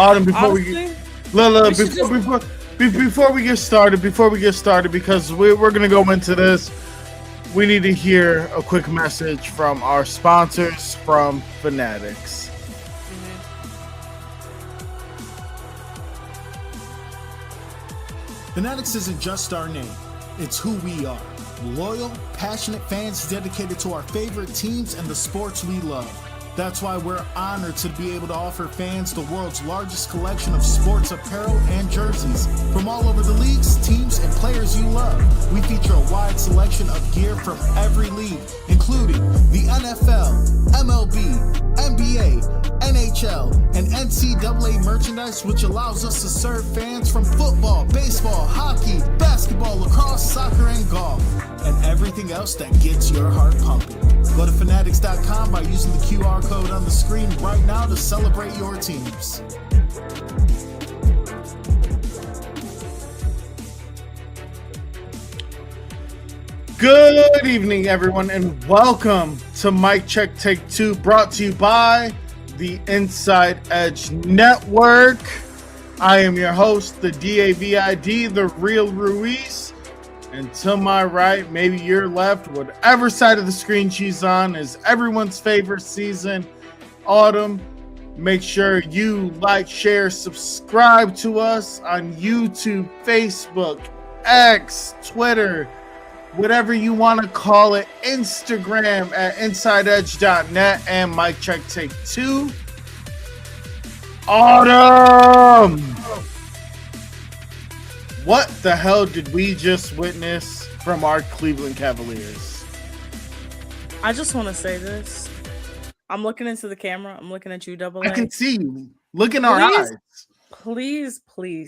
Autumn, Honestly, before we get started, because we're gonna go into this, we need to hear a quick message from our sponsors from Fanatics. Fanatics isn't just our name, it's who we are. Loyal, passionate fans dedicated to our favorite teams and the sports we love. That's why we're honored to be able to offer fans the world's largest collection of sports apparel and jerseys from all over the leagues, teams, and players you love. We feature a wide selection of gear from every league, including the NFL, MLB, NBA, NHL, and NCAA merchandise, which allows us to serve fans from football, baseball, hockey, basketball, lacrosse, soccer, and golf, and everything else that gets your heart pumping. Go to fanatics.com by using the QR code on the screen right now to celebrate your teams. Good evening, everyone, and welcome to Mic Check Take 2, brought to you by the Inside Edge Network. I am your host, the DAVID, the Real Ruiz. And to my right, maybe your left, whatever side of the screen she's on, is everyone's favorite season, Autumn. Make sure you like, share, subscribe to us on YouTube, Facebook, X, Twitter, whatever you want to call it, Instagram at InsideEdge.net and Mic Check Take 2. Autumn! What the hell did we just witness from our Cleveland Cavaliers? I just want to say this. I'm looking into the camera. I'm looking at you, Double A. I can see you. Look in our eyes. Please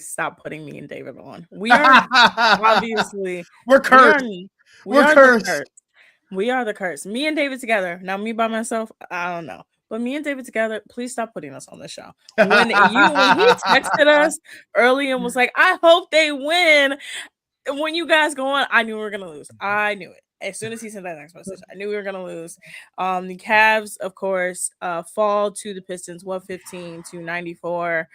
stop putting me and David on. We are obviously... We're cursed. We're cursed. We are the curse. Me and David together. Now, me by myself, I don't know. But me and David together, please stop putting us on the show. When he texted us early and was like, I hope they win. When you guys go on, I knew we were going to lose. I knew it. As soon as he sent that next message, I knew we were going to lose. The Cavs, of course, fall to the Pistons 115-94.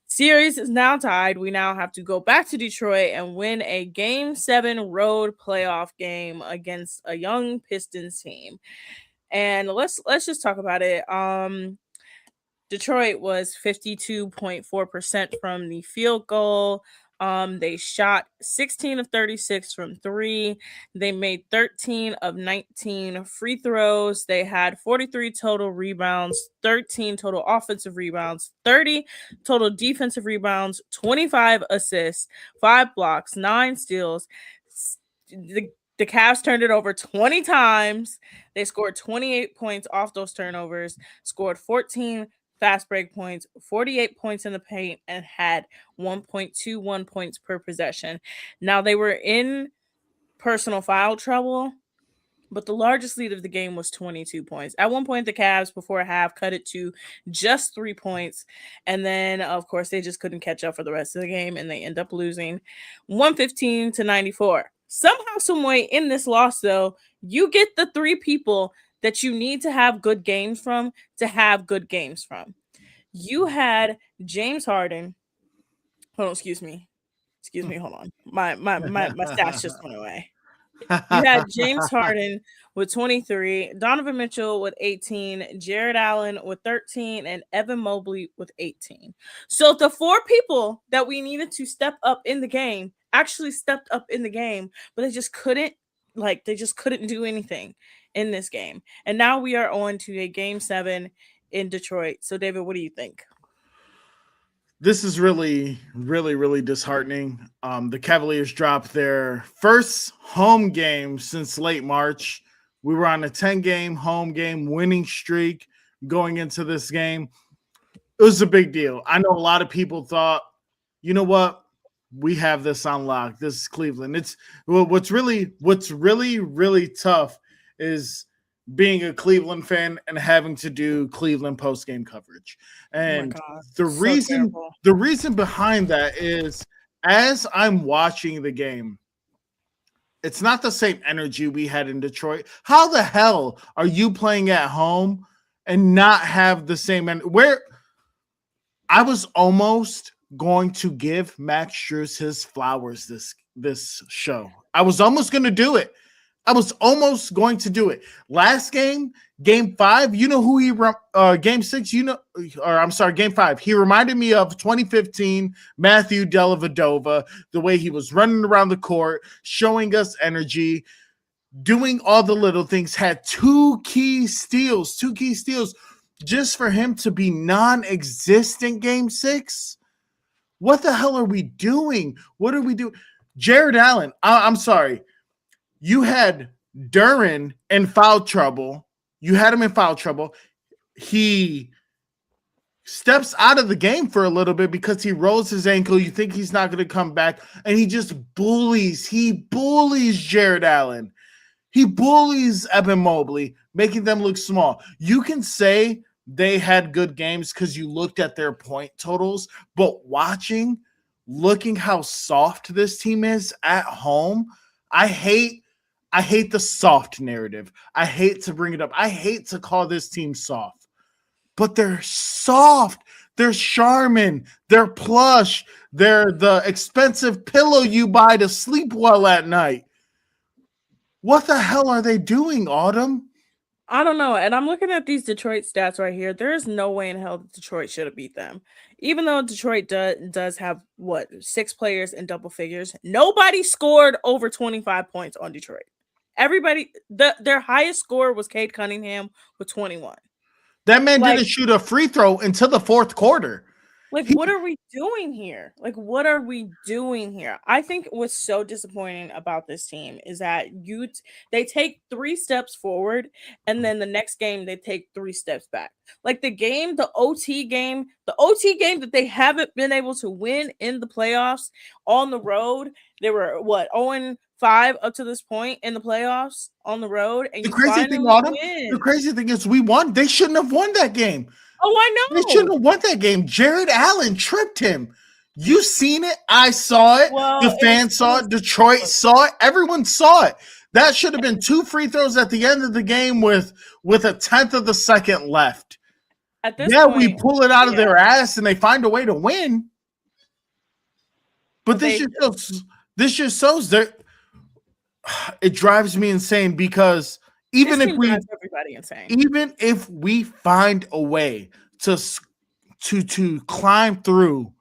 Series is now tied. We now have to go back to Detroit and win a Game 7 road playoff game against a young Pistons team. And let's just talk about it. Detroit was 52.4% from the field goal. They shot 16 of 36 from 3. They made 13 of 19 free throws. They had 43 total rebounds, 13 total offensive rebounds, 30 total defensive rebounds, 25 assists, 5 blocks, 9 steals. The Cavs turned it over 20 times. They scored 28 points off those turnovers, scored 14 fast break points, 48 points in the paint, and had 1.21 points per possession. Now, they were in personal foul trouble, but the largest lead of the game was 22 points. At one point, the Cavs, before half, cut it to just 3 points. And then, of course, they just couldn't catch up for the rest of the game, and they end up losing 115-94. Somehow, some way in this loss, though, you get the 3 people that you need to have good games from to have good games from. You had James Harden. Hold on, excuse me. Hold on. My stats just went away. You had James Harden with 23, Donovan Mitchell with 18, Jared Allen with 13, and Evan Mobley with 18. So the 4 people that we needed to step up in the game actually stepped up in the game, but they just couldn't do anything in this game. And now we are on to a Game 7 in Detroit. So David, what do you think? This is really, really, really disheartening. The Cavaliers dropped their first home game since late March. We were on a 10-game home game winning streak going into this game. It was a big deal. I know a lot of people thought, you know what? We have this on lock. This is Cleveland. It's what's really, really tough is being a Cleveland fan and having to do Cleveland post-game coverage. And the reason behind that is, as I'm watching the game, it's not the same energy we had in Detroit. How the hell are you playing at home and not have the same I was almost going to give Max Strus his flowers this show. I was almost going to do it. Last game, game 5, you know who game 6, game 5. He reminded me of 2015 Matthew Dellavedova, the way he was running around the court, showing us energy, doing all the little things, had two key steals just for him to be non-existent game 6. What the hell are we doing? What are we doing? Jared Allen, I'm sorry. You had Duren in foul trouble. He steps out of the game for a little bit because he rolls his ankle. You think he's not going to come back, and he just bullies. He bullies Jared Allen. He bullies Evan Mobley, making them look small. You can say they had good games because you looked at their point totals, but looking how soft this team is at home, I hate the soft narrative. I hate to bring it up. I hate to call this team soft, but they're soft. They're Charmin. They're plush. They're the expensive pillow you buy to sleep well at night. What the hell are they doing, Autumn? I don't know. And I'm looking at these Detroit stats right here. There is no way in hell that Detroit should have beat them. Even though Detroit does have, 6 players in double figures. Nobody scored over 25 points on Detroit. Everybody, their highest score was Cade Cunningham with 21. That man didn't shoot a free throw until the fourth quarter. What are we doing here? I think what's so disappointing about this team is that they take 3 steps forward, and then the next game they take 3 steps back. Like the OT game that they haven't been able to win in the playoffs on the road. They were 0-5 up to this point in the playoffs on the road. And the crazy thing is we won. They shouldn't have won that game. Oh, I know. They shouldn't have won that game. Jared Allen tripped him. You seen it. I saw it. The fans saw it. Detroit saw it. Everyone saw it. That should have been 2 free throws at the end of the game with a tenth of the second left. At this point, we pull it out of their ass and they find a way to win. But this just shows that it drives me insane because even if we find a way to climb through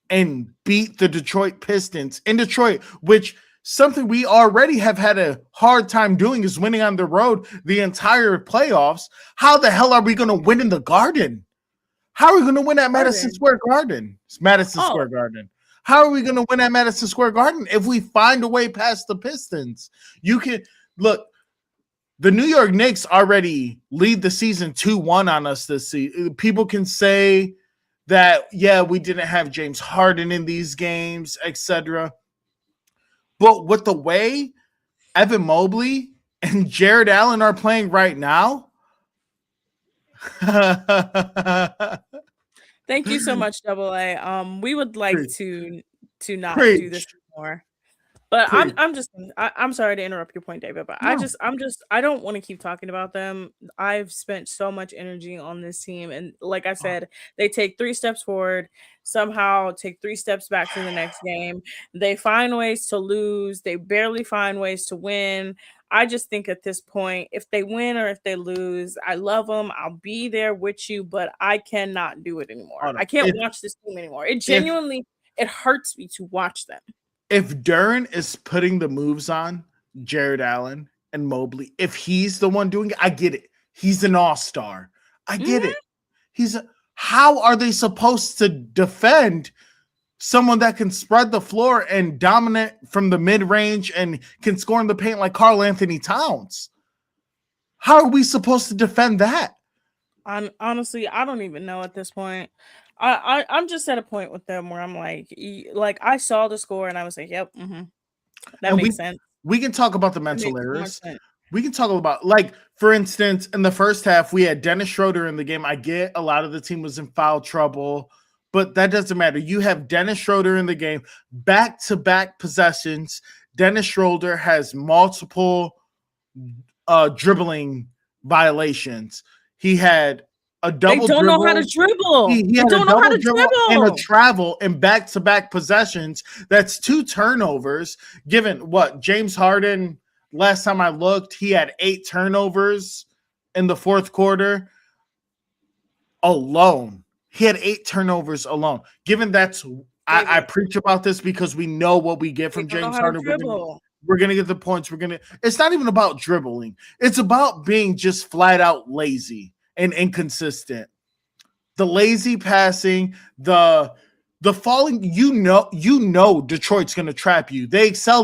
and beat the Detroit Pistons in Detroit, which something we already have had a hard time doing is winning on the road the entire playoffs. How the hell are we going to win in the Garden? How are we going to win at Madison Square Garden? It's Madison Square Garden. How are we going to win at Madison Square Garden if we find a way past the Pistons? You can look. The New York Knicks already lead the season 2-1 on us this season. People can say that, we didn't have James Harden in these games, etc. But with the way Evan Mobley and Jared Allen are playing right now, thank you so much, Double A. We would like to not do this anymore. But I'm sorry to interrupt your point, David, but no. I don't want to keep talking about them. I've spent so much energy on this team. And like I said, they take 3 steps forward, somehow take 3 steps back to the next game. They find ways to lose. They barely find ways to win. I just think at this point, if they win or if they lose, I love them. I'll be there with you, but I cannot do it anymore. I can't watch this team anymore. It genuinely, it hurts me to watch them. If Duren is putting the moves on Jared Allen and Mobley, if he's the one doing it, I get it. He's an all-star. I get it. How are they supposed to defend someone that can spread the floor and dominate from the mid-range and can score in the paint like Karl Anthony Towns? How are we supposed to defend that? Honestly, I don't even know at this point. I'm just at a point with them where I'm like I saw the score and I was like, yep, that makes sense. We can talk about the mental errors. We can talk about, like, for instance, in the first half, we had Dennis Schroeder in the game. I get a lot of the team was in foul trouble, but that doesn't matter. You have Dennis Schroeder in the game, back-to-back possessions. Dennis Schroeder has multiple dribbling violations. He had a double They don't dribble. know how to dribble. He They had don't a know how double to dribble dribble. and a travel in back-to-back possessions. That's 2 turnovers. Given what James Harden, last time I looked, he had 8 turnovers in the fourth quarter alone. He had 8 turnovers alone. Given that's, I preach about this because we know what we get from James Harden. We're gonna get the points. It's not even about dribbling. It's about being just flat out lazy and inconsistent. The lazy passing, the falling. You know, Detroit's gonna trap you. They excel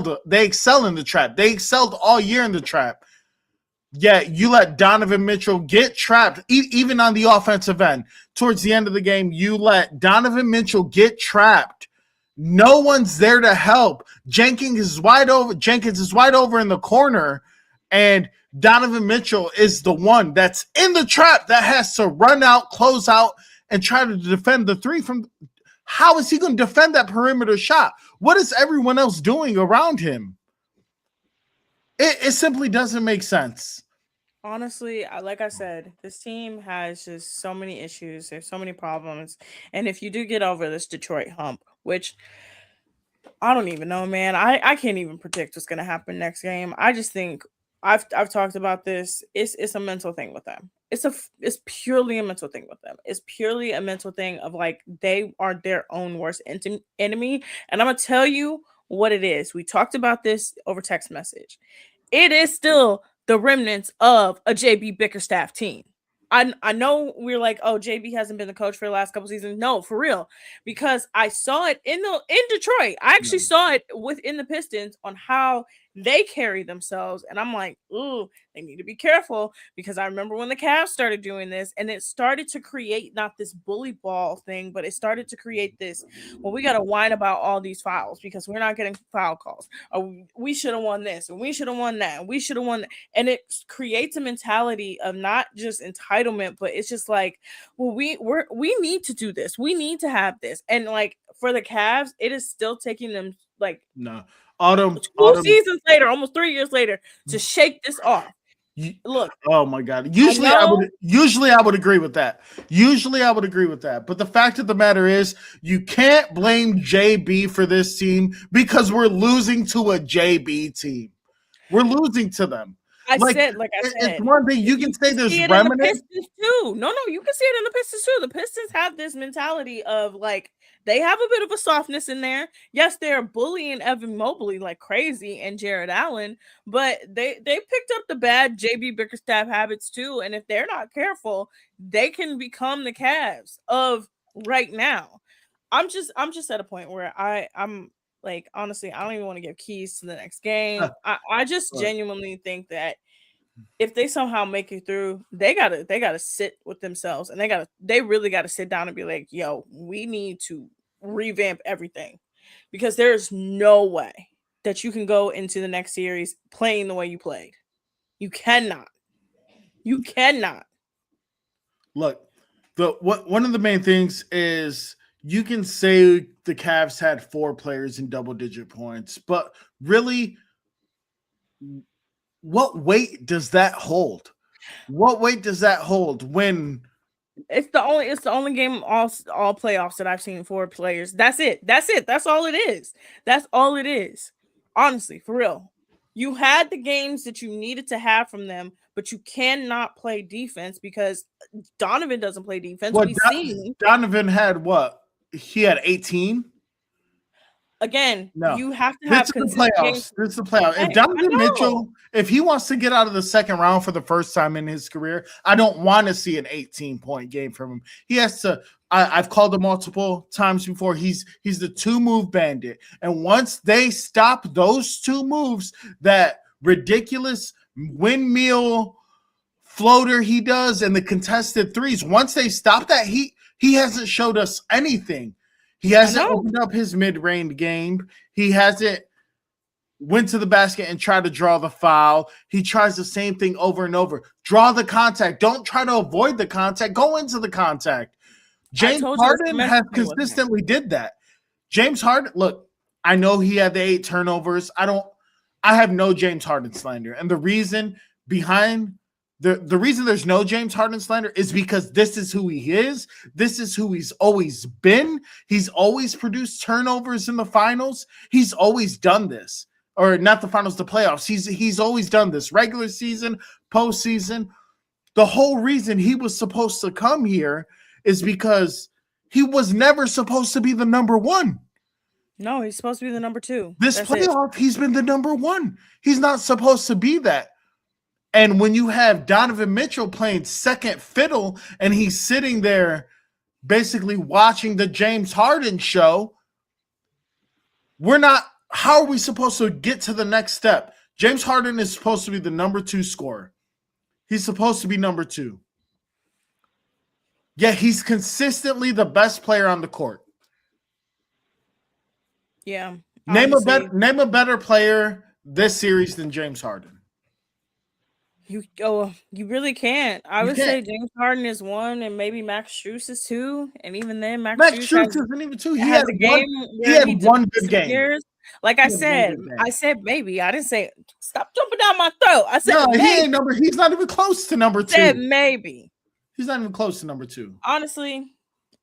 in the trap. They excelled all year in the trap. Yeah, you let Donovan Mitchell get trapped, even on the offensive end. Towards the end of the game, you let Donovan Mitchell get trapped. No one's there to help. Jenkins is wide over in the corner, and Donovan Mitchell is the one that's in the trap that has to run out, close out, and try to defend the three from. How is he going to defend that perimeter shot? What is everyone else doing around him? It simply doesn't make sense. Honestly, like I said, this team has just so many issues. There's so many problems. And if you do get over this Detroit hump, which I don't even know, man. I can't even predict what's going to happen next game. I just think I've talked about this. It's a mental thing with them. It's purely a mental thing with them. It's purely a mental thing of like they are their own worst enemy. And I'm going to tell you what it is. We talked about this over text message. It is still the remnants of a JB Bickerstaff team. I know we're like, oh, JB hasn't been the coach for the last couple seasons. No, for real, because I saw it in Detroit. I actually saw it within the Pistons on how they carry themselves, and I'm like, ooh, they need to be careful, because I remember when the Cavs started doing this, and it started to create not this bully ball thing, but it started to create this. Well, we got to whine about all these fouls because we're not getting foul calls. Or we should have won this, and we should have won that, and we should have won that. And it creates a mentality of not just entitlement, but it's just like, well, we need to do this. We need to have this. And like for the Cavs, it is still taking them like Autumn seasons later, almost 3 years later, to shake this off. Look. Oh my God. Usually I would agree with that. But the fact of the matter is, you can't blame JB for this team because we're losing to a JB team. We're losing to them. I said, it's one thing you can say there's remnant. Pistons too. No, you can see it in the Pistons too. The Pistons have this mentality of like they have a bit of a softness in there. Yes, they're bullying Evan Mobley like crazy and Jared Allen, but they picked up the bad JB Bickerstaff habits too. And if they're not careful, they can become the Cavs of right now. I'm just at a point where I'm like, honestly, I don't even want to give keys to the next game. I just genuinely think that if they somehow make it through, they gotta sit with themselves, and they really gotta sit down and be like, yo, we need to revamp everything, because there's no way that you can go into the next series playing the way you played. You cannot. Look, one of the main things is you can say the Cavs had 4 players in double-digit points, but really, what weight does that hold? What weight does that hold when it's the only game all playoffs that I've seen 4 players? That's it. That's all it is. Honestly, for real. You had the games that you needed to have from them, but you cannot play defense because Donovan doesn't play defense. Donovan had what? He had 18. Again, no. You have to have consistent playoffs. This is the playoffs. If Donovan Mitchell, if he wants to get out of the second round for the first time in his career, I don't want to see an 18-point game from him. He has to. I've called him multiple times before. He's the 2-move bandit, and once they stop those 2 moves, that ridiculous windmill floater he does and the contested threes, once they stop that, he hasn't showed us anything. He hasn't opened up his mid-range game. He hasn't went to the basket and tried to draw the foul. He tries the same thing over and over. Draw the contact. Don't try to avoid the contact. Go into the contact. James Harden has consistently did that. James Harden, look, I know he had the 8 turnovers. I have no James Harden slander. And the reason behind The reason there's no James Harden slander is because this is who he is. This is who he's always been. He's always produced turnovers in the finals. He's always done this, or not the finals, the playoffs. He's always done this. Regular season, postseason. The whole reason he was supposed to come here is because he was never supposed to be the number one. No, he's supposed to be the number 2. This That's playoff, he's been the number one. He's not supposed to be that. And when you have Donovan Mitchell playing second fiddle and he's sitting there basically watching the James Harden show, how are we supposed to get to the next step? James Harden is supposed to be the number 2 scorer. He's supposed to be number 2. Yet he's consistently the best player on the court. Yeah. Name a better player this series than James Harden. You really can't. I would say James Harden is 1, and maybe Max Strus is 2, and even then, Max Strus isn't even 2. He has had a game. He had one good game. Like I said maybe. I didn't say stop jumping down my throat. I said no, maybe. He's not even close to number 2. Said maybe. He's not even close to number 2. Honestly,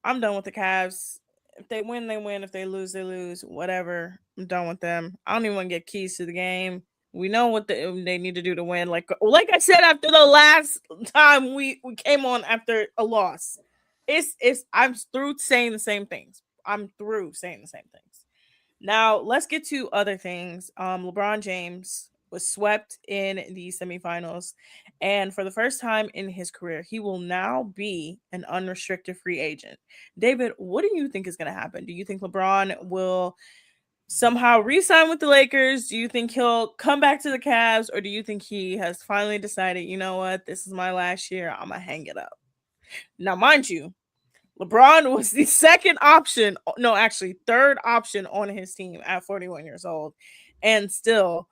I'm done with the Cavs. If they win, they win. If they lose, they lose. Whatever. I'm done with them. I don't even want to get keys to the game. We know what they need to do to win. Like I said, after the last time we came on after a loss, I'm through saying the same things. Now let's get to other things. LeBron James was swept in the semifinals, and for the first time in his career, he will now be an unrestricted free agent. David, what do you think is going to happen? Do you think LeBron will somehow re-sign with the Lakers? Do you think he'll come back to the Cavs, or do you think he has finally decided, you know what, this is my last year, I'm gonna hang it up? Now, mind you, LeBron was the third option on his team at 41 years old, and still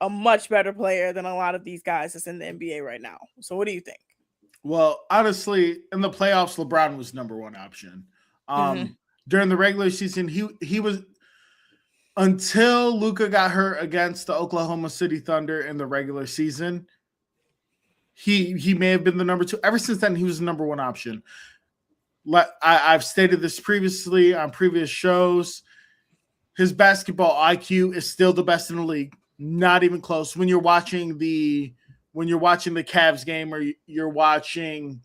a much better player than a lot of these guys that's in the NBA right now. So what do you think? Well, honestly, in the playoffs, LeBron was number 1 option. During the regular season, he was, until Luka got hurt against the Oklahoma City Thunder in the regular season, he may have been the number 2. Ever since then, he was the number 1 option. I've stated this previously on previous shows. His basketball IQ is still the best in the league. Not even close. When you're watching the Cavs game, or you're watching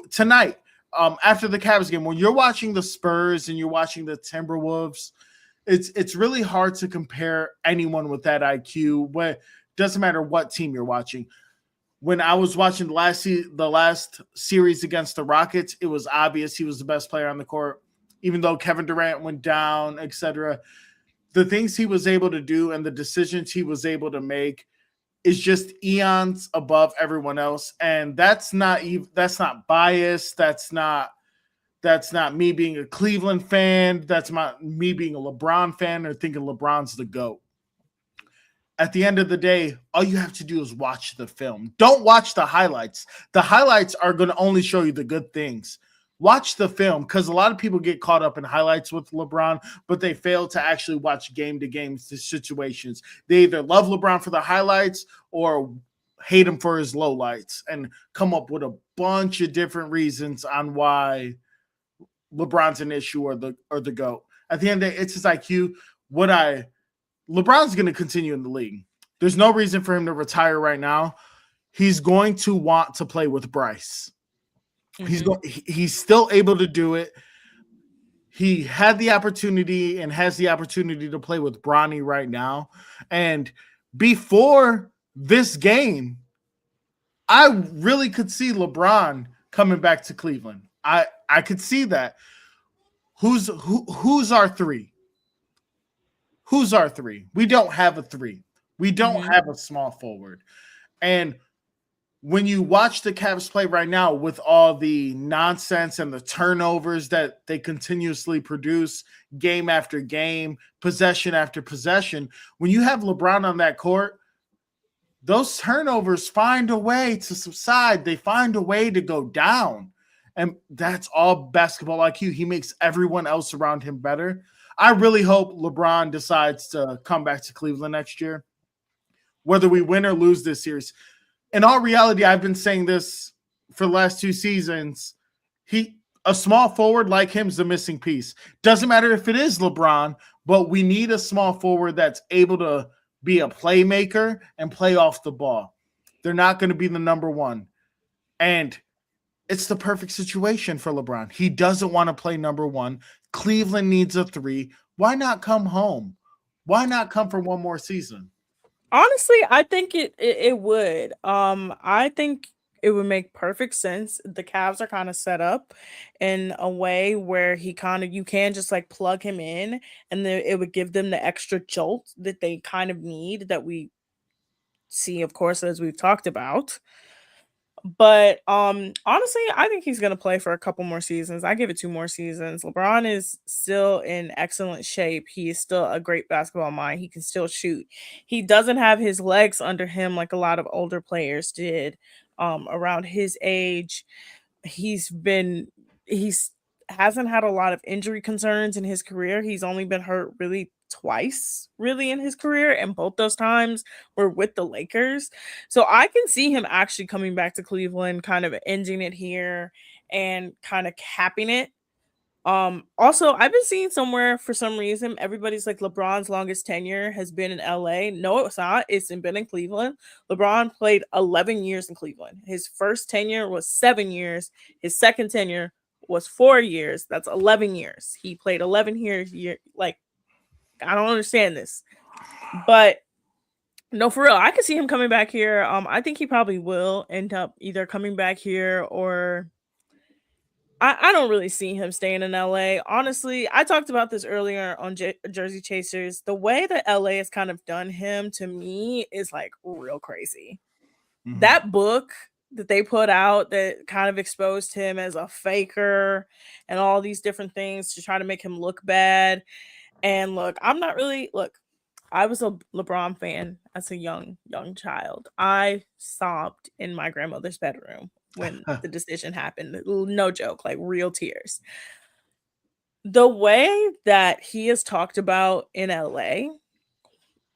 tonight, after the Cavs game, when you're watching the Spurs and you're watching the Timberwolves, it's really hard to compare anyone with that IQ. But doesn't matter what team you're watching. When I was watching the last series against the Rockets, it was obvious he was the best player on the court, even though Kevin Durant went down, etc. The things he was able to do and the decisions he was able to make is just eons above everyone else. And that's not bias. That's not me being a Cleveland fan. That's not me being a LeBron fan or thinking LeBron's the GOAT. At the end of the day, all you have to do is watch the film. Don't watch the highlights. The highlights are going to only show you the good things. Watch the film, because a lot of people get caught up in highlights with LeBron, but they fail to actually watch game-to-game situations. They either love LeBron for the highlights or hate him for his lowlights and come up with a bunch of different reasons on why LeBron's an issue or the GOAT. At the end of the day, it's his IQ. LeBron's going to continue in the league. There's no reason for him to retire right now. He's going to want to play with Bryce. He's still able to do it. He had the opportunity and has the opportunity to play with Bronny right now. And before this game, I really could see LeBron coming back to Cleveland. I could see that. Who's our 3? Who's our 3? We don't have a 3. We don't have a small forward. And when you watch the Cavs play right now with all the nonsense and the turnovers that they continuously produce game after game, possession after possession, when you have LeBron on that court, those turnovers find a way to subside. They find a way to go down. And that's all basketball IQ. He makes everyone else around him better. I really hope LeBron decides to come back to Cleveland next year. Whether we win or lose this series, in all reality, I've been saying this for the last 2 seasons. A small forward like him is the missing piece. Doesn't matter if it is LeBron, but we need a small forward that's able to be a playmaker and play off the ball. They're not going to be the number one. And it's the perfect situation for LeBron. He doesn't want to play number one. Cleveland needs a 3. Why not come home? Why not come for one more season? Honestly, I think it would. I think it would make perfect sense. The Cavs are kind of set up in a way where you can just like plug him in, and then it would give them the extra jolt that they kind of need, that we see, of course, as we've talked about. But honestly, I think he's gonna play for a couple more seasons. I give it 2 more seasons. LeBron is still in excellent shape. He is still a great basketball mind. He can still shoot. He doesn't have his legs under him like a lot of older players did around his age. He's hasn't had a lot of injury concerns in his career. He's only been hurt really twice really in his career, and both those times were with the Lakers. So I can see him actually coming back to Cleveland, kind of ending it here and kind of capping it. Also, I've been seeing somewhere, for some reason, everybody's like LeBron's longest tenure has been in LA. No, it's not. It's been in Cleveland. LeBron played 11 years in Cleveland. His first tenure was 7 years. His second tenure was 4 years. That's 11 years. He played 11 years. Like, I don't understand this. But no, for real, I could see him coming back here. I think he probably will end up either coming back here, or I don't really see him staying in LA. Honestly, I talked about this earlier on Jersey Chasers. The way that LA has kind of done him, to me, is like real crazy. Mhm. That book that they put out that kind of exposed him as a faker and all these different things to try to make him look bad. And look, I was a LeBron fan as a young child. I sobbed in my grandmother's bedroom when the decision happened. No joke, like real tears. The way that he is talked about in LA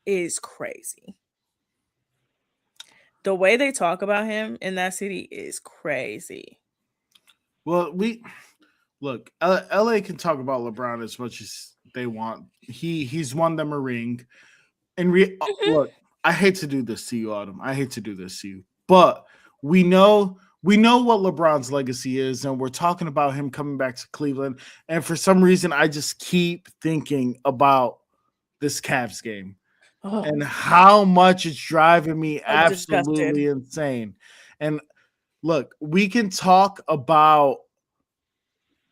is crazy. The way they talk about him in that city is crazy. Well, look, LA can talk about LeBron as much as they want. He's won them a ring. And look, I hate to do this to you, Autumn. I hate to do this to you, but we know what LeBron's legacy is, and we're talking about him coming back to Cleveland. And for some reason, I just keep thinking about this Cavs game and how much it's driving me absolutely insane. And look, we can talk about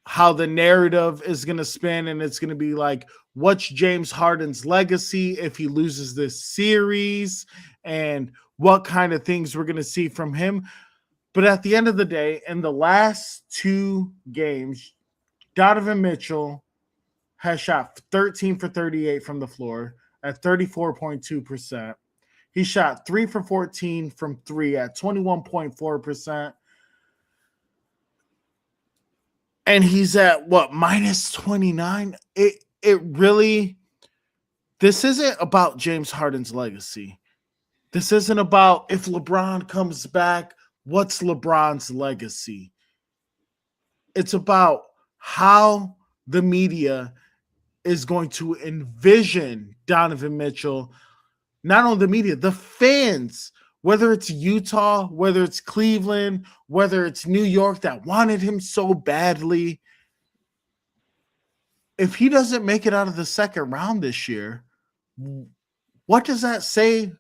how the narrative is going to spin, and it's going to be like, what's James Harden's legacy if he loses this series, and what kind of things we're going to see from him. But at the end of the day, in the last 2 games, Donovan Mitchell has shot 13 for 38 from the floor at 34.2%. He shot 3 for 14 from 3 at 21.4%. And he's at what, minus 29? It really, this isn't about James Harden's legacy. This isn't about if LeBron comes back, what's LeBron's legacy? It's about how the media is going to envision Donovan Mitchell. Not only the media, the fans, whether it's Utah, whether it's Cleveland, whether it's New York that wanted him so badly. If he doesn't make it out of the second round this year, what does that say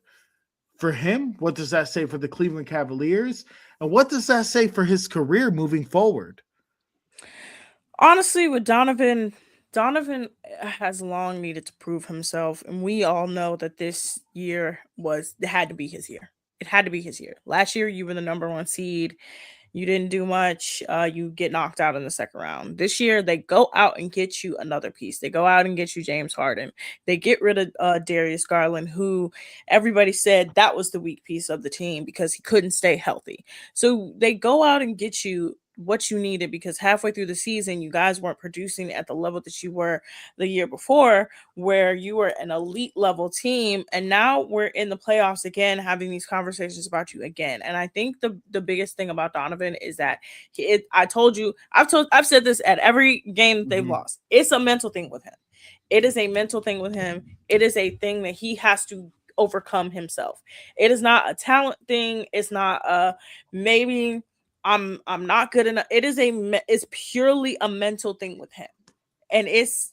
for him? What does that say for the Cleveland Cavaliers? And what does that say for his career moving forward? Honestly, with Donovan has long needed to prove himself, and we all know that this year had to be his year. It had to be his year. Last year, you were the number 1 seed. You didn't do much. You get knocked out in the second round. This year, they go out and get you another piece. They go out and get you James Harden. They get rid of Darius Garland, who everybody said that was the weak piece of the team because he couldn't stay healthy. So they go out and get you what you needed, because halfway through the season you guys weren't producing at the level that you were the year before, where you were an elite level team, and now we're in the playoffs again having these conversations about you again. And I think the biggest thing about Donovan is that I've said this at every game that they've lost. It's a mental thing with him. It is a mental thing with him. It is a thing that he has to overcome himself. It is not a talent thing. It's not a maybe I'm not good enough. It's purely a mental thing with him. And it's,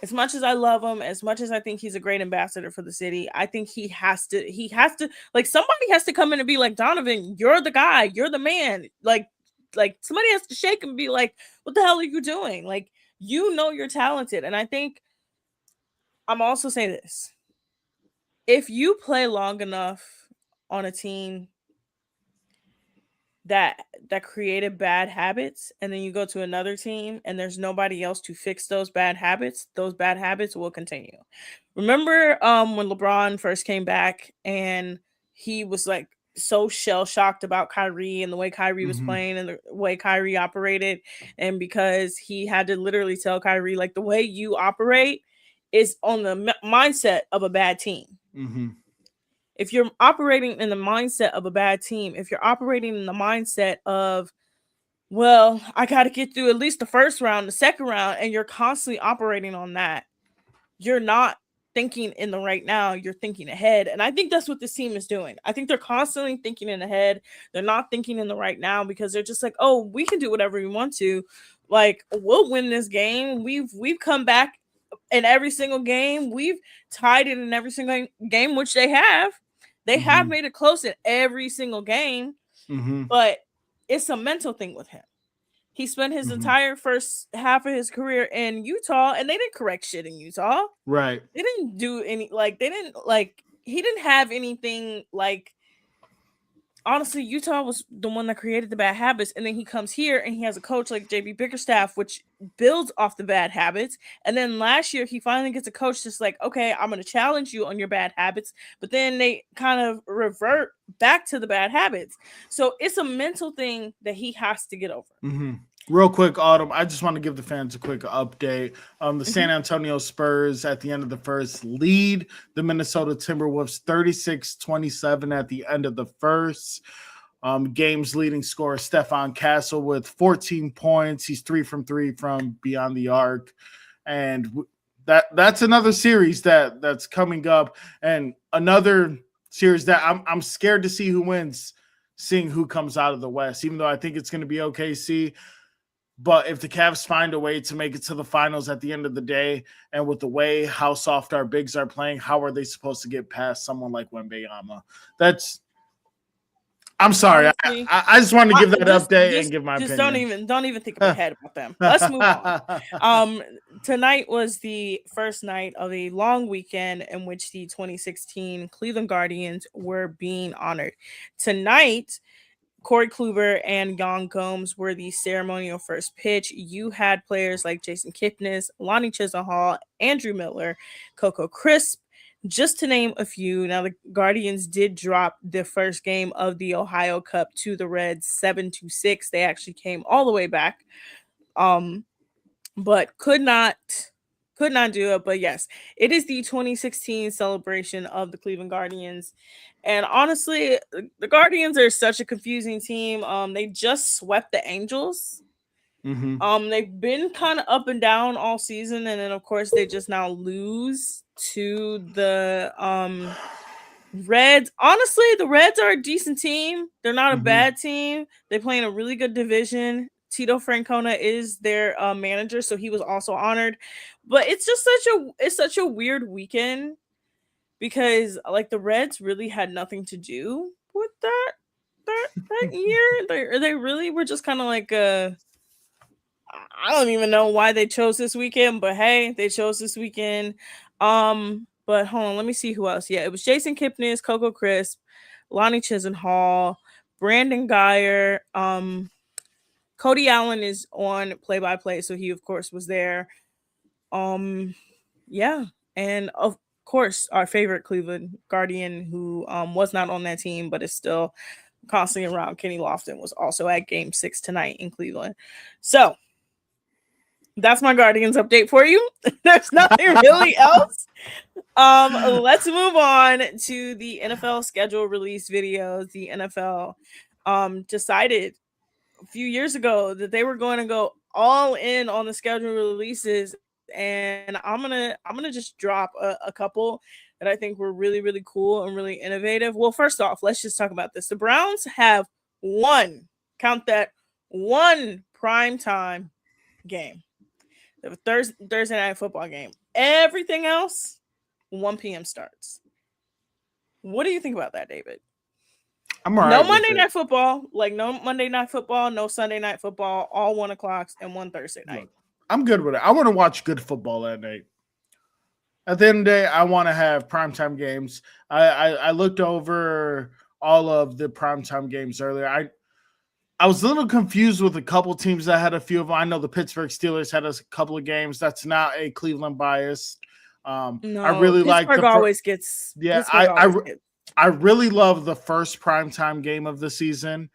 as much as I love him, as much as I think he's a great ambassador for the city, I think he has to like, somebody has to come in and be like, Donovan, you're the guy, you're the man. Like somebody has to shake him and be like, what the hell are you doing? Like, you know you're talented. And I think I'm also saying this. If you play long enough on a team that created bad habits, and then you go to another team and there's nobody else to fix those bad habits will continue. Remember when LeBron first came back and he was like so shell shocked about Kyrie and the way Kyrie was playing and the way Kyrie operated, and because he had to literally tell Kyrie, like, the way you operate is on the mindset of a bad team. If you're operating in the mindset of a bad team, if you're operating in the mindset of, well, I got to get through at least the first round, the second round, and you're constantly operating on that, you're not thinking in the right now, you're thinking ahead. And I think that's what this team is doing. I think they're constantly thinking in ahead. They're not thinking in the right now, because they're just like, oh, we can do whatever we want to. Like, we'll win this game. We've come back in every single game. We've tied it in every single game, which they have. They have made it close in every single game, but it's a mental thing with him. He spent his entire first half of his career in Utah, and they didn't correct shit in Utah. Right. They didn't do any, he didn't have anything like, honestly, Utah was the one that created the bad habits, and then he comes here and he has a coach like JB Bickerstaff, which builds off the bad habits. And then last year he finally gets a coach just like, okay, I'm going to challenge you on your bad habits, but then they kind of revert back to the bad habits. So it's a mental thing that he has to get over. Real quick, Autumn, I just want to give the fans a quick update. The San Antonio Spurs at the end of the first lead the Minnesota Timberwolves 36-27 at the end of the first. Game's leading scorer, Stephon Castle, with 14 points. He's 3 from 3 from beyond the arc. And that's another series that's coming up, and another series that I'm scared to see who wins, seeing who comes out of the West, even though I think it's going to be OKC. But if the Cavs find a way to make it to the finals at the end of the day, and with the way how soft our bigs are playing, how are they supposed to get past someone like Wembanyama? I'm sorry. Honestly, I just wanted to give that update and give my opinion. Don't even think ahead about them. Let's move on. Tonight was the first night of a long weekend in which the 2016 Cleveland Guardians were being honored. Tonight, Corey Kluber and Jan Gomes were the ceremonial first pitch. You had players like Jason Kipnis, Lonnie Chisenhall, Andrew Miller, Coco Crisp, just to name a few. Now, the Guardians did drop the first game of the Ohio Cup to the Reds 7-6. They actually came all the way back, but could not do it. But yes, it is the 2016 celebration of the Cleveland Guardians. And honestly, the Guardians are such a confusing team. They just swept the Angels. They've been kind of up and down all season, and then of course they just now lose to the Reds. Honestly, the Reds are a decent team. They're not a bad team. They play in a really good division. Tito Francona is their manager, so he was also honored. But it's just such a weird weekend, because like the Reds really had nothing to do with that year. They really were just kind of like I don't even know why they chose this weekend, but hey, they chose this weekend. But hold on, let me see who else. Yeah, it was Jason Kipnis, Coco Crisp, Lonnie Chisenhall, Brandon Geyer. Cody Allen is on play-by-play, so he of course was there. Yeah, and of course our favorite Cleveland Guardian, who was not on that team but is still constantly around Kenny Lofton was also at Game 6 tonight in Cleveland. So that's my Guardians update for you. There's nothing really else. Let's move on to the NFL schedule release videos. The NFL decided a few years ago that they were going to go all in on the schedule releases, and I'm gonna just drop a couple that I think were really, really cool and really innovative. Well, first off, let's just talk about this. The Browns have one, count that, one primetime game. They have a Thursday night football game. Everything else, 1 p.m. starts. What do you think about that, David? I'm all right No with Monday it. night football, like no Monday night football, no Sunday night football, all 1 o'clock and one Thursday night. Look, I'm good with it. I want to watch good football that night. At the end of the day, I want to have primetime games. I looked over all of the primetime games earlier. I was a little confused with a couple teams that had a few of them. I know the Pittsburgh Steelers had a couple of games. That's not a Cleveland bias. No, I really like Pittsburgh always gets. Yeah, Pittsburgh always gets. I really love the first primetime game of the season,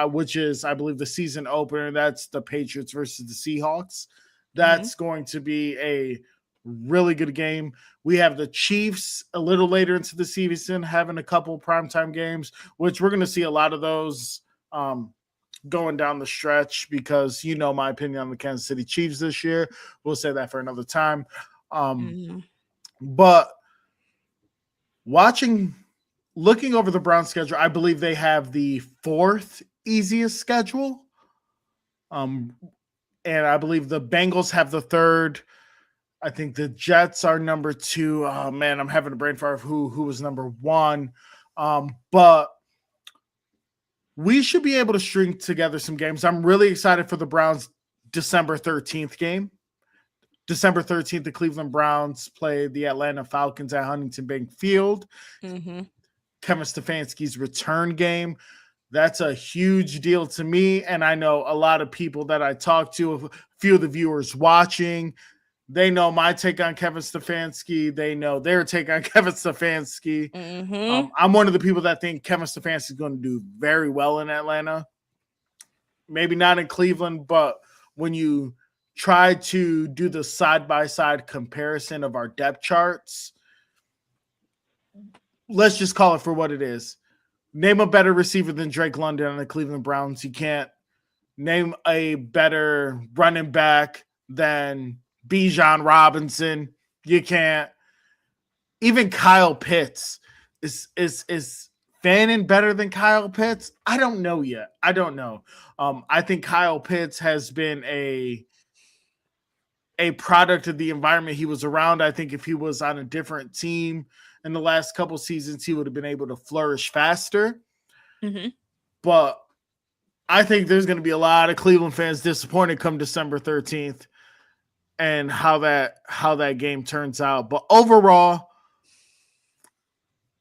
which is, I believe, the season opener. That's the Patriots versus the Seahawks. That's going to be a really good game. We have the Chiefs a little later into the season having a couple primetime games, which we're going to see a lot of those going down the stretch because you know my opinion on the Kansas City Chiefs this year. We'll say that for another time. But looking over the Browns schedule, I believe they have the 4th easiest schedule. And I believe the Bengals have the 3rd. I think the Jets are number 2. Oh man, I'm having a brain fart of who was number 1. But we should be able to string together some games. I'm really excited for the Browns December 13th game. December 13th, the Cleveland Browns play the Atlanta Falcons at Huntington Bank Field. Kevin Stefanski's return game. That's a huge deal to me. And I know a lot of people that I talk to, a few of the viewers watching, they know my take on Kevin Stefanski. They know their take on Kevin Stefanski. I'm one of the people that think Kevin Stefanski is going to do very well in Atlanta. Maybe not in Cleveland, but when you try to do the side-by-side comparison of our depth charts, let's just call it for what it is. Name a better receiver than Drake London on the Cleveland Browns. You can't name a better running back than Bijan Robinson. You can't. Even Kyle Pitts is Fannin better than Kyle Pitts? I don't know yet. I don't know. I think Kyle Pitts has been a product of the environment he was around. I think if he was on a different team in the last couple seasons, he would have been able to flourish faster. But I think there's going to be a lot of Cleveland fans disappointed come December 13th and how that game turns out. But overall,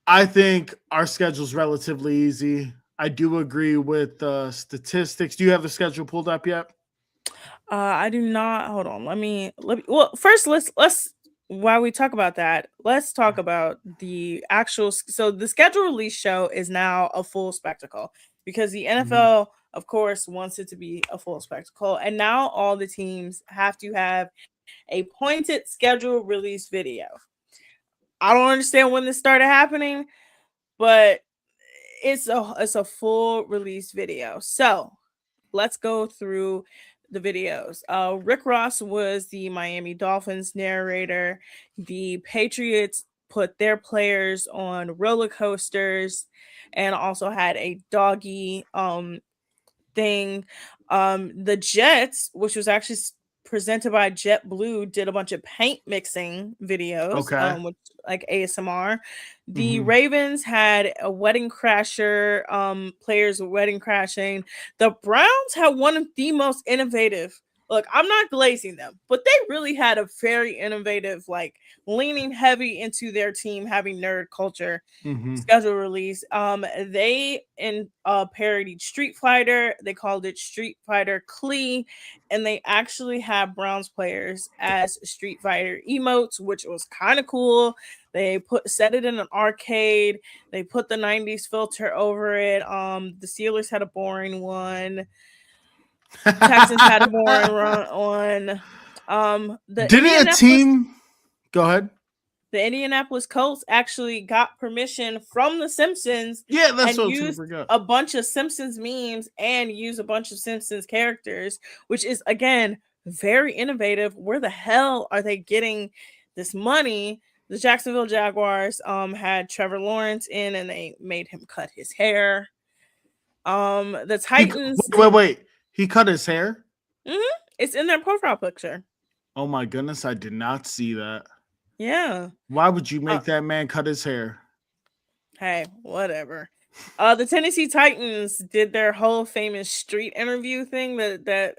I think our schedule is relatively easy. I do agree with the statistics. Do you have the schedule pulled up yet? I do not. Hold on. Let me. Well, first, let's. While we talk about that, let's talk about the actual. So the schedule release show is now a full spectacle because the NFL, of course, wants it to be a full spectacle, and now all the teams have to have a pointed schedule release video. I don't understand when this started happening, but it's a full release video. So let's go through the videos. Rick Ross was the Miami Dolphins narrator. The Patriots put their players on roller coasters and also had a doggy thing. The Jets, which was actually presented by JetBlue, did a bunch of paint mixing videos, with like ASMR. The Ravens had a wedding crasher, players wedding crashing. The Browns had one of the most innovative look, I'm not glazing them, but they really had a very innovative, like leaning heavy into their team having nerd culture schedule release. They parodied Street Fighter. They called it Street Fighter Klee, and they actually have Browns players as Street Fighter emotes, which was kind of cool. They set it in an arcade. They put the 90s filter over it. The Steelers had a boring one. Texans had a boring one. Didn't a team go ahead? The Indianapolis Colts actually got permission from The Simpsons. Yeah, that's what used a bunch of Simpsons memes and use a bunch of Simpsons characters, which is again very innovative. Where the hell are they getting this money? The Jacksonville Jaguars had Trevor Lawrence in, and they made him cut his hair. The Titans. Wait. He cut his hair? Mm-hmm. It's in their profile picture. Oh my goodness, I did not see that. Yeah. Why would you make that man cut his hair? Hey, whatever. The Tennessee Titans did their whole famous street interview thing that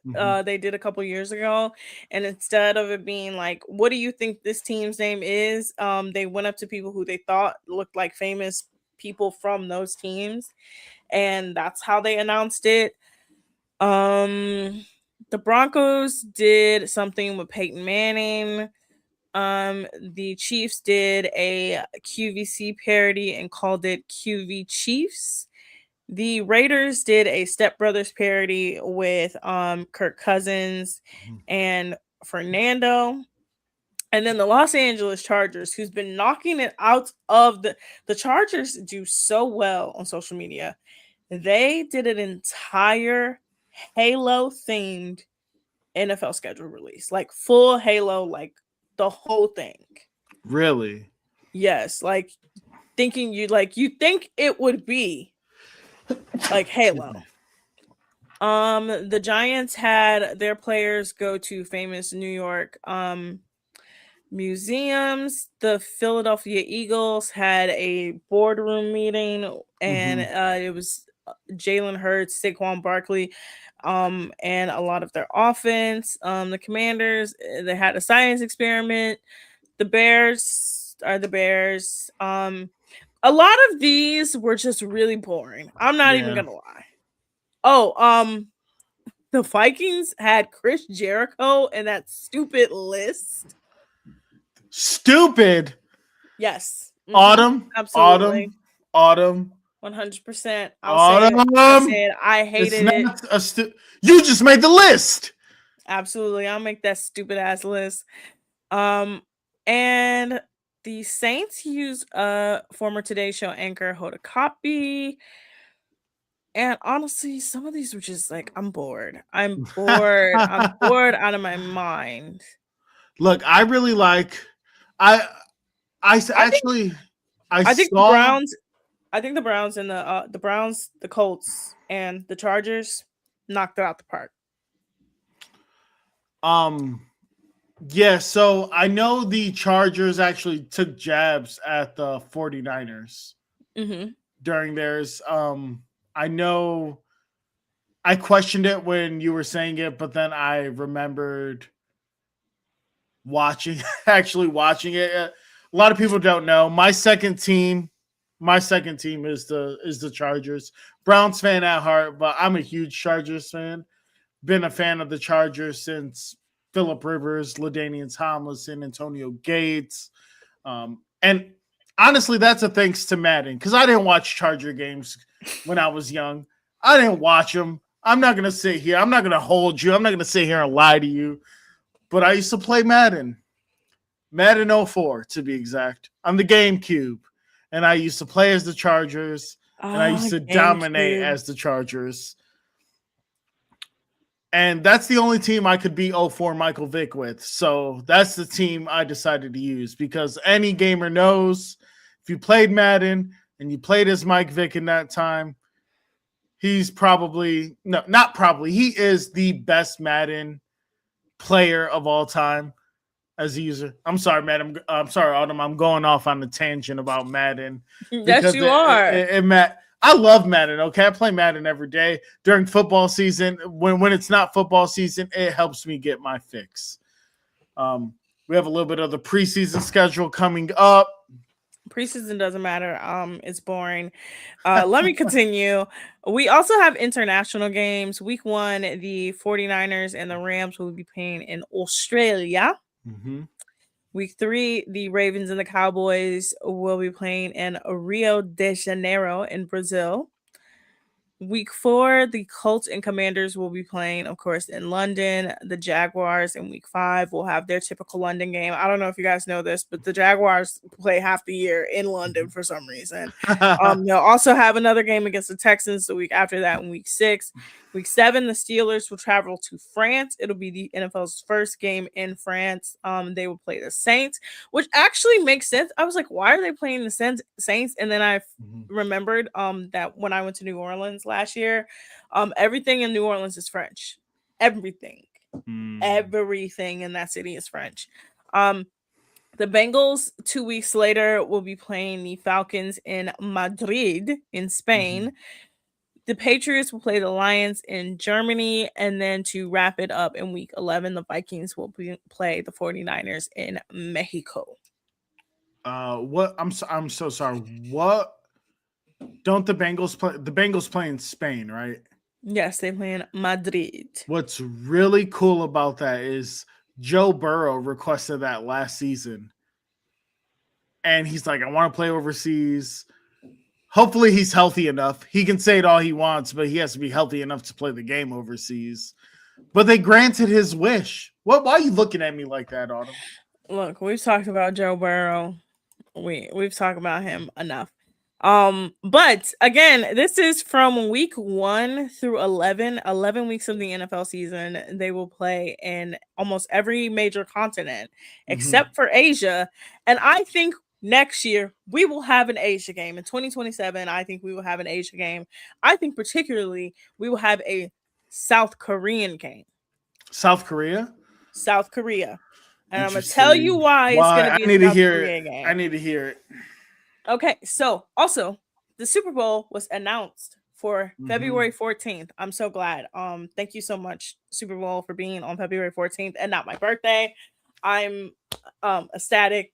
they did a couple years ago, and instead of it being like, "What do you think this team's name is?" They went up to people who they thought looked like famous people from those teams, and that's how they announced it. The Broncos did something with Peyton Manning. The Chiefs did a QVC parody and called it QV Chiefs. The Raiders did a Step Brothers parody with Kirk Cousins and Fernando. And then the Los Angeles Chargers, who's been knocking it out of the Chargers do so well on social media. They did an entire Halo themed NFL schedule release, like full Halo, like the whole thing. Really? Yes, like you think it would be like Halo. The Giants had their players go to famous New York museums. The Philadelphia Eagles had a boardroom meeting, and it was Jalen Hurts, Saquon Barkley, and a lot of their offense. The Commanders, they had a science experiment. The Bears are the Bears. A lot of these were just really boring. I'm not even gonna lie. The Vikings had Chris Jericho in that stupid list. Stupid. Yes. Autumn. Absolutely. Autumn. 100%. I hated it. You just made the list. Absolutely. I'll make that stupid ass list. And the Saints use former Today Show anchor Hoda Kotb. And honestly, some of these were just like, I'm bored. I'm bored out of my mind. Look, I really like. I think the Browns and the Colts and the Chargers knocked it out the park. Yeah, so I know the Chargers actually took jabs at the 49ers during theirs. I know I questioned it when you were saying it, but then I remembered actually watching it. A lot of people don't know. My second team is the Chargers. Browns fan at heart, but I'm a huge Chargers fan. Been a fan of the Chargers since Phillip Rivers, LaDainian Tomlinson, Antonio Gates. And honestly, that's a thanks to Madden, because I didn't watch Charger games when I was young. I didn't watch them. I'm not going to sit here. I'm not going to hold you. I'm not going to sit here and lie to you. But I used to play Madden 04 to be exact, on the GameCube. And I used to play as the Chargers, and I used to dominate as the Chargers. And that's the only team I could beat 04 Michael Vick with. So that's the team I decided to use, because any gamer knows if you played Madden and you played as Mike Vick in that time, he is the best Madden player of all time as a user. I'm sorry, Madden. I'm sorry, Autumn. I'm going off on a tangent about Madden. Yes, you are. I love Madden. Okay, I play Madden every day during football season. When it's not football season, it helps me get my fix. We have a little bit of the preseason schedule coming up. Preseason doesn't matter. It's boring. Let me continue. We also have international games. Week 1, the 49ers and the Rams will be playing in Australia. Mm-hmm. Week 3, the Ravens and the Cowboys will be playing in Rio de Janeiro in Brazil. Week 4, the Colts and Commanders will be playing, of course, in London. The Jaguars in week 5 will have their typical London game. I don't know if you guys know this, but the Jaguars play half the year in London for some reason. They'll also have another game against the Texans the week after that in week 6. Week 7, the Steelers will travel to France. It'll be the NFL's first game in France. They will play the Saints, which actually makes sense. I was like, why are they playing the Saints? And then I remembered that when I went to New Orleans last year, everything in New Orleans is French. Everything in that city is French. The Bengals 2 weeks later will be playing the Falcons in Madrid in Spain. The Patriots will play the Lions in Germany, and then to wrap it up in week 11, the Vikings will play the 49ers in Mexico. What? I'm so sorry. What? Don't the Bengals play? The Bengals play in Spain, right? Yes, they play in Madrid. What's really cool about that is Joe Burrow requested that last season. And he's like, I want to play overseas. Hopefully he's healthy enough. He can say it all he wants, but he has to be healthy enough to play the game overseas. But they granted his wish. Why are you looking at me like that, Autumn? Look, we've talked about Joe Burrow. We've talked about him enough. But again, this is from week 1 through 11 weeks of the NFL season. They will play in almost every major continent except for Asia. And I think next year we will have an Asia game. In 2027, I think we will have an Asia game. I think particularly we will have a South Korean game. South Korea? South Korea. And I'm going to tell you why it's going to be a South Korea game. I need to hear it. Okay, so also the Super Bowl was announced for February 14th. I'm so glad. Thank you so much, Super Bowl, for being on February 14th and not my birthday. I'm ecstatic.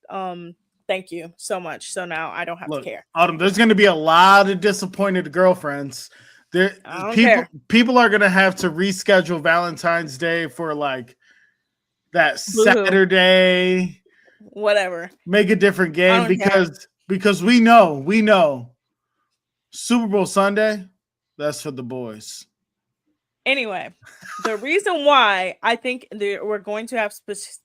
Thank you so much. So now I don't have to care. Autumn, there's going to be a lot of disappointed girlfriends. People are going to have to reschedule Valentine's Day for like that Saturday. Whatever. Make a different game because we know Super Bowl Sunday, that's for the boys. Anyway, the reason why I think we're going to have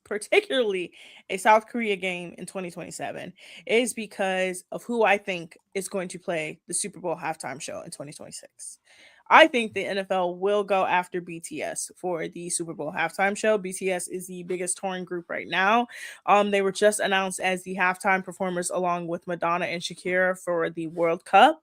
particularly a South Korea game in 2027 is because of who I think is going to play the Super Bowl halftime show in 2026. I think the NFL will go after BTS for the Super Bowl halftime show. BTS is the biggest touring group right now. They were just announced as the halftime performers along with Madonna and Shakira for the World Cup.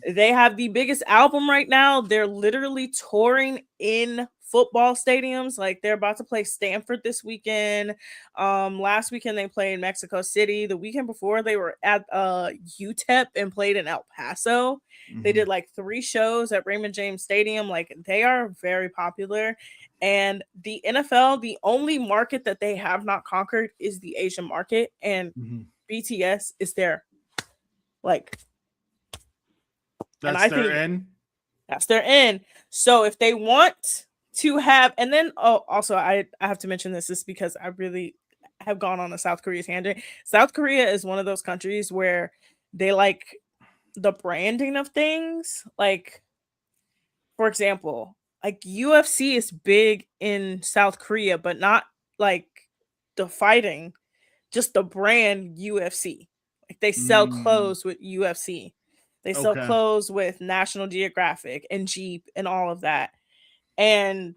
They have the biggest album right now. They're literally touring in football stadiums. Like they're about to play Stanford this weekend. Last weekend they played Mexico City. The weekend before they were at UTEP and played in El Paso. They did like 3 shows at Raymond James Stadium. Like they are very popular. And the NFL, the only market that they have not conquered is the Asian market. And BTS is there. Like that's their end. That's their end. So if they want to have, and then also I have to mention this is because I really have gone on a South Korea tangent. South Korea is one of those countries where they like the branding of things. Like, for example, like UFC is big in South Korea, but not like the fighting, just the brand UFC. Like they sell clothes with UFC. They sell clothes with National Geographic and Jeep and all of that. And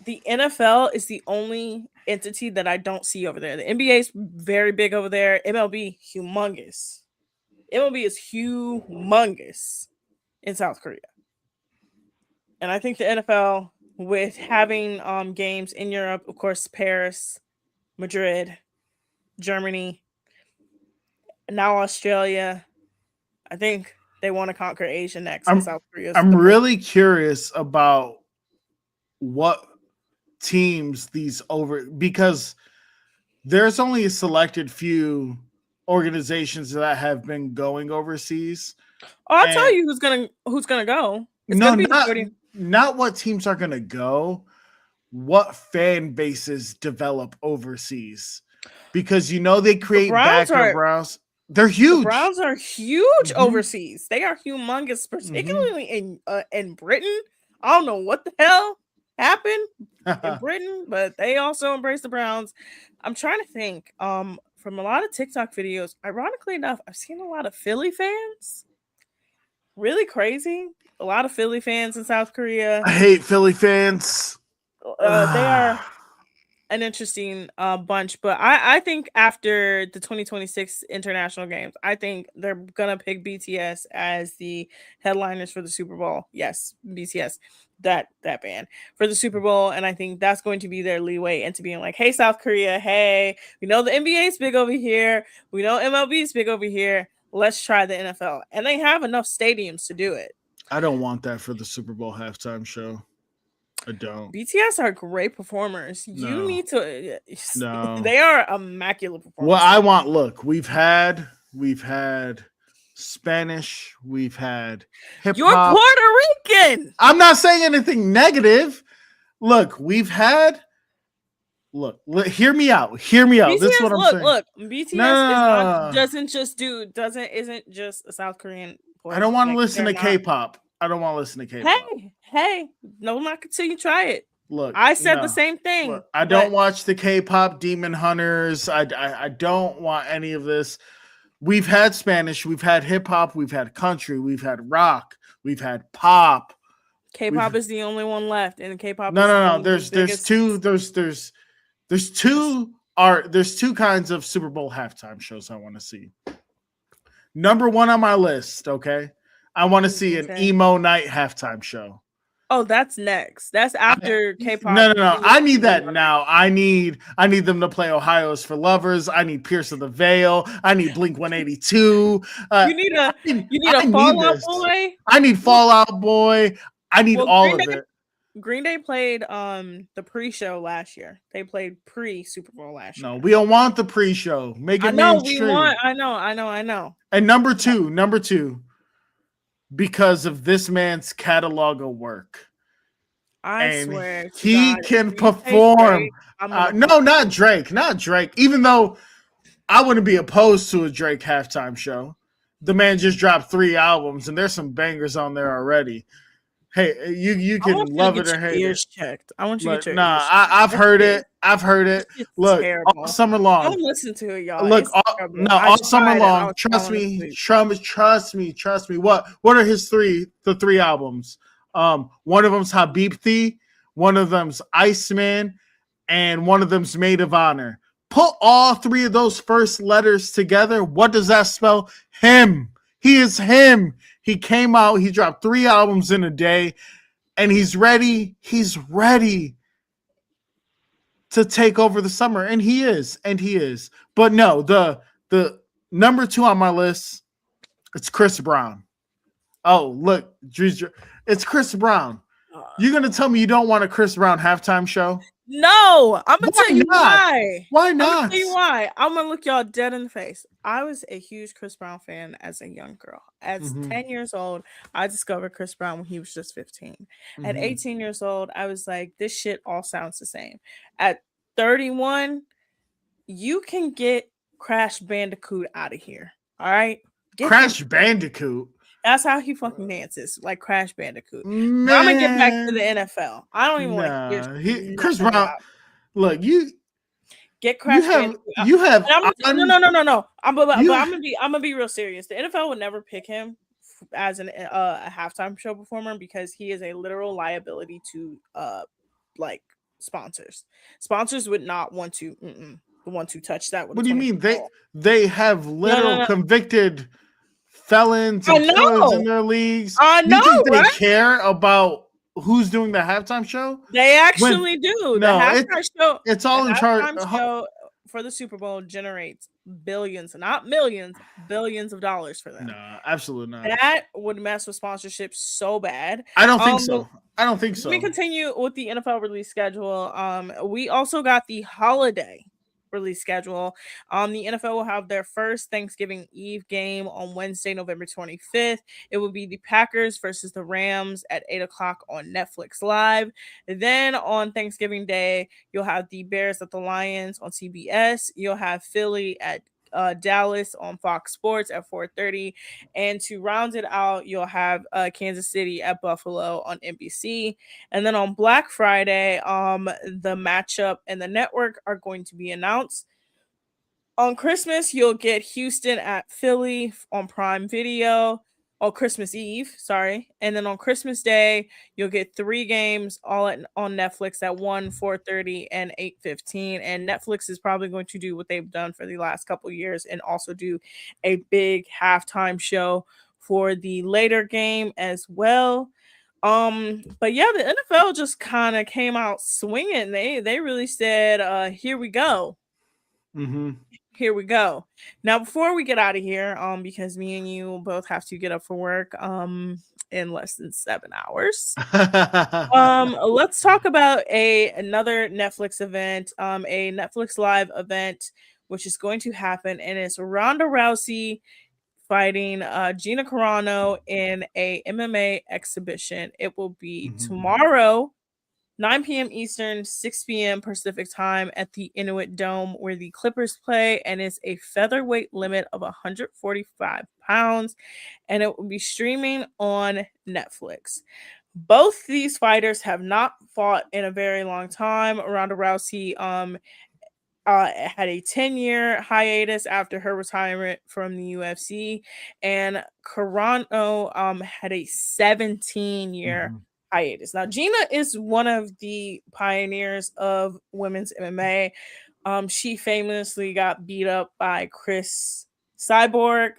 the NFL is the only entity that I don't see over there. The NBA is very big over there. MLB, humongous. MLB is humongous in South Korea. And I think the NFL, with having games in Europe, of course, Paris, Madrid, Germany, now Australia, I think they want to conquer Asia next, I'm- and South Korea. I'm really curious about what teams these over, because there's only a selected few organizations that have been going overseas. Oh, I'll tell and- you who's gonna go. It's No, gonna be the not 30 not what teams are gonna go. What fan bases develop overseas? Because they create Browns backgrounds. They're The huge. Browns are huge Mhm. overseas. They are humongous, particularly in Britain. I don't know what the hell happened in Britain, but they also embrace the Browns. I'm trying to think. From a lot of TikTok videos, ironically enough, I've seen a lot of Philly fans. Really crazy. A lot of Philly fans in South Korea. I hate Philly fans. They are an interesting bunch, but I think after the 2026 international games, I think they're gonna pick BTS as the headliners for the Super Bowl. Yes, BTS, that band for the Super Bowl, and I think that's going to be their leeway into being like, hey, South Korea, hey, we know the NBA is big over here, we know MLB is big over here, let's try the NFL, and they have enough stadiums to do it. I don't want that for the Super Bowl halftime show. I don't. BTS are great performers. No. You need to. No. They are immaculate performers. Well, I want. Look, we've had Spanish. We've had hip You're hop. Puerto Rican. I'm not saying anything negative. Look, we've had. Look, hear me out. Hear me out. BTS, This is what I'm saying. look. BTS No. isn't just a South Korean. I don't want to Like, listen to they're not- K-pop. I don't want to listen to K-pop. Hey, no knock until you try it. Look, I said no. the same thing. Look, I don't watch the K-pop Demon Hunters. I don't want any of this. We've had Spanish, we've had hip hop, we've had country, we've had rock, we've had pop. K-pop is the only one left, and K-pop. No. There's two kinds of Super Bowl halftime shows I want to see. Number one on my list, okay? I want to see an emo night halftime show. Oh, that's next. That's after K-pop. No. I need that now. I need them to play Ohio's for Lovers. I need Pierce of the Veil. I need Blink 182. You need a Fallout Boy. I need Fallout Boy. I need all of it. Green Day played the pre-show last year. They played pre-Super Bowl last year. No, we don't want the pre-show. Make it mainstream. I know. And number two, because of this man's catalog of work. I swear he can perform. No, not Drake. Even though I wouldn't be opposed to a Drake halftime show. The man just dropped 3 albums, and there's some bangers on there already. Hey, you can love it or hate it. Checked. I want you to get your Nah, I've heard it. It's Look, terrible. all summer long. Don't listen to it, y'all. Look, It's all summer tried it. long. I was Trust falling me. asleep. Trust me. What are the 3 albums? One of them's Habibti, one of them's Iceman, and one of them's Maid of Honor. Put all 3 of those first letters together. What does that spell? Him. He is him. He came out. He dropped 3 albums in a day, and he's ready. He's ready to take over the summer, and he is. But no, the number 2 on my list, it's Chris Brown. Oh, look, it's Chris Brown. You're gonna tell me you don't want a Chris Brown halftime show? No, I'm gonna tell you why. Why I'm not? gonna tell you why. I'm gonna look y'all dead in the face. I was a huge Chris Brown fan as a young girl. At 10 years old, I discovered Chris Brown when he was just 15. At 18 years old, I was like, this shit all sounds the same. At 31, you can get Crash Bandicoot out of here. All right? Crash Bandicoot. That's how he fucking dances, like Crash Bandicoot. Man. I'm gonna get back to the NFL. I don't even want to hear Chris Brown. Look, get Crash Bandicoot. You have no. I'm gonna be real serious. The NFL would never pick him as a halftime show performer because he is a literal liability to like sponsors. Sponsors would not want to touch that. What do you mean? They have literal convicted felons and killers in their leagues. I know, you think they right? care about who's doing the halftime show? They actually do. The halftime show. It's all in charge. Show for the Super Bowl generates billions, not millions, billions of dollars for them. No, absolutely not. That would mess with sponsorship so bad. I don't think so. I don't think so. Let me continue with the NFL release schedule. We also got the holiday release schedule. The NFL will have their first Thanksgiving Eve game on Wednesday, November 25th. It will be the Packers versus the Rams at 8 o'clock on Netflix Live. Then on Thanksgiving Day, you'll have the Bears at the Lions on CBS. You'll have Philly at Dallas on Fox Sports at 4:30, and to round it out, you'll have Kansas City at Buffalo on NBC. And then on Black Friday, the matchup and the network are going to be announced. On Christmas, you'll get Houston at Philly on Prime Video. On Christmas Eve, sorry. And then on Christmas Day, you'll get 3 games all on Netflix at 1, 4:30, and 8:15. And Netflix is probably going to do what they've done for the last couple of years and also do a big halftime show for the later game as well. But yeah, the NFL just kind of came out swinging. They really said, here we go. Mm-hmm. Here we go. Now, before we get out of here, because me and you both have to get up for work in less than 7 hours. Let's talk about another Netflix event, a Netflix Live event, which is going to happen, and it's Ronda Rousey fighting Gina Carano in a MMA exhibition. It will be tomorrow, 9 p.m. Eastern, 6 p.m. Pacific time at the Inuit Dome where the Clippers play, and it's a featherweight limit of 145 pounds, and it will be streaming on Netflix. Both these fighters have not fought in a very long time. Ronda Rousey had a 10-year hiatus after her retirement from the UFC, and Carano had a 17-year hiatus. Now, Gina is one of the pioneers of women's MMA. She famously got beat up by Chris Cyborg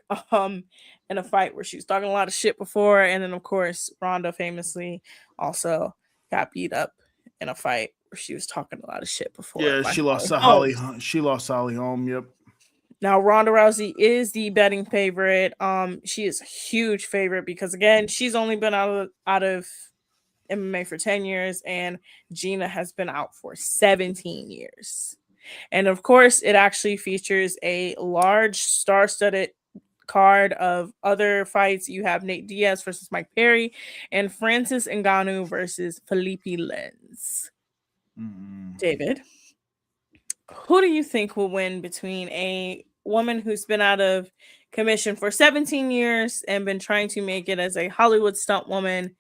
in a fight where she was talking a lot of shit before, and then of course Ronda famously also got beat up in a fight where she was talking a lot of shit before. Yeah, she lost to Holly. She lost Holly Holm. Yep. Now, Ronda Rousey is the betting favorite. She is a huge favorite because again, she's only been out of MMA for 10 years, and Gina has been out for 17 years. And of course, it actually features a large star-studded card of other fights. You have Nate Diaz versus Mike Perry, and Francis Ngannou versus Felipe Lins. David, who do you think will win between a woman who's been out of commission for 17 years and been trying to make it as a Hollywood stunt woman,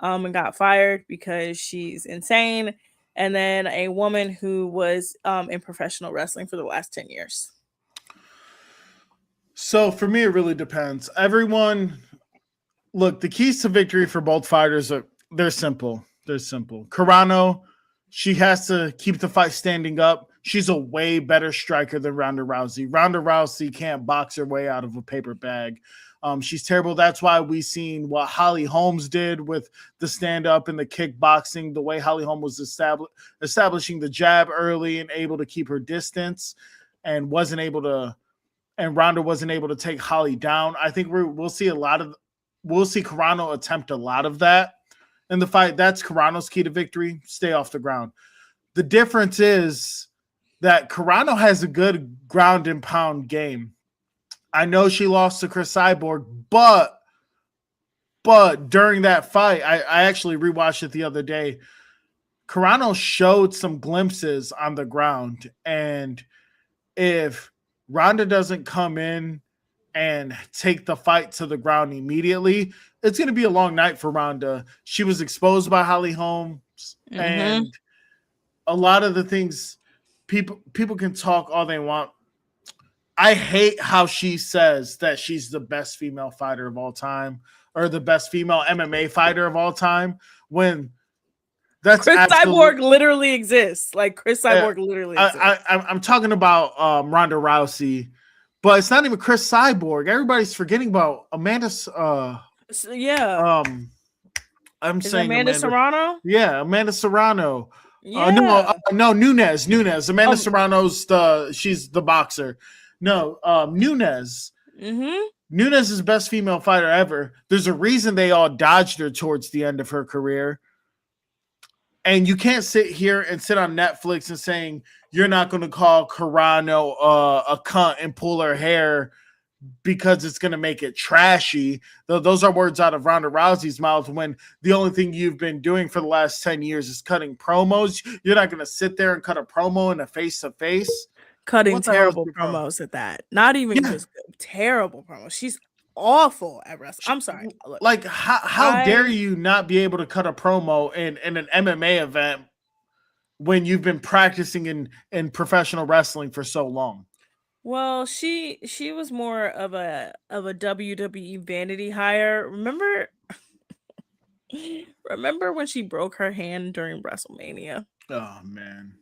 and got fired because she's insane, and then a woman who was in professional wrestling for the last 10 years? So for me, it really depends. Look, the keys to victory for both fighters they're simple. Carano, she has to keep the fight standing up. She's a way better striker than Ronda Rousey. Ronda Rousey can't box her way out of a paper bag. She's terrible. That's why we seen what Holly Holmes did with the stand-up and the kickboxing, the way Holly Holmes was establishing the jab early and able to keep her distance, and Ronda wasn't able to take Holly down. I think we'll see Carano attempt a lot of that in the fight. That's Carano's key to victory. Stay off the ground. The difference is that Carano has a good ground and pound game. I know she lost to Chris Cyborg, but during that fight, I actually rewatched it the other day. Carano showed some glimpses on the ground, and if Ronda doesn't come in and take the fight to the ground immediately, it's going to be a long night for Ronda. She was exposed by Holly Holmes, and a lot of the things people can talk all they want. I hate how she says that she's the best female fighter of all time or the best female MMA fighter of all time when that's Chris Cyborg literally exists. Like Chris Cyborg literally exists. I'm talking about Ronda Rousey, but it's not even Chris Cyborg. Everybody's forgetting about Amanda. I'm saying Amanda Serrano. Yeah, Amanda Serrano. Yeah. No, Nunes. Amanda Serrano's she's the boxer. No, Nunes. Mm-hmm. Nunes is best female fighter ever. There's a reason they all dodged her towards the end of her career. And you can't sit here and sit on Netflix and saying you're not going to call Carano a cunt and pull her hair because it's going to make it trashy. Those are words out of Ronda Rousey's mouth when the only thing you've been doing for the last 10 years is cutting promos. You're not going to sit there and cut a promo in a face-to-face. Cutting What the hell is terrible your problem? promos at that. Not even Yeah. just terrible promos. She's awful at wrestling. I'm sorry. Look, Like, how I- dare you not be able to cut a promo in an MMA event when you've been practicing in professional wrestling for so long? Well, she was more of a WWE vanity hire. Remember when she broke her hand during WrestleMania? Oh, man.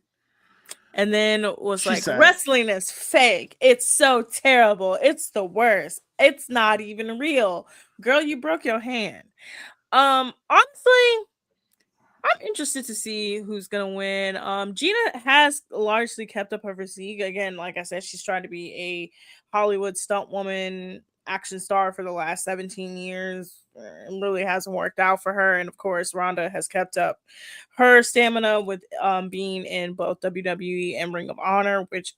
And then was She like, said- wrestling is fake. It's so terrible. It's the worst. It's not even real. Girl, you broke your hand. Honestly, I'm interested to see who's gonna win. Gina has largely kept up her physique. Again, like I said, she's trying to be a Hollywood stunt woman, action star for the last 17 years. It really hasn't worked out for her. And of course, Ronda has kept up her stamina with being in both WWE and Ring of Honor, which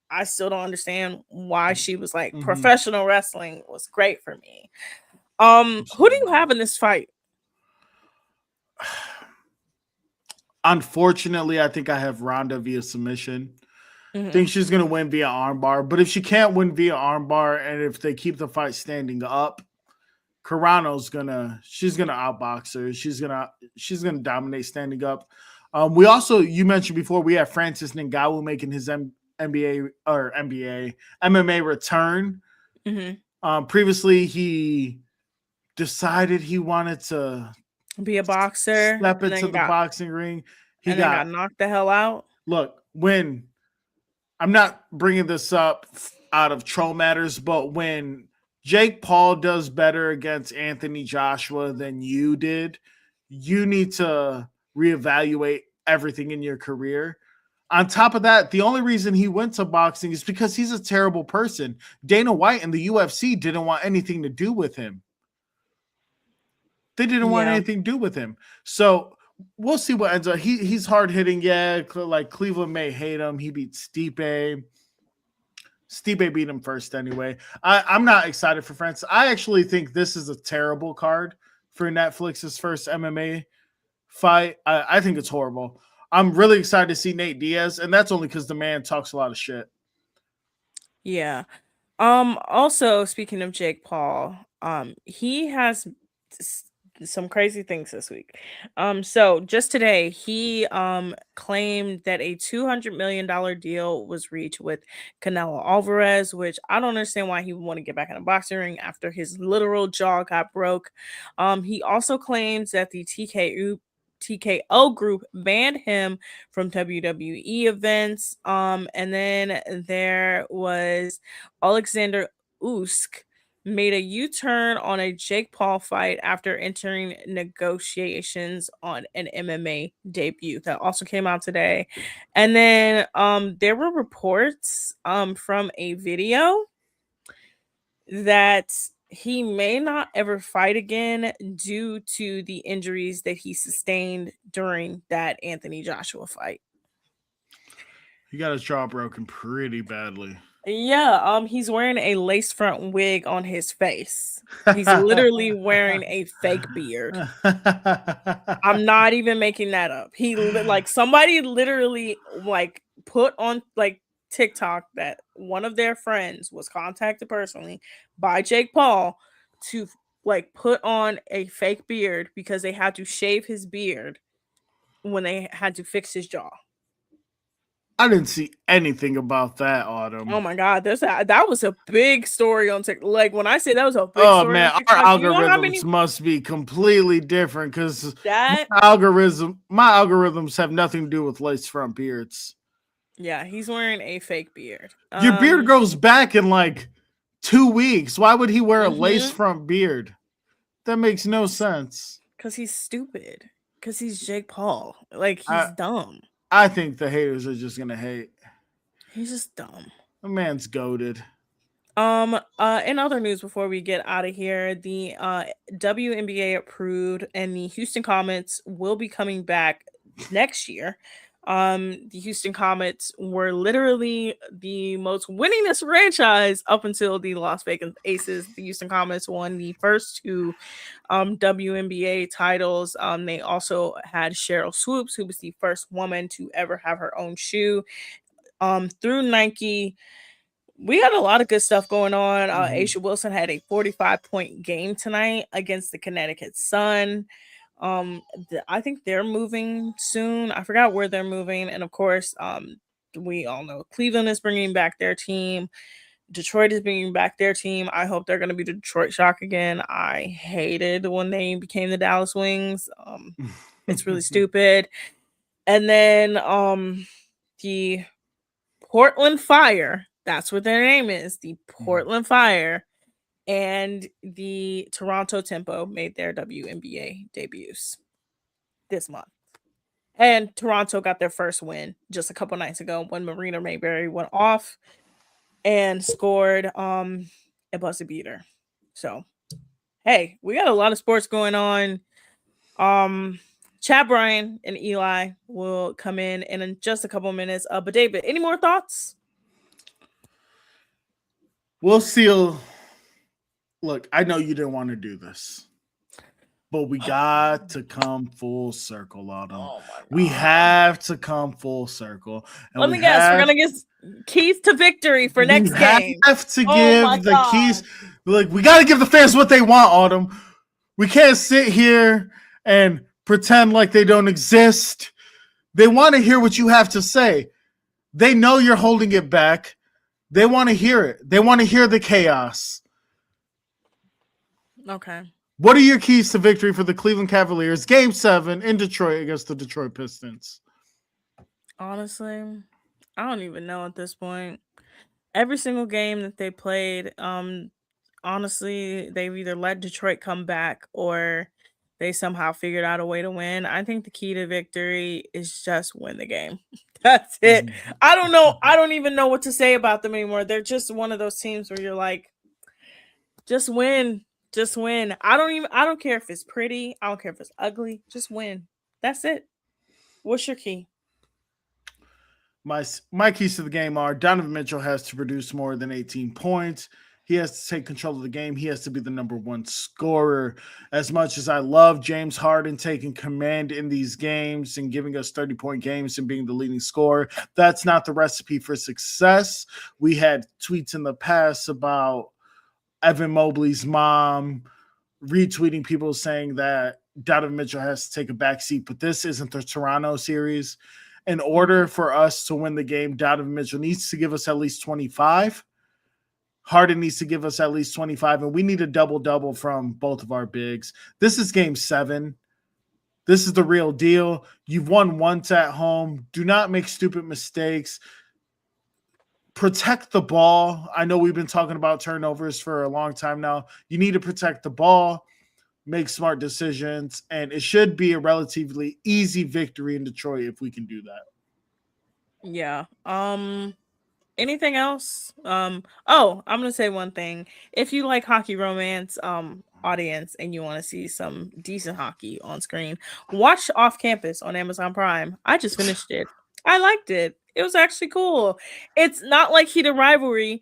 I still don't understand why she was like Mhm. professional wrestling was great for me. Who do you have in this fight? Unfortunately, I think I have Ronda via submission. Mhm. I think she's going to win via armbar. But if she can't win via armbar, and if they keep the fight standing up, Carano's she's gonna outbox her. She's gonna dominate standing up. We also, you mentioned before, we have Francis Ngannou making his MMA return. Mhm. Previously, he decided he wanted to Be a boxer. step and into then the boxing ring. He and then got knocked the hell out. look, when I'm not bringing this up out of troll matters, but when Jake Paul does better against Anthony Joshua than you did, you need to reevaluate everything in your career. On top of that, the only reason he went to boxing is because he's a terrible person. Dana White and the UFC didn't want anything to do with him. They didn't want Yeah. anything to do with him. So we'll see what ends up. He's hard hitting. Yeah, like Cleveland may hate him. He beat Stipe. Stipe beat him first anyway. I'm not excited for France. I actually think this is a terrible card for Netflix's first MMA fight. I think it's horrible. I'm really excited to see Nate Diaz, and that's only because the man talks a lot of shit. Yeah. Also, speaking of Jake Paul, he has some crazy things this week. So just today, he claimed that a $200 million deal was reached with Canelo Alvarez, which I don't understand why he would want to get back in a boxing ring after his literal jaw got broke. He also claims that the TKO group banned him from WWE events. And then there was Alexander Usyk made a U-turn on a Jake Paul fight after entering negotiations on an MMA debut. That also came out today. And then there were reports from a video that he may not ever fight again due to the injuries that he sustained during that Anthony Joshua fight. He got his jaw broken pretty badly. Yeah, he's wearing a lace front wig on his face. He's literally wearing a fake beard. I'm not even making that up. Like somebody literally like put on like TikTok that one of their friends was contacted personally by Jake Paul to like put on a fake beard because they had to shave his beard when they had to fix his jaw. I didn't see anything about that, Autumn. Oh my god, that was a big story on TikTok. Like when I say that was a big Oh story man, on our TikTok, you know algorithms how many must be completely different because that my algorithms have nothing to do with lace front beards. yeah, he's wearing a fake beard. Your beard grows back in like 2 weeks. Why would he wear a Mhm. lace front beard? That makes no sense. because he's stupid. Because he's Jake Paul. Like he's I- dumb. I think the haters are just gonna hate. He's just dumb. The man's goated. In other news, before we get out of here, the WNBA approved and the Houston Comets will be coming back next year. The Houston Comets were literally the most winningest franchise up until the Las Vegas Aces. The Houston Comets won the first two WNBA titles. They also had Cheryl Swoops, who was the first woman to ever have her own shoe. Through Nike, we had a lot of good stuff going on. Aisha Wilson had a 45-point game tonight against the Connecticut Sun. I think they're moving soon. I forgot where they're moving. And of course, we all know Cleveland is bringing back their team. Detroit is bringing back their team. I hope they're going to be the Detroit Shock again. I hated when they became the Dallas Wings. It's really stupid. And then the Portland Fire, that's what their name is, the Portland Fire, and the Toronto Tempo made their WNBA debuts this month. And Toronto got their first win just a couple nights ago when Marina Mayberry went off and scored a buzzer beater. So, hey, we got a lot of sports going on. Chad Bryan and Eli will come in just a couple minutes. But David, any more thoughts? We'll see. Look, I know you didn't want to do this, but we got to come full circle, Autumn. Oh my God. We have to come full circle. And let me guess, we're gonna get keys to victory for next game. We have to give the keys. Like, we got to give the fans what they want, Autumn. We can't sit here and pretend like they don't exist. They want to hear what you have to say. They know you're holding it back. They want to hear it. They want to hear the chaos. Okay. What are your keys to victory for the Cleveland Cavaliers? Game 7 in Detroit against the Detroit Pistons. Honestly, I don't even know at this point. Every single game that they played, honestly, they've either let Detroit come back or they somehow figured out a way to win. I think the key to victory is just win the game. That's it. I don't know. I don't even know what to say about them anymore. They're just one of those teams where you're like, just win. Just win. I don't care if it's pretty. I don't care if it's ugly. Just win. That's it. What's your key? My keys to the game are Donovan Mitchell has to produce more than 18 points. He has to take control of the game. He has to be the number one scorer. As much as I love James Harden taking command in these games and giving us 30-point games and being the leading scorer, that's not the recipe for success. We had tweets in the past about Evan Mobley's mom retweeting people saying that Donovan Mitchell has to take a backseat, but this isn't the Toronto series. In order for us to win the game, Donovan Mitchell needs to give us at least 25. Harden needs to give us at least 25, and we need a double-double from both of our bigs. This is game 7. This is the real deal. You've won once at home. Do not make stupid mistakes. Protect the ball. I know we've been talking about turnovers for a long time now. You need to protect the ball, make smart decisions, and it should be a relatively easy victory in Detroit if we can do that. Yeah. Anything else? I'm gonna say one thing. If you like hockey romance, audience, and you want to see some decent hockey on screen, watch Off Campus on Amazon Prime. I just finished it. I liked it. It was actually cool. It's not like Heated Rivalry.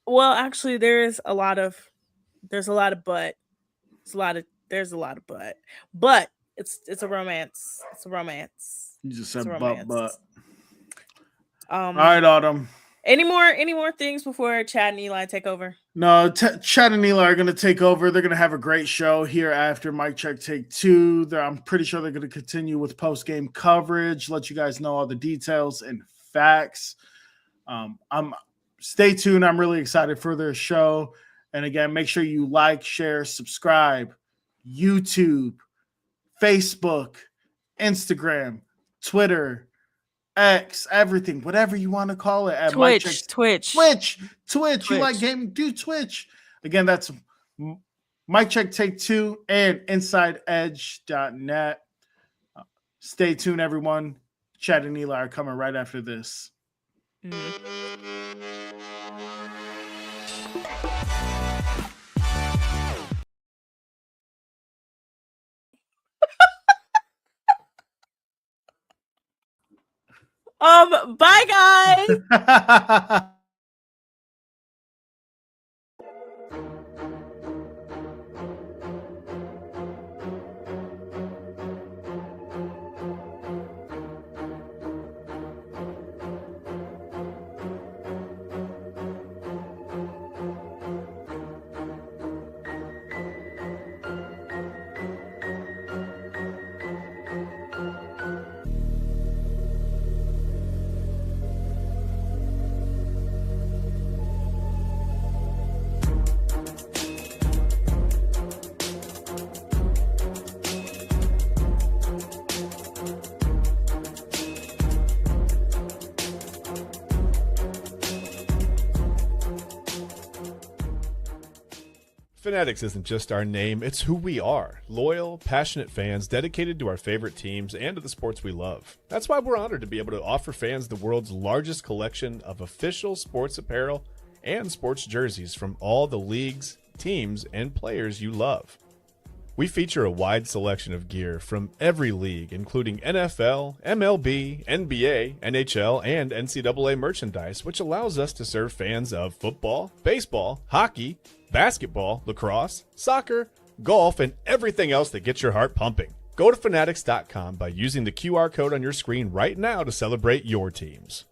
Well, actually, there's a lot of butt. There's a lot of butt. But it's a romance. It's a romance. You just said butt. All right, Autumn. Any more things before Chad and Eli take over? No, Chad and Eli are going to take over. They're going to have a great show here after Mic Check Take 2. I'm pretty sure they're going to continue with post-game coverage, let you guys know all the details and facts. Stay tuned. I'm really excited for their show. And again, make sure you like, share, subscribe, YouTube, Facebook, Instagram, Twitter, X, everything, whatever you want to call it. At Twitch. You like gaming? Do Twitch. Again, that's Mic Check Take 2 and InsideEdge.net. Stay tuned, everyone. Chad and Eli are coming right after this. Mhm. Bye guys. Fanatics isn't just our name, it's who we are. Loyal, passionate fans dedicated to our favorite teams and to the sports we love. That's why we're honored to be able to offer fans the world's largest collection of official sports apparel and sports jerseys from all the leagues, teams, and players you love. We feature a wide selection of gear from every league, including NFL, MLB, NBA, NHL, and NCAA merchandise, which allows us to serve fans of football, baseball, hockey, basketball, lacrosse, soccer, golf, and everything else that gets your heart pumping. Go to fanatics.com by using the QR code on your screen right now to celebrate your teams.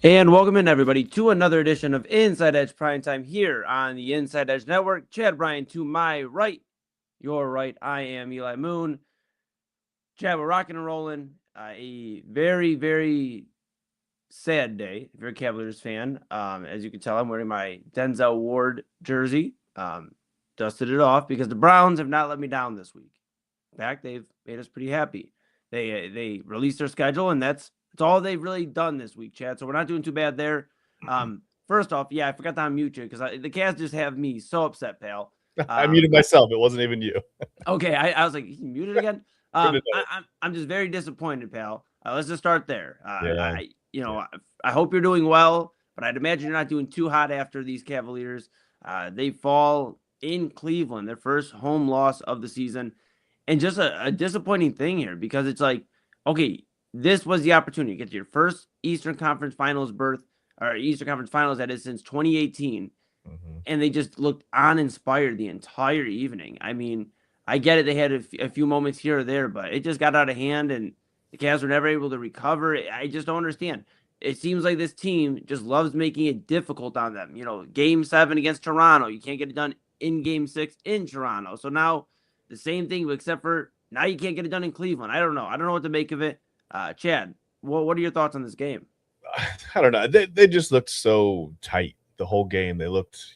And welcome in, everybody, to another edition of Inside Edge Primetime here on the Inside Edge Network. Chad Bryan to my right, your right. I am Eli Moon. Chad, we're rocking and rolling. A very, very sad day if you're a Cavaliers fan. As you can tell, I'm wearing my Denzel Ward jersey. Dusted it off because the Browns have not let me down this week. In fact, they've made us pretty happy. They released their schedule, and that's all they've really done this week, Chad. So we're not doing too bad there. First off, yeah, I forgot to unmute you because the Cavs just have me so upset, pal. I muted myself. It wasn't even you. Okay, I was like, he muted again. I'm just very disappointed, pal. Let's just start there. I hope you're doing well, but I'd imagine you're not doing too hot after these Cavaliers. They fall in Cleveland, their first home loss of the season. And just a disappointing thing here because it's like, okay, this was the opportunity to get to your first Eastern Conference Finals berth, or Eastern Conference Finals, that is, since 2018. Mm-hmm. And they just looked uninspired the entire evening. I mean, I get it. They had a few moments here or there, but it just got out of hand, and the Cavs were never able to recover. I just don't understand. It seems like this team just loves making it difficult on them. You know, Game 7 against Toronto, you can't get it done in Game 6 in Toronto. So now the same thing, except for now you can't get it done in Cleveland. I don't know. I don't know what to make of it. Chad, what are your thoughts on this game? I don't know. They just looked so tight the whole game. They looked,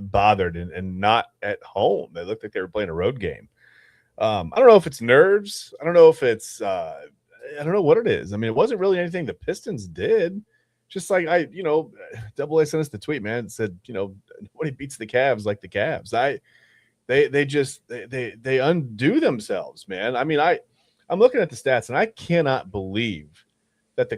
bothered and not at home. They looked like they were playing a road game. I don't know if it's nerves. I don't know if it's I don't know what it is. I mean, it wasn't really anything the Pistons did. Just like Double A sent us the tweet, man. It said, nobody beats the Cavs like the Cavs. They undo themselves, man. I mean, I'm looking at the stats, and I cannot believe that the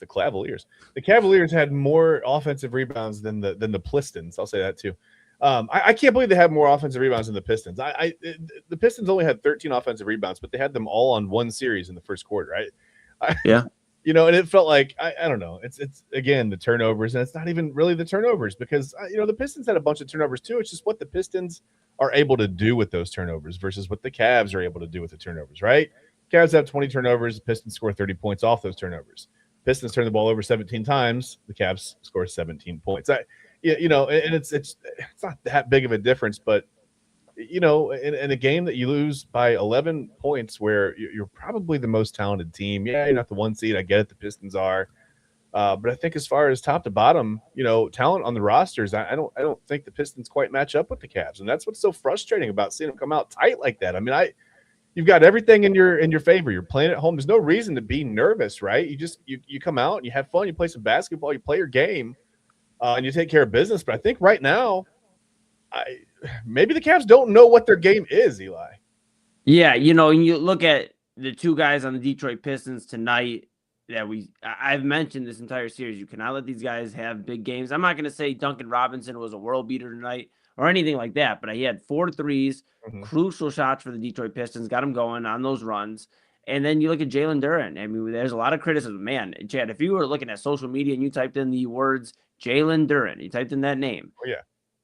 Cavaliers. The Cavaliers had more offensive rebounds than the Pistons. I'll say that too. I can't believe they had more offensive rebounds than the Pistons. The Pistons only had 13 offensive rebounds, but they had them all on one series in the first quarter, right? Yeah. And it felt like I don't know. It's again the turnovers, and it's not even really the turnovers because the Pistons had a bunch of turnovers too. It's just what the Pistons are able to do with those turnovers versus what the Cavs are able to do with the turnovers, right? Cavs have 20 turnovers. The Pistons score 30 points off those turnovers. Pistons turn the ball over 17 times. The Cavs score 17 points. And it's not that big of a difference, but in a game that you lose by 11 points where you're probably the most talented team. Yeah, you're not the one seed. I get it. The Pistons are. But I think as far as top to bottom, talent on the rosters, I don't think the Pistons quite match up with the Cavs. And that's what's so frustrating about seeing them come out tight like that. I mean, you've got everything in your favor. You're playing at home. There's no reason to be nervous, right? You come out and you have fun. You play some basketball. You play your game, and you take care of business. But I think right now, maybe the Cavs don't know what their game is, Eli. Yeah, you look at the two guys on the Detroit Pistons tonight that I've mentioned this entire series. You cannot let these guys have big games. I'm not going to say Duncan Robinson was a world beater tonight or anything like that, but he had 4 threes, crucial shots for the Detroit Pistons, got them going on those runs. And then you look at Jalen Duren. I mean, there's a lot of criticism. Man, Chad, if you were looking at social media and you typed in the words Jalen Duren, you typed in that name. Oh, yeah.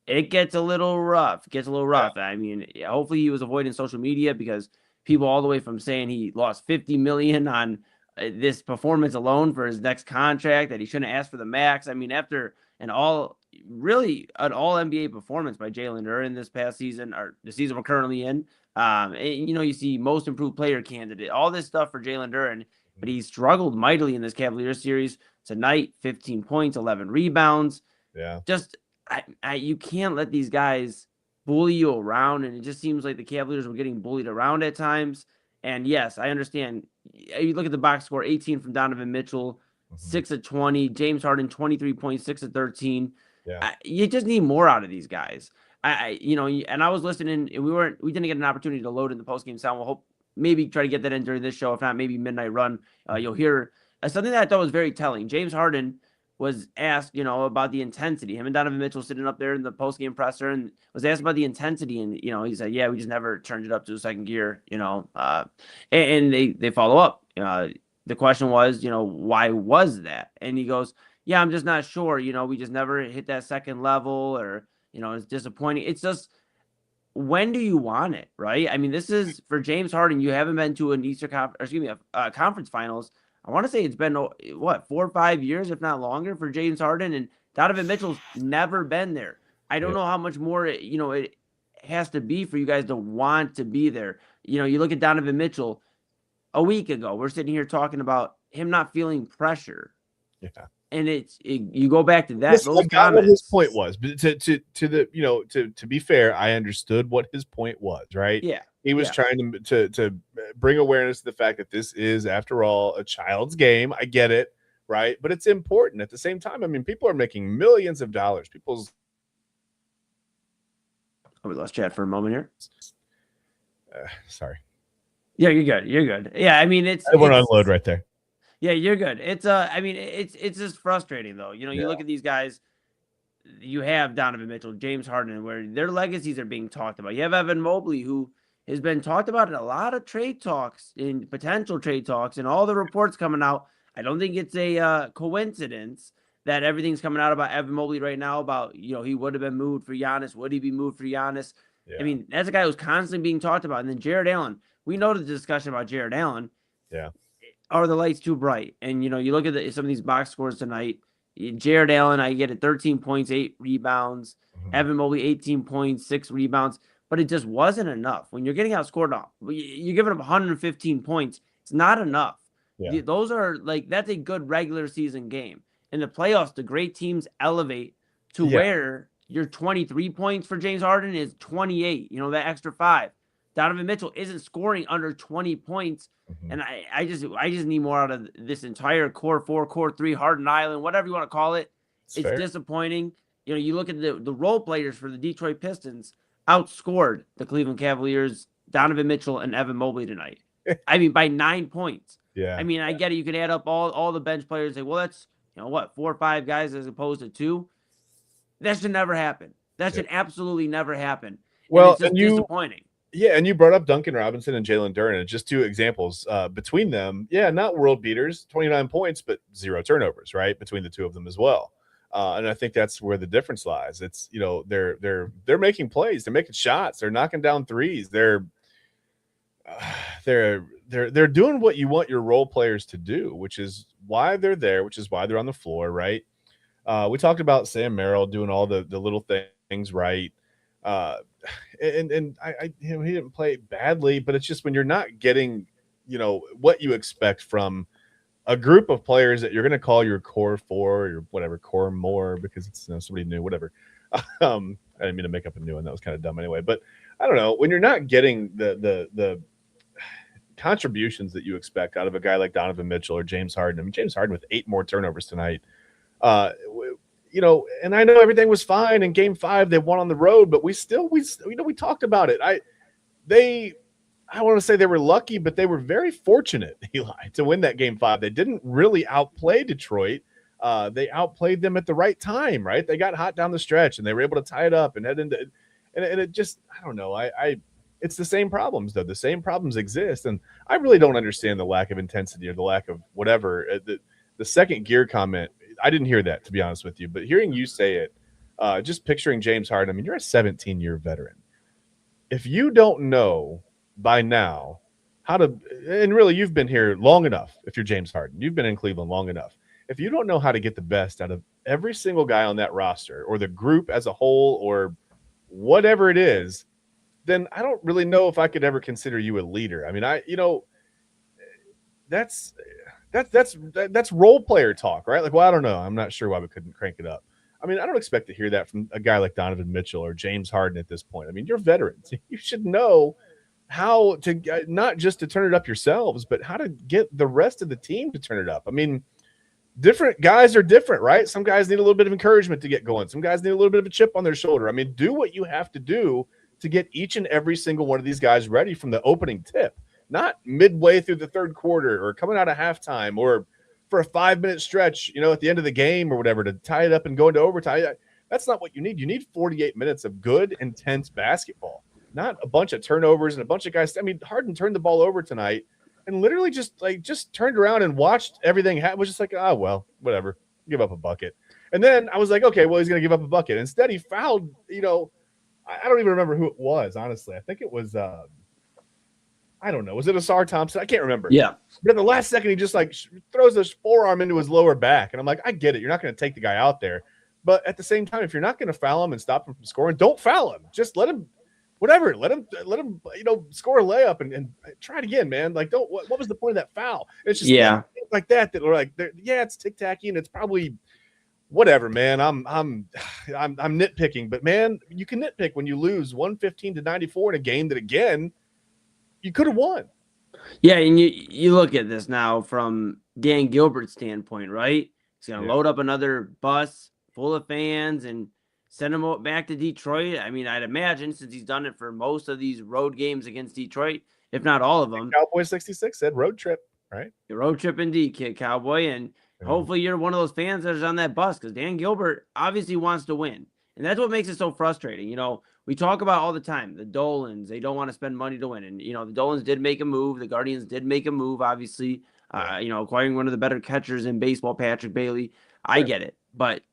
It gets a little rough. Yeah. I mean, hopefully he was avoiding social media because people all the way from saying he lost $50 million on this performance alone for his next contract, that he shouldn't ask for the max. I mean, after an all NBA performance by Jalen Duren this past season, or the season we're currently in, and, you see most improved player candidate, all this stuff for Jalen Duren, but he struggled mightily in this Cavaliers series tonight. 15 points, 11 rebounds. Yeah, just you can't let these guys bully you around, and it just seems like the Cavaliers were getting bullied around at times. And yes, I understand. You look at the box score: 18 from Donovan Mitchell, 6 of 20. James Harden, 23 points, 6 of 13. Yeah, You just need more out of these guys. And I was listening, and we didn't get an opportunity to load in the postgame sound. We'll hope maybe try to get that in during this show. If not, maybe Midnight Run. You'll hear something that I thought was very telling. James Harden was asked, about the intensity. Him and Donovan Mitchell sitting up there in the postgame presser and was asked about the intensity. And, he said, yeah, we just never turned it up to a second gear, and they follow up. The question was, why was that? And he goes, yeah, I'm just not sure. We just never hit that second level, or, it's disappointing. It's just, when do you want it? Right. I mean, this is for James Harden. You haven't been to an conference finals. I want to say it's been 4 or 5 years, if not longer, for James Harden, and Donovan Mitchell's never been there. I don't know how much more it has to be for you guys to want to be there. You look at Donovan Mitchell a week ago. We're sitting here talking about him not feeling pressure. Yeah, and you go back to that. Those comments. What his point was, but to be fair, I understood what his point was. Right? Yeah. He was trying to bring awareness to the fact that this is, after all, a child's game. I get it, right? But it's important at the same time. I mean, people are making millions of dollars. We lost Chad for a moment here. Sorry. Yeah, you're good. You're good. Yeah, I mean, I want to unload right there. Yeah, you're good. It's I mean, it's just frustrating though. You look at these guys. You have Donovan Mitchell, James Harden, where their legacies are being talked about. You have Evan Mobley, who has been talked about in a lot of trade talks, in potential trade talks, and all the reports coming out. I don't think it's a coincidence that everything's coming out about Evan Mobley right now about, he would have been moved for Giannis. Would he be moved for Giannis? Yeah. I mean, that's a guy who's constantly being talked about. And then Jared Allen, we know the discussion about Jared Allen. Yeah. Are the lights too bright? And, you look at some of these box scores tonight. Jared Allen, I get it, 13 points, 8 rebounds. Evan Mobley, 18 points, 6 rebounds. But it just wasn't enough. When you're getting outscored off, you're giving up 115 points. It's not enough. Yeah. Those are that's a good regular season game. In the playoffs, the great teams elevate to where your 23 points for James Harden is 28. That extra 5. Donovan Mitchell isn't scoring under 20 points. And I just need more out of this entire core 4, core 3, Harden Island, whatever you want to call it. It's fair. Disappointing. You look at the role players for the Detroit Pistons outscored the Cleveland Cavaliers, Donovan Mitchell and Evan Mobley tonight. I mean, by 9 points. Yeah. I mean, I get it. You can add up all the bench players and say, well, that's, 4 or 5 guys as opposed to 2. That should never happen. That should absolutely never happen. Well, it's just disappointing. Yeah, and you brought up Duncan Robinson and Jalen Duren, and just 2 examples between them. Yeah, not world beaters, 29 points, but 0 turnovers, right, between the 2 of them as well. And I think that's where the difference lies. It's they're making plays, they're making shots, they're knocking down threes, they're doing what you want your role players to do, which is why they're there, which is why they're on the floor, right? We talked about Sam Merrill doing all the little things right. And I he didn't play badly, but it's just when you're not getting, what you expect from a group of players that you're going to call your core 4 or whatever, core more, because it's somebody new, whatever. I didn't mean to make up a new one. That was kind of dumb anyway, but I don't know, when you're not getting the contributions that you expect out of a guy like Donovan Mitchell or James Harden. I mean, James Harden with 8 more turnovers tonight. And I know everything was fine in Game 5. They won on the road, but we talked about it. I want to say they were lucky, but they were very fortunate, Eli, to win that Game 5. They didn't really outplay Detroit. They outplayed them at the right time, right? They got hot down the stretch, and they were able to tie it up and head into – and it just – I don't know. It's the same problems, though. The same problems exist, and I really don't understand the lack of intensity or the lack of whatever. The second gear comment, I didn't hear that, to be honest with you, but hearing you say it, just picturing James Harden, I mean, you're a 17-year veteran. If you don't know by now how to – and really you've been here long enough if you're James Harden. You've been in Cleveland long enough. If you don't know how to get the best out of every single guy on that roster or the group as a whole or whatever it is, then I don't really know if I could ever consider you a leader. I mean, that's role player talk, right? Like, well, I don't know. I'm not sure why we couldn't crank it up. I mean, I don't expect to hear that from a guy like Donovan Mitchell or James Harden at this point. I mean, you're veterans. You should know how to not just to turn it up yourselves, but how to get the rest of the team to turn it up. I mean, different guys are different, right? Some guys need a little bit of encouragement to get going. Some guys need a little bit of a chip on their shoulder. I mean, do what you have to do to get each and every single one of these guys ready from the opening tip, not midway through the third quarter or coming out of halftime or for a 5-minute stretch, at the end of the game or whatever to tie it up and go into overtime. That's not what you need. You need 48 minutes of good, intense basketball, not a bunch of turnovers and a bunch of guys. I mean, Harden turned the ball over tonight and literally just turned around and watched everything happen. Was just like, oh, well, whatever, give up a bucket. And then I was like, okay, well, he's going to give up a bucket. Instead, he fouled, I don't even remember who it was, honestly. I think it was, I don't know. Was it Asar Thompson? I can't remember. Yeah. But in the last second, he just throws his forearm into his lower back. And I'm like, I get it. You're not going to take the guy out there. But at the same time, if you're not going to foul him and stop him from scoring, don't foul him. Just let him, whatever. Let him, score a layup and try it again, man. Like, what was the point of that foul? It's just things like that are like, it's tic-tacky and it's probably – whatever, man. I'm nitpicking, but man, you can nitpick when you lose 115-94 in a game that again you could have won. Yeah, and you look at this now from Dan Gilbert's standpoint, right? He's gonna load up another bus full of fans and send them back to Detroit. I mean, I'd imagine since he's done it for most of these road games against Detroit, if not all of them. Cowboy 66 said road trip, right? The road trip indeed, kid Cowboy, and hopefully you're one of those fans that is on that bus because Dan Gilbert obviously wants to win. And that's what makes it so frustrating. We talk about all the time, the Dolans, they don't want to spend money to win. And, the Dolans did make a move. The Guardians did make a move, obviously, acquiring one of the better catchers in baseball, Patrick Bailey. I get it. But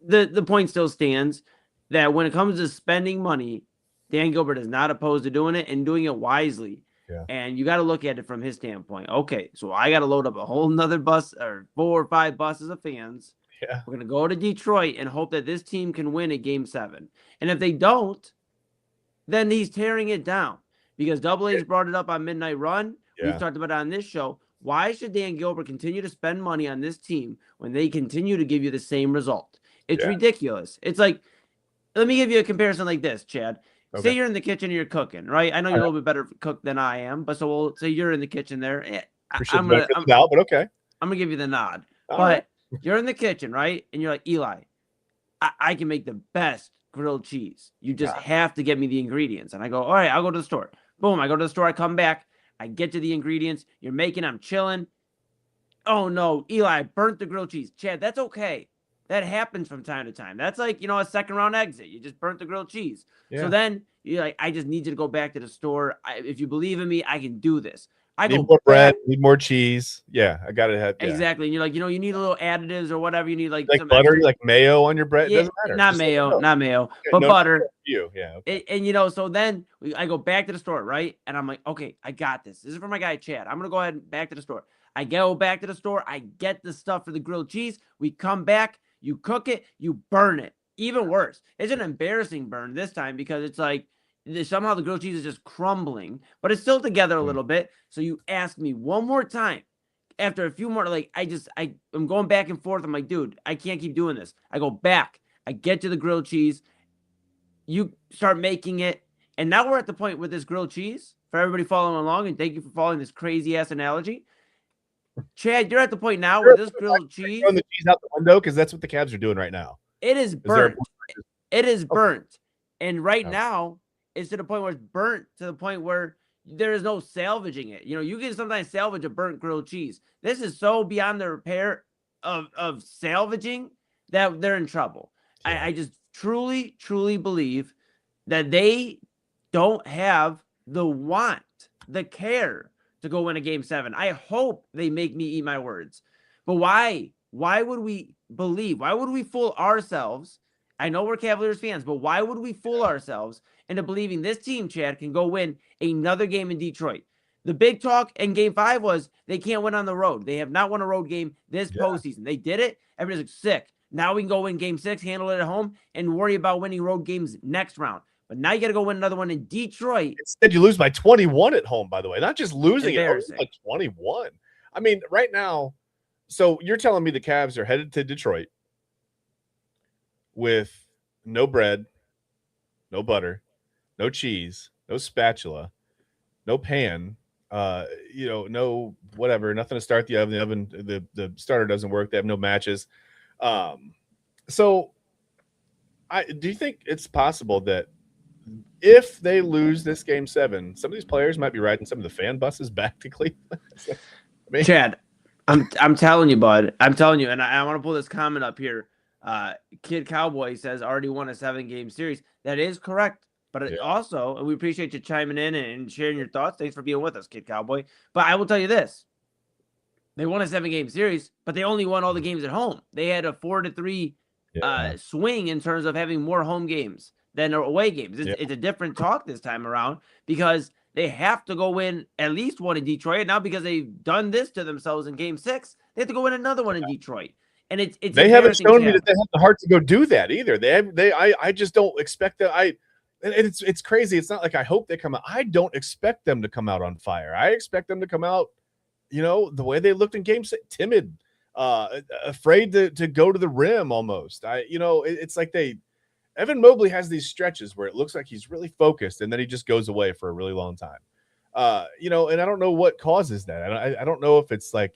the point still stands that when it comes to spending money, Dan Gilbert is not opposed to doing it and doing it wisely. Yeah. And you got to look at it from his standpoint. Okay, so I got to load up a whole nother bus or 4 or 5 buses of fans. Yeah. We're going to go to Detroit and hope that this team can win at Game 7. And if they don't, then he's tearing it down because Double A's brought it up on Midnight Run. Yeah. We've talked about it on this show. Why should Dan Gilbert continue to spend money on this team when they continue to give you the same result? It's ridiculous. It's like, let me give you a comparison like this, Chad. Okay. Say you're in the kitchen and you're cooking, right? I know you're a little bit better cook than I am, but so we'll say you're in the kitchen there. I'm gonna give you the nod. But you're in the kitchen, right? And you're like, Eli, I can make the best grilled cheese. You just have to get me the ingredients. And I go, all right, I'll go to the store. Boom, I go to the store, I come back, I get to the ingredients. You're making, I'm chilling. Oh no, Eli, I burnt the grilled cheese. Chad, that's okay. That happens from time to time. That's like, a second round exit. You just burnt the grilled cheese. Yeah. So then you're like, I just need you to go back to the store. If you believe in me, I can do this. I need more bread, need more cheese. Yeah, I got it. Yeah. Exactly. And you're like, you need a little additives or whatever. You need like some butter, extra, like mayo on your bread. Yeah, doesn't matter. Not mayo, okay, but butter. You, yeah. Okay. And so then I go back to the store, right? And I'm like, okay, I got this. This is for my guy Chad. I'm gonna go ahead and back to the store. I go back to the store. I get the stuff for the grilled cheese. We come back. You cook it, you burn it. Even worse. It's an embarrassing burn this time because it's like somehow the grilled cheese is just crumbling, but it's still together a little bit. So you ask me one more time after a few more, I'm going back and forth. I'm like, dude, I can't keep doing this. I go back. I get to the grilled cheese. You start making it. And now we're at the point with this grilled cheese for everybody following along. And thank you for following this crazy ass analogy. Chad, you're at the point now where this grilled cheese. Throwing the cheese out the window because that's what the Cavs are doing right now. It is burnt. It is burnt. And right now, it's to the point where it's burnt to the point where there is no salvaging it. You can sometimes salvage a burnt grilled cheese. This is so beyond the repair of salvaging that they're in trouble. Yeah. I just truly, truly believe that they don't have the want, the care to go win a game 7. I hope they make me eat my words. But why? Why would we believe? Why would we fool ourselves? I know we're Cavaliers fans, but why would we fool ourselves into believing this team, Chad, can go win another game in Detroit? The big talk in game 5 was they can't win on the road. They have not won a road game this postseason. They did it. Everybody's like, sick. Now we can go win game 6, handle it at home, and worry about winning road games next round. But now you got to go win another one in Detroit. Instead, you lose by 21 at home, by the way. Not just losing it, by 21. I mean, right now, so you're telling me the Cavs are headed to Detroit with no bread, no butter, no cheese, no spatula, no pan, no whatever, nothing to start the oven. The starter doesn't work. They have no matches. So do you think it's possible that if they lose this game 7, some of these players might be riding some of the fan buses back to Cleveland? Chad, I'm telling you, bud. I'm telling you, and I want to pull this comment up here. Kid Cowboy says already won a 7-game series. That is correct. But also, and we appreciate you chiming in and sharing your thoughts. Thanks for being with us, Kid Cowboy. But I will tell you this. They won a 7-game series, but they only won all the games at home. They had a 4-3 swing in terms of having more home games than away games. It's a different talk this time around because they have to go win at least one in Detroit. Now, because they've done this to themselves in game 6, they have to go win another one in Detroit. And it's they haven't shown me that they have the heart to go do that either. I just don't expect that. It's crazy. It's not like I hope they come out. I don't expect them to come out on fire. I expect them to come out, the way they looked in game 6, timid, afraid to go to the rim almost. It's like Evan Mobley has these stretches where it looks like he's really focused and then he just goes away for a really long time. And I don't know what causes that. I don't know if it's like,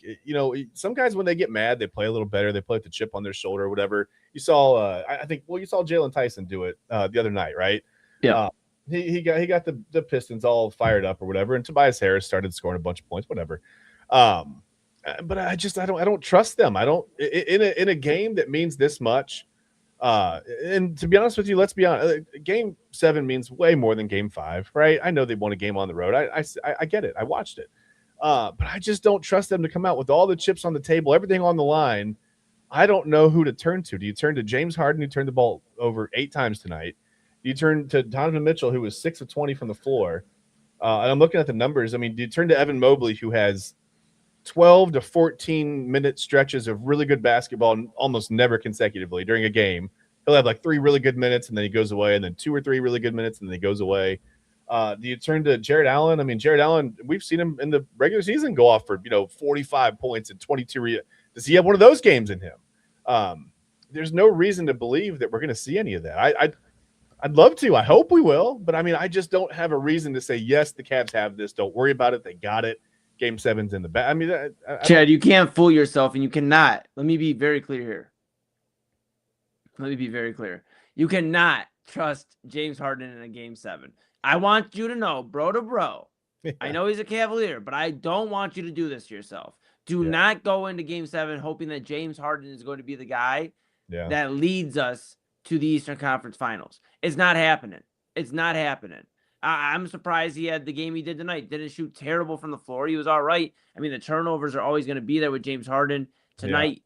some guys, when they get mad, they play a little better. They play with the chip on their shoulder or whatever. You saw, you saw Jalen Tyson do it the other night, right? Yeah. He got the Pistons all fired up or whatever. And Tobias Harris started scoring a bunch of points, whatever. But I don't trust them. I don't, in a game that means this much. And to be honest with you, let's be honest. Game 7 means way more than game 5, right? I know they won a game on the road. I get it. I watched it. But I just don't trust them to come out with all the chips on the table, everything on the line. I don't know who to turn to. Do you turn to James Harden, who turned the ball over 8 times tonight? Do you turn to Donovan Mitchell, who was 6 of 20 from the floor? And I'm looking at the numbers. I mean, do you turn to Evan Mobley, who has 12 to 14-minute stretches of really good basketball almost never consecutively during a game? He'll have like 3 really good minutes, and then he goes away, and then 2 or 3 really good minutes, and then he goes away. Do you turn to Jared Allen? I mean, Jared Allen, we've seen him in the regular season go off for 45 points and 22. Does he have one of those games in him? There's no reason to believe that we're going to see any of that. I'd love to. I hope we will. But, I mean, I just don't have a reason to say, yes, the Cavs have this. Don't worry about it. They got it. Game 7's in the back. I mean, Chad, you can't fool yourself, and you cannot. Let me be very clear here. You cannot trust James Harden in a game 7. I want you to know, bro to bro. Yeah. I know he's a Cavalier, but I don't want you to do this to yourself. Do not go into game 7 hoping that James Harden is going to be the guy that leads us to the Eastern Conference Finals. It's not happening. I'm surprised he had the game he did tonight. Didn't shoot terrible from the floor. He was all right. I mean, the turnovers are always going to be there with James Harden. Tonight,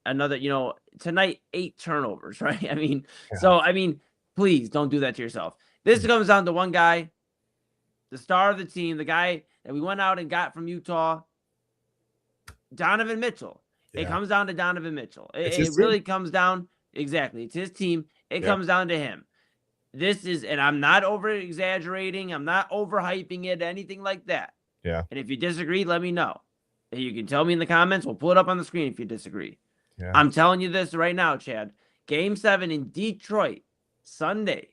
tonight 8 turnovers, right? I mean, please don't do that to yourself. This comes down to one guy, the star of the team, the guy that we went out and got from Utah, Donovan Mitchell. Yeah. It comes down to Donovan Mitchell. It really comes down, exactly. It's his team. It comes down to him. And I'm not over-exaggerating. I'm not overhyping it, anything like that. Yeah. And if you disagree, let me know. You can tell me in the comments. We'll pull it up on the screen if you disagree. Yeah. I'm telling you this right now, Chad. Game 7 in Detroit, Sunday.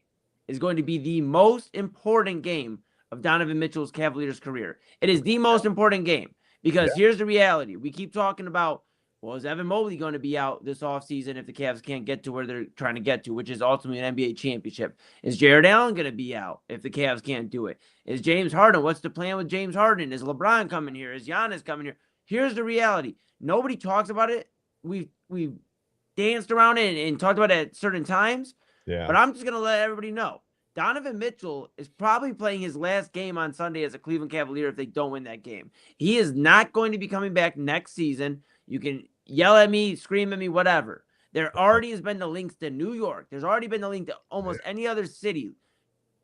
is going to be the most important game of Donovan Mitchell's Cavaliers career. It is the most important game because here's the reality. We keep talking about, well, is Evan Mobley going to be out this offseason if the Cavs can't get to where they're trying to get to, which is ultimately an NBA championship? Is Jared Allen going to be out if the Cavs can't do it? Is James Harden? What's the plan with James Harden? Is LeBron coming here? Is Giannis coming here? Here's the reality. Nobody talks about it. We've danced around it and talked about it at certain times. Yeah. But I'm just going to let everybody know. Donovan Mitchell is probably playing his last game on Sunday as a Cleveland Cavalier if they don't win that game. He is not going to be coming back next season. You can yell at me, scream at me, whatever. There already has been the links to New York. There's already been the link to almost any other city.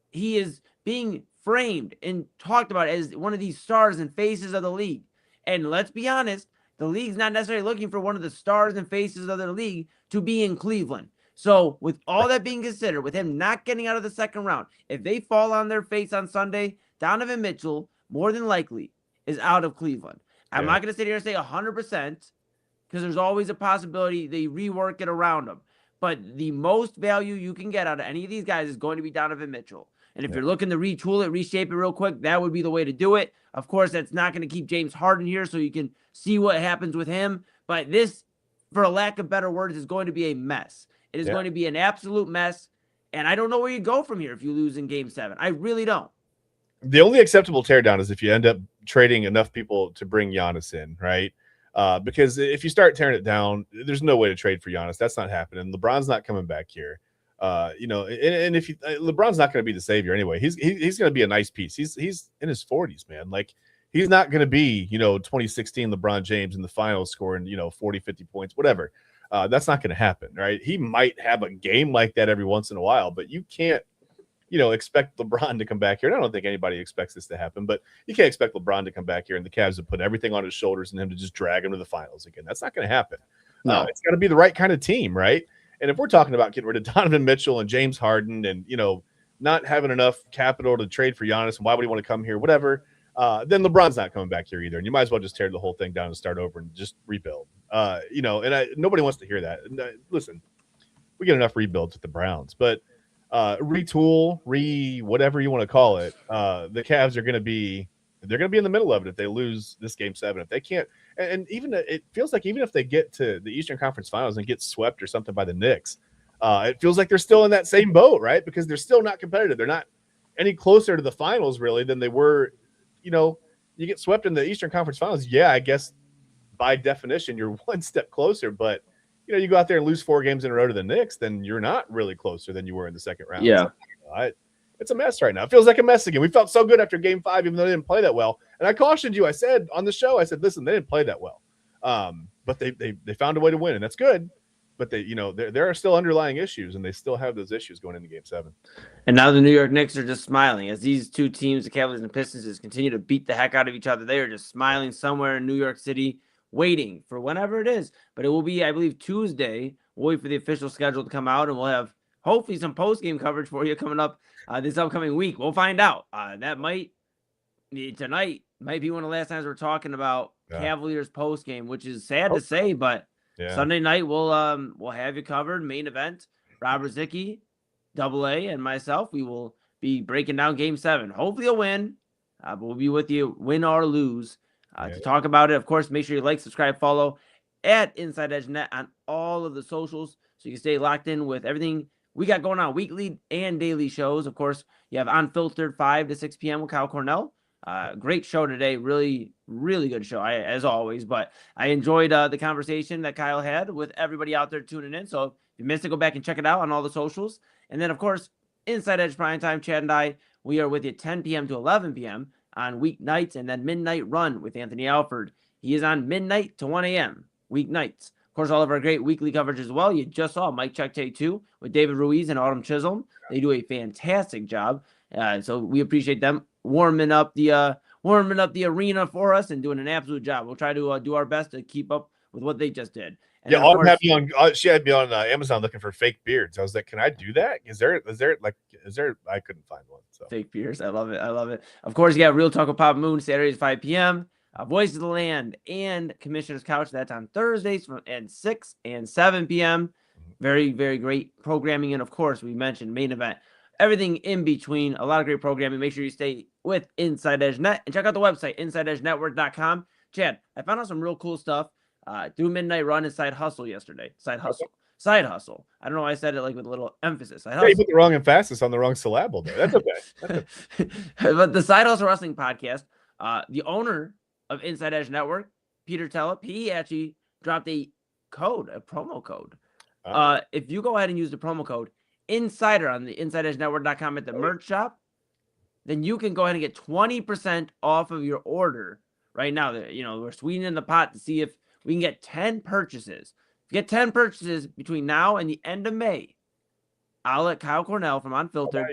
He is being framed and talked about as one of these stars and faces of the league. And let's be honest, the league's not necessarily looking for one of the stars and faces of their league to be in Cleveland. So with all that being considered, with him not getting out of the second round, if they fall on their face on Sunday, Donovan Mitchell, more than likely, is out of Cleveland. I'm not going to sit here and say 100% because there's always a possibility they rework it around him. But the most value you can get out of any of these guys is going to be Donovan Mitchell. And if you're looking to retool it, reshape it real quick, that would be the way to do it. Of course, that's not going to keep James Harden here so you can see what happens with him. But this, for a lack of better words, is going to be a mess. It is going to be an absolute mess. And I don't know where you go from here if you lose in Game 7. I really don't. The only acceptable teardown is if you end up trading enough people to bring Giannis in, right? Because if you start tearing it down, there's no way to trade for Giannis. That's not happening. LeBron's not coming back here. And if LeBron's not going to be the savior anyway, he's going to be a nice piece. He's in his 40s, man. Like he's not going to be, 2016 LeBron James in the finals scoring, 40, 50 points, whatever. That's not going to happen, right? He might have a game like that every once in a while, but you can't, expect LeBron to come back here. And I don't think anybody expects this to happen, but you can't expect LeBron to come back here and the Cavs to put everything on his shoulders and him to just drag him to the finals again. That's not going to happen. No, it's got to be the right kind of team, right? And if we're talking about getting rid of Donovan Mitchell and James Harden and, not having enough capital to trade for Giannis and why would he want to come here, whatever, then LeBron's not coming back here either. And you might as well just tear the whole thing down and start over and just rebuild. Nobody wants to hear that. Listen, we get enough rebuilds with the Browns, but retool, whatever you want to call it, the Cavs are going to be in the middle of it if they lose this Game 7. If they can't, and even it feels like even if they get to the Eastern Conference Finals and get swept or something by the Knicks, it feels like they're still in that same boat, right? Because they're still not competitive. They're not any closer to the finals really than they were. You get swept in the Eastern Conference Finals. Yeah, I guess by definition you're one step closer, but you go out there and lose 4 games in a row to the Knicks, then you're not really closer than you were in the second round. Yeah. So, it's a mess right now. It feels like a mess again. We felt so good after Game 5, even though they didn't play that well. And I cautioned you. I said on the show, listen, they didn't play that well. But they found a way to win, and that's good. But there are still underlying issues, and they still have those issues going into Game 7. And now the New York Knicks are just smiling as these two teams, the Cavaliers and Pistons, just continue to beat the heck out of each other. They are just smiling somewhere in New York City, waiting for whenever it is. But it will be, I believe, Tuesday. We'll wait for the official schedule to come out, and we'll have hopefully some post-game coverage for you coming up this upcoming week. We'll find out. Tonight might be one of the last times we're talking about Cavaliers post-game, which is sad to say, but Sunday night we'll have you covered. Main event, Robert Zicki, AA, and myself. We will be breaking down Game 7. Hopefully a win, but we'll be with you, win or lose, to talk about it. Of course, make sure you like, subscribe, follow at Inside Edge Net on all of the socials so you can stay locked in with everything we got going on, weekly and daily shows. Of course, you have Unfiltered 5 to 6 p.m. with Kyle Cornell. Great show today. Really, really good show, as always. But I enjoyed the conversation that Kyle had with everybody out there tuning in. So if you missed it, go back and check it out on all the socials. And then, of course, Inside Edge Primetime, Chad and I, we are with you 10 p.m. to 11 p.m. on weeknights, and then Midnight Run with Anthony Alford. He is on midnight to 1 a.m. weeknights. Of course, all of our great weekly coverage as well. You just saw Mike Check Day 2 with David Ruiz and Autumn Chisholm. They do a fantastic job. So we appreciate them warming up the arena for us and doing an absolute job. We'll try to do our best to keep up with what they just did. And Autumn had me on. She had me on Amazon looking for fake beards. I was like, "Can I do that? Is there? I couldn't find one." So fake beards. I love it. Of course, you got Real Talk with Papa Moon Saturdays 5 p.m. Voice of the Land and Commissioner's Couch. That's on Thursdays from 6 and 7 p.m. Very, very great programming. And of course, we mentioned Main Event everything in between. A lot of great programming. Make sure you stay with Inside Edge Net and check out the website, InsideEdgeNetwork.com. Chad, I found out some real cool stuff through Midnight Run and Side Hustle yesterday. Side Hustle. I don't know why I said it like with a little emphasis. Yeah, you put the wrong emphasis on the wrong syllable there. That's okay. But the Side Hustle Wrestling Podcast, the owner of Inside Edge Network, Peter Telep, he actually dropped a promo code. If you go ahead and use the promo code Insider on the InsideEdgeNetwork.com at the merch shop, then you can go ahead and get 20% off of your order right now. We're sweetening the pot to see if we can get 10 purchases. If you get 10 purchases between now and the end of May, I'll let Kyle Cornell from Unfiltered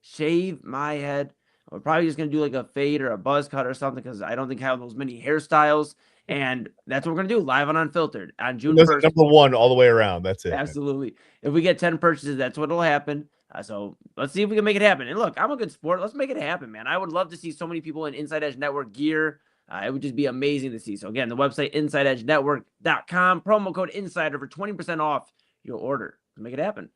shave my head. We're probably just going to do like a fade or a buzz cut or something because I don't think I have those many hairstyles. And that's what we're going to do live on Unfiltered on June 1st. Number one all the way around. That's it. Absolutely. Man. If we get 10 purchases, that's what will happen. So let's see if we can make it happen. And look, I'm a good sport. Let's make it happen, man. I would love to see so many people in Inside Edge Network gear. It would just be amazing to see. So again, the website, InsideEdgeNetwork.com, promo code Insider for 20% off your order. Let's make it happen.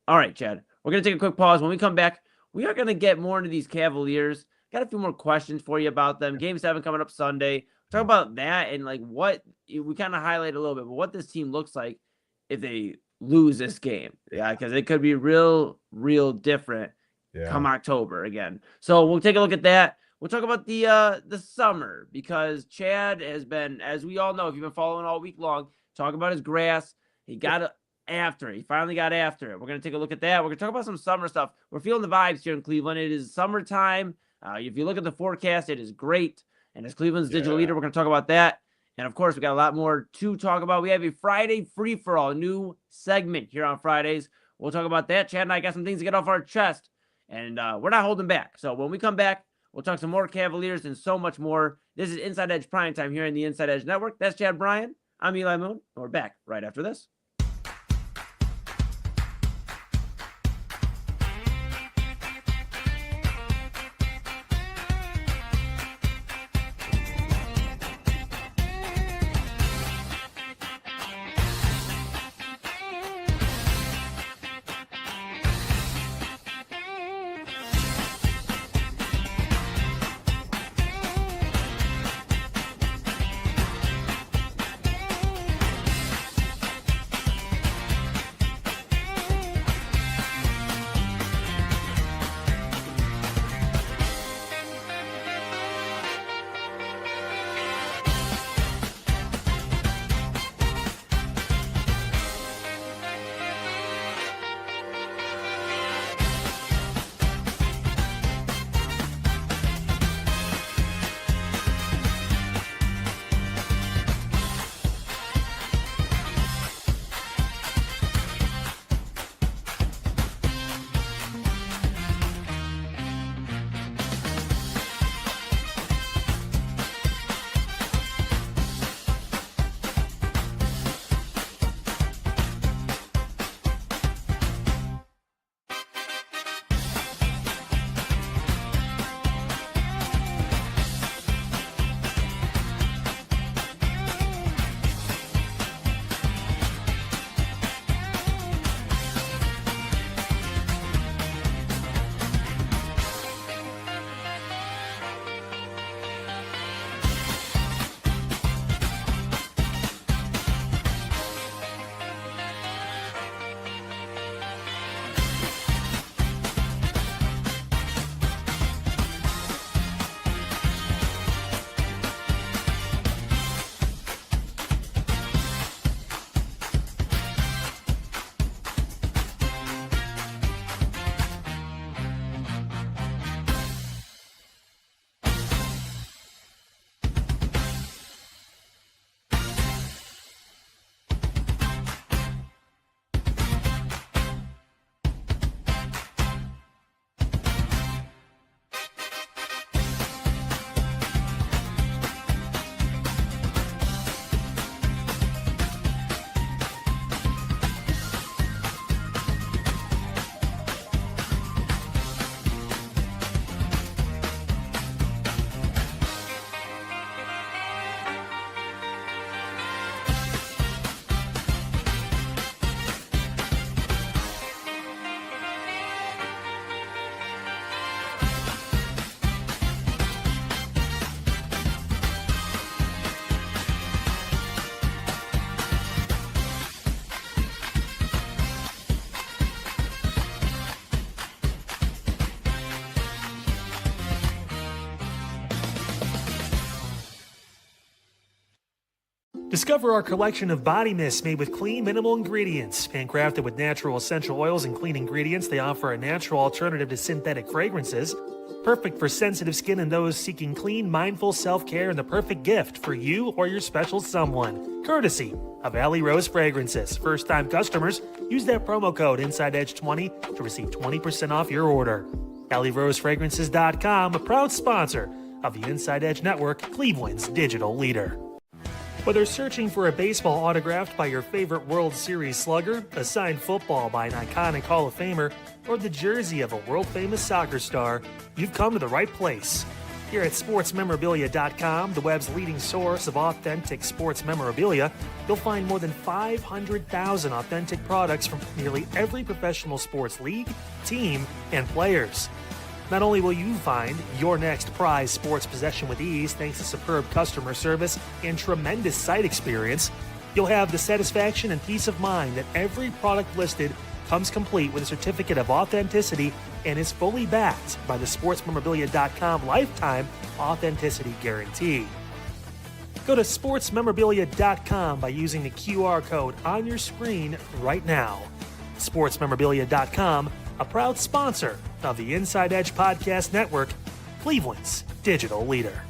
All right, Chad, we're going to take a quick pause. When we come back, we are going to get more into these Cavaliers. Got a few more questions for you about them. Game 7 coming up Sunday. Talk about that and like what we kind of highlight a little bit, but what this team looks like if they lose this game. Yeah, because it could be real different come October again. So we'll take a look at that. We'll talk about the summer because Chad has been, as we all know, if you've been following all week long, talk about his grass. He got after it. He finally got after it. We're going to take a look at that. We're going to talk about some summer stuff. We're feeling the vibes here in Cleveland. It is summertime. If you look at the forecast, it is great. And as Cleveland's digital leader, we're going to talk about that. And of course, we got a lot more to talk about. We have a Friday free-for-all, a new segment here on Fridays. We'll talk about that. Chad and I got some things to get off our chest, and we're not holding back. So when we come back, we'll talk some more Cavaliers and so much more. This is Inside Edge Primetime here in the Inside Edge Network. That's Chad Bryan. I'm Eli Moon, and we're back right after this. Discover our collection of body mists made with clean, minimal ingredients. Handcrafted with natural essential oils and clean ingredients, they offer a natural alternative to synthetic fragrances. Perfect for sensitive skin and those seeking clean, mindful self-care, and the perfect gift for you or your special someone. Courtesy of Alley Rose Fragrances. First-time customers, use that promo code InsideEdge20 to receive 20% off your order. AlleyRoseFragrances.com, a proud sponsor of the Inside Edge Network, Cleveland's digital leader. Whether searching for a baseball autographed by your favorite World Series slugger, a signed football by an iconic Hall of Famer, or the jersey of a world-famous soccer star, you've come to the right place. Here at SportsMemorabilia.com, the web's leading source of authentic sports memorabilia, you'll find more than 500,000 authentic products from nearly every professional sports league, team, and players. Not only will you find your next prized sports possession with ease thanks to superb customer service and tremendous site experience, you'll have the satisfaction and peace of mind that every product listed comes complete with a certificate of authenticity and is fully backed by the SportsMemorabilia.com lifetime authenticity guarantee. Go to SportsMemorabilia.com by using the QR code on your screen right now. SportsMemorabilia.com, a proud sponsor of the Inside Edge Podcast Network, Cleveland's digital leader.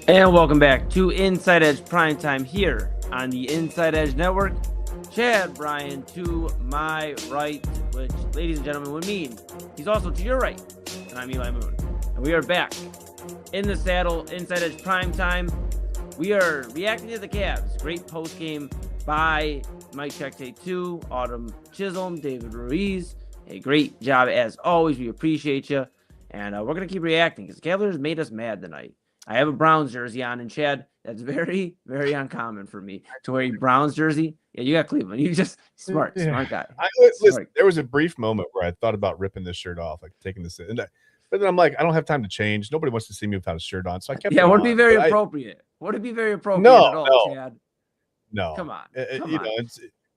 And welcome back to Inside Edge Primetime here on the Inside Edge Network. Chad Bryan to my right, which, ladies and gentlemen, would mean he's also to your right. And I'm Eli Moon. And we are back in the saddle, Inside Edge Primetime. We are reacting to the Cavs. Great post game by Mike Check 2, Autumn Chisholm, David Ruiz. A great job as always. We appreciate you. And we're going to keep reacting because the Cavaliers made us mad tonight. I have a Browns jersey on, and Chad, that's very, very uncommon for me to wear a Browns jersey. Yeah, you got Cleveland. You just smart guy. Listen, there was a brief moment where I thought about ripping this shirt off, like taking this in. But then I'm like, I don't have time to change. Nobody wants to see me without a shirt on, so I kept. Yeah, would it be very appropriate? Would it be very appropriate no, at all, Chad? No. Come on.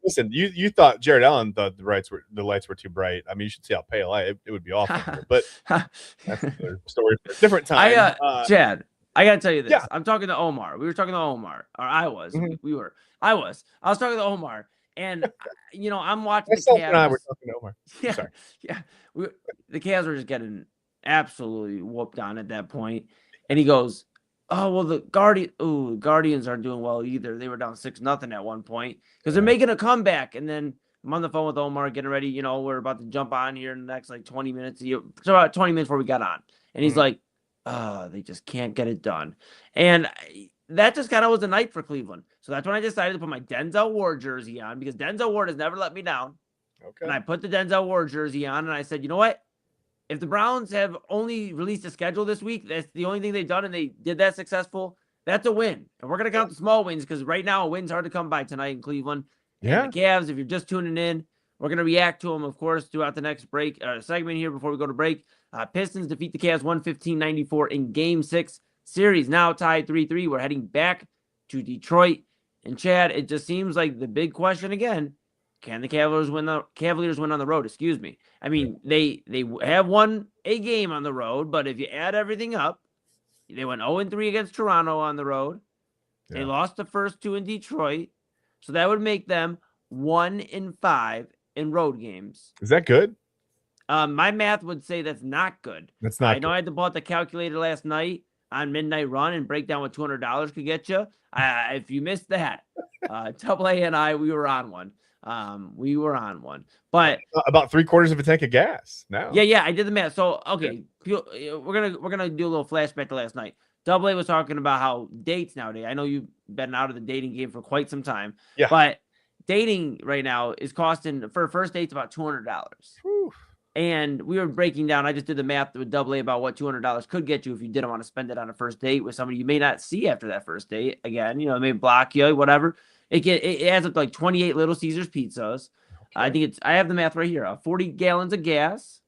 Listen, you thought Jared Allen thought the lights were too bright. I mean, you should see how pale it would be awful. But that's another story for a different time. Chad, I gotta tell you this. Yeah. I'm talking to Omar. We were talking to Omar, or I was. Mm-hmm. I was talking to Omar, and I'm watching the Cavs. And I were talking to Omar. Yeah, sorry. Yeah. The Cavs were just getting absolutely whooped on at that point, and he goes, "Oh well, the Guardians aren't doing well either. They were down 6-0 at one point because they're making a comeback." And then I'm on the phone with Omar, getting ready. We're about to jump on here in the next 20 minutes. So about 20 minutes before we got on, and he's like, they just can't get it done. And that just kind of was a night for Cleveland. So that's when I decided to put my Denzel Ward jersey on because Denzel Ward has never let me down. Okay. And I put the Denzel Ward jersey on and I said, you know what? If the Browns have only released a schedule this week, that's the only thing they've done and they did that successful, that's a win. And we're going to count the small wins because right now a win's hard to come by tonight in Cleveland. Yeah. And the Cavs, if you're just tuning in, we're going to react to them, of course, throughout the next segment here before we go to break. Pistons defeat the Cavs 115-94 in Game 6. Series now tied 3-3. We're heading back to Detroit. And Chad, it just seems like the big question again, can the Cavaliers win on the road? Excuse me. I mean, they have won a game on the road, but if you add everything up, they went 0-3 against Toronto on the road. Yeah. They lost the first 2 in Detroit. So that would make them 1-5 in road games. Is that good? My math would say that's not good. That's not. I know I had to pull out the calculator last night on Midnight Run and break down what $200 could get you. If you missed that, Double A and I, we were on one. But about 3/4 of a tank of gas now. Yeah, I did the math. So okay, we're gonna do a little flashback to last night. Double A was talking about how dates nowadays. I know you've been out of the dating game for quite some time, Yeah. but dating right now is costing for a first date's about $200. And we were breaking down. I just did the math with Double A about what $200 could get you if you didn't want to spend it on a first date with somebody you may not see after that first date. Again, you know, maybe block you, whatever. It adds up to like 28 Little Caesars pizzas. Okay. I have the math right here. 40 gallons of gas,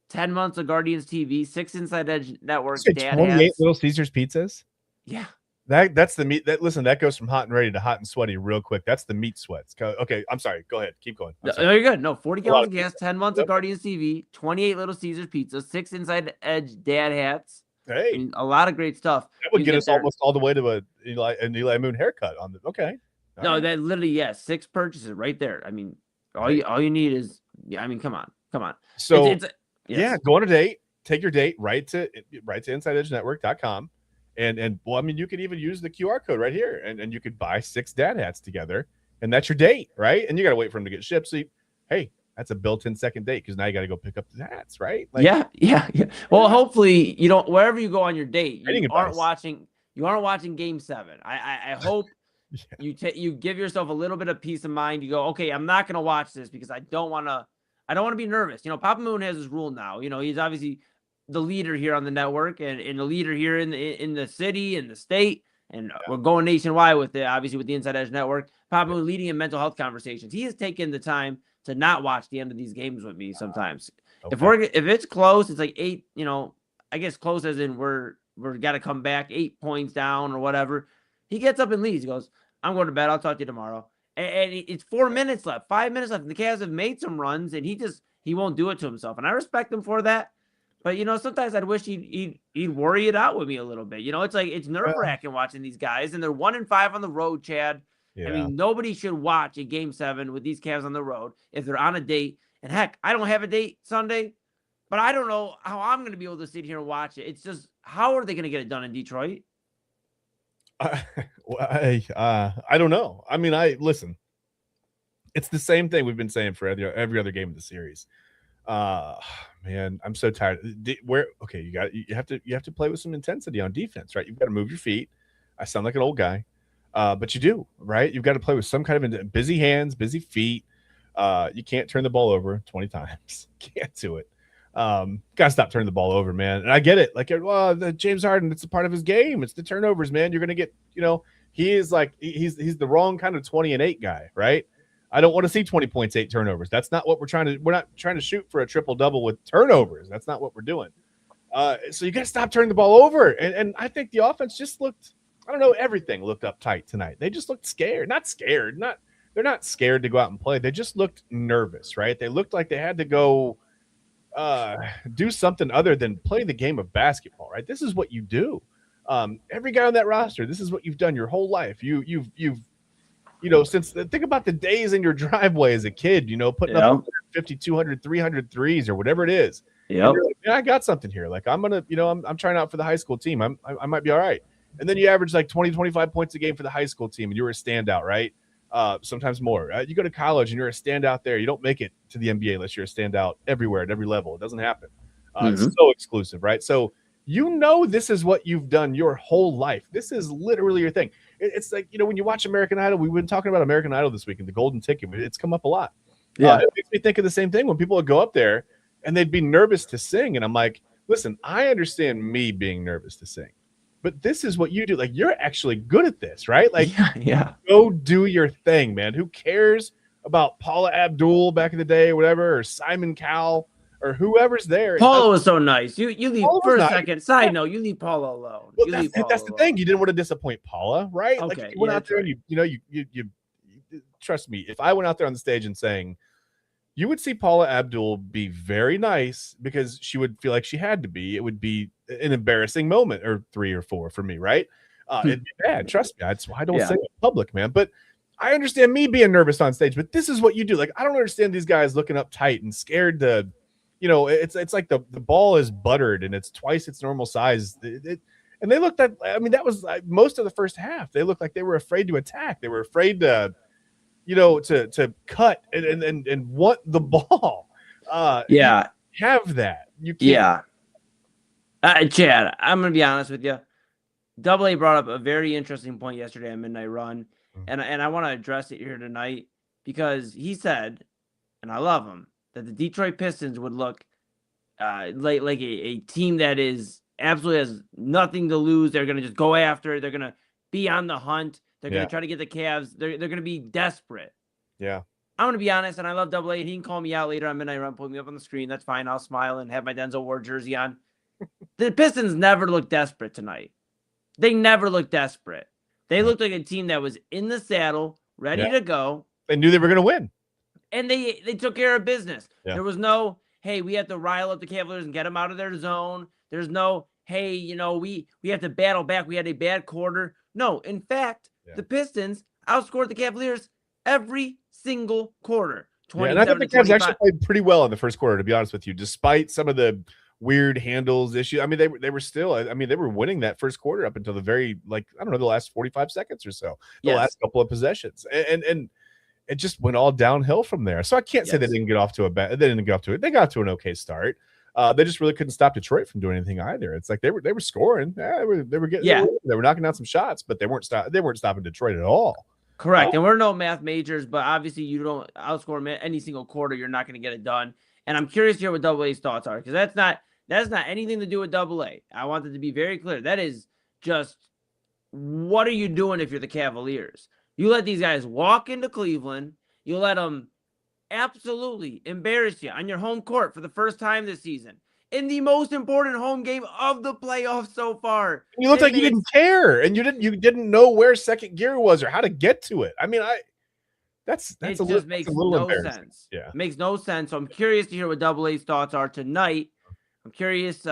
10 months of Guardians TV, 6 Inside Edge Network. Dad 28 has. Little Caesars pizzas. Yeah. That's the meat. That goes from hot and ready to hot and sweaty real quick. That's the meat sweats. Okay, I'm sorry. Go ahead. Keep going. No, you're good. No, 40 gallons of gas, 10 months of Guardians TV, 28 Little Caesars pizzas, 6 Inside Edge dad hats. Hey, I mean, a lot of great stuff. That would get us almost all the way to an Eli Moon haircut on the. Okay. No, that literally 6 purchases right there. I mean, all you need is I mean, come on. So yes. Yeah, go on a date. Take your date right to InsideEdgeNetwork.com. And well, I mean, you could even use the QR code right here, and you could buy 6 dad hats together, and that's your date, right? And you got to wait for them to get shipped. So, hey, that's a built-in second date because now you got to go pick up the hats, right? Like, yeah. Well, hopefully you don't. Wherever you go on your date, you aren't watching. You aren't watching Game 7. I hope you give yourself a little bit of peace of mind. You go, okay, I'm not going to watch this because I don't want to be nervous. You know, Papa Moon has his rule now. You know, he's obviously the leader here on the network and the leader here in the city and the state, and we're going nationwide with it, obviously with the Inside Edge Network. Papa Moon leading in mental health conversations. He has taken the time to not watch the end of these games with me sometimes. Okay. If it's close, it's like 8, you know, I guess close as in we're got to come back 8 points down or whatever. He gets up and leaves. He goes, I'm going to bed. I'll talk to you tomorrow. And it's 4 minutes left, 5 minutes left. And the Cavs have made some runs, and he won't do it to himself. And I respect him for that. But, you know, sometimes I'd wish he'd worry it out with me a little bit. You know, it's like it's nerve-wracking watching these guys, and they're 1-5 on the road, Chad. Yeah. I mean, nobody should watch a Game 7 with these Cavs on the road if they're on a date. And, heck, I don't have a date Sunday, but I don't know how I'm going to be able to sit here and watch it. It's just, how are they going to get it done in Detroit? I don't know. I mean, listen. It's the same thing we've been saying for every other game of the series. Man, I'm so tired. You have to play with some intensity on defense, right? You've got to move your feet. I sound like an old guy, but you do, right? You've got to play with some kind of busy hands, busy feet. You can't turn the ball over 20 times. Can't do it. Gotta stop turning the ball over, man. And I get it. Like, well, the James Harden, it's a part of his game. It's the turnovers, man. You're gonna get, you know, he is like he's the wrong kind of 20-8 guy, right? I don't want to see 20 points, 8 turnovers. That's not what we're not trying to shoot for a triple-double with turnovers. That's not what we're doing. So you got to stop turning the ball over. And I think the offense just looked, I don't know, everything looked uptight tonight. They just looked scared. Not scared. They're not scared to go out and play. They just looked nervous, right? They looked like they had to go do something other than play the game of basketball, right? This is what you do. Every guy on that roster, this is what you've done your whole life. You've you know, think about the days in your driveway as a kid, you know, putting up 50, 200, 300 threes or whatever it is. Yeah. Like, I got something here. Like, I'm going to, you know, I'm trying out for the high school team. I might be all right. And then you average like 20, 25 points a game for the high school team and you were a standout, right? Sometimes more. You go to college and you're a standout there. You don't make it to the NBA unless you're a standout everywhere at every level. It doesn't happen. It's so exclusive, right? So, you know, this is what you've done your whole life. This is literally your thing. It's like, you know, when you watch American Idol, we've been talking about American Idol this week and the golden ticket. It's come up a lot. Yeah. It makes me think of the same thing when people would go up there and they'd be nervous to sing. And I'm like, listen, I understand me being nervous to sing, but this is what you do. Like, you're actually good at this, right? Like, go do your thing, man. Who cares about Paula Abdul back in the day or whatever, or Simon Cowell, or whoever's there. Paula was so nice. You leave for a second. Side note, you leave Paula alone. Well, that's the thing. You didn't want to disappoint Paula, right? Okay, like, you went out there and you trust me. If I went out there on the stage and sang, you would see Paula Abdul be very nice because she would feel like she had to be. It would be an embarrassing moment, or 3 or 4 for me, right? It'd be bad. Trust me. That's why I don't sing in public, man. But I understand me being nervous on stage. But this is what you do. Like, I don't understand these guys looking up tight and scared to. You know, it's like the ball is buttered and it's twice its normal size. And they looked at, I mean, that was most of the first half. They looked like they were afraid to attack. They were afraid to, you know, to cut and want the ball. You have that. You can't. Yeah. Chad, I'm going to be honest with you. Double A brought up a very interesting point yesterday on Midnight Run, Mhm. and I want to address it here tonight because he said, and I love him, that the Detroit Pistons would look like a team that is absolutely has nothing to lose. They're going to just go after it. They're going to be on the hunt. They're going Yeah. to try to get the Cavs. They're going to be desperate. Yeah. I'm going to be honest, and I love Double A. He can call me out later on Midnight Run, put me up on the screen. That's fine. I'll smile and have my Denzel Ward jersey on. The Pistons never looked desperate tonight. They never looked desperate. They Yeah. looked like a team that was in the saddle, ready Yeah. to go, They knew they were going to win. and they took care of business. Yeah. There was no, hey, we have to rile up the Cavaliers and get them out of their zone. There's no, hey, we have to battle back. We had a bad quarter. No, in fact, Yeah. the Pistons outscored the Cavaliers every single quarter. Yeah, and I thought the 27 to Cavs actually 25. played pretty well in the first quarter, to be honest with you, despite some of the weird handles issue. I mean, they were still, I mean, they were winning that first quarter up until the very, like, I don't know, the last 45 seconds or so, the Yes. last couple of possessions. And it just went all downhill from there. So I can't say they Yes. didn't get off to they got to an okay start. They just really couldn't stop Detroit from doing anything either. It's like they were scoring. Yeah, they were getting, Yeah. they were knocking down some shots, but they weren't stopping Detroit at all. Correct. And we're no math majors, but obviously you don't outscore them any single quarter. You're not going to get it done. And I'm curious to hear what Double A's thoughts are, because that's not anything to do with Double A. I want it to be very clear. That is just, what are you doing if you're the Cavaliers? You let these guys walk into Cleveland. You let them absolutely embarrass you on your home court for the first time this season in the most important home game of the playoffs so far. You looked It like you makes- didn't care, and you didn't know where second gear was or how to get to it. I mean, that's it a just makes little no embarrassing. sense. Yeah. It makes no sense. So I'm curious to hear what Double A's thoughts are tonight. I'm curious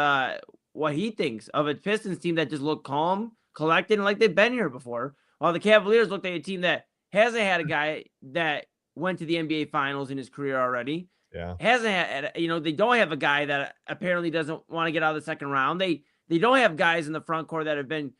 what he thinks of a Pistons team that just looked calm, collected, and like they've been here before, while the Cavaliers looked like a team that hasn't had a guy that went to the NBA Finals in his career already. Yeah. Hasn't had, they don't have a guy that apparently doesn't want to get out of the second round. They don't have guys in the front court that have been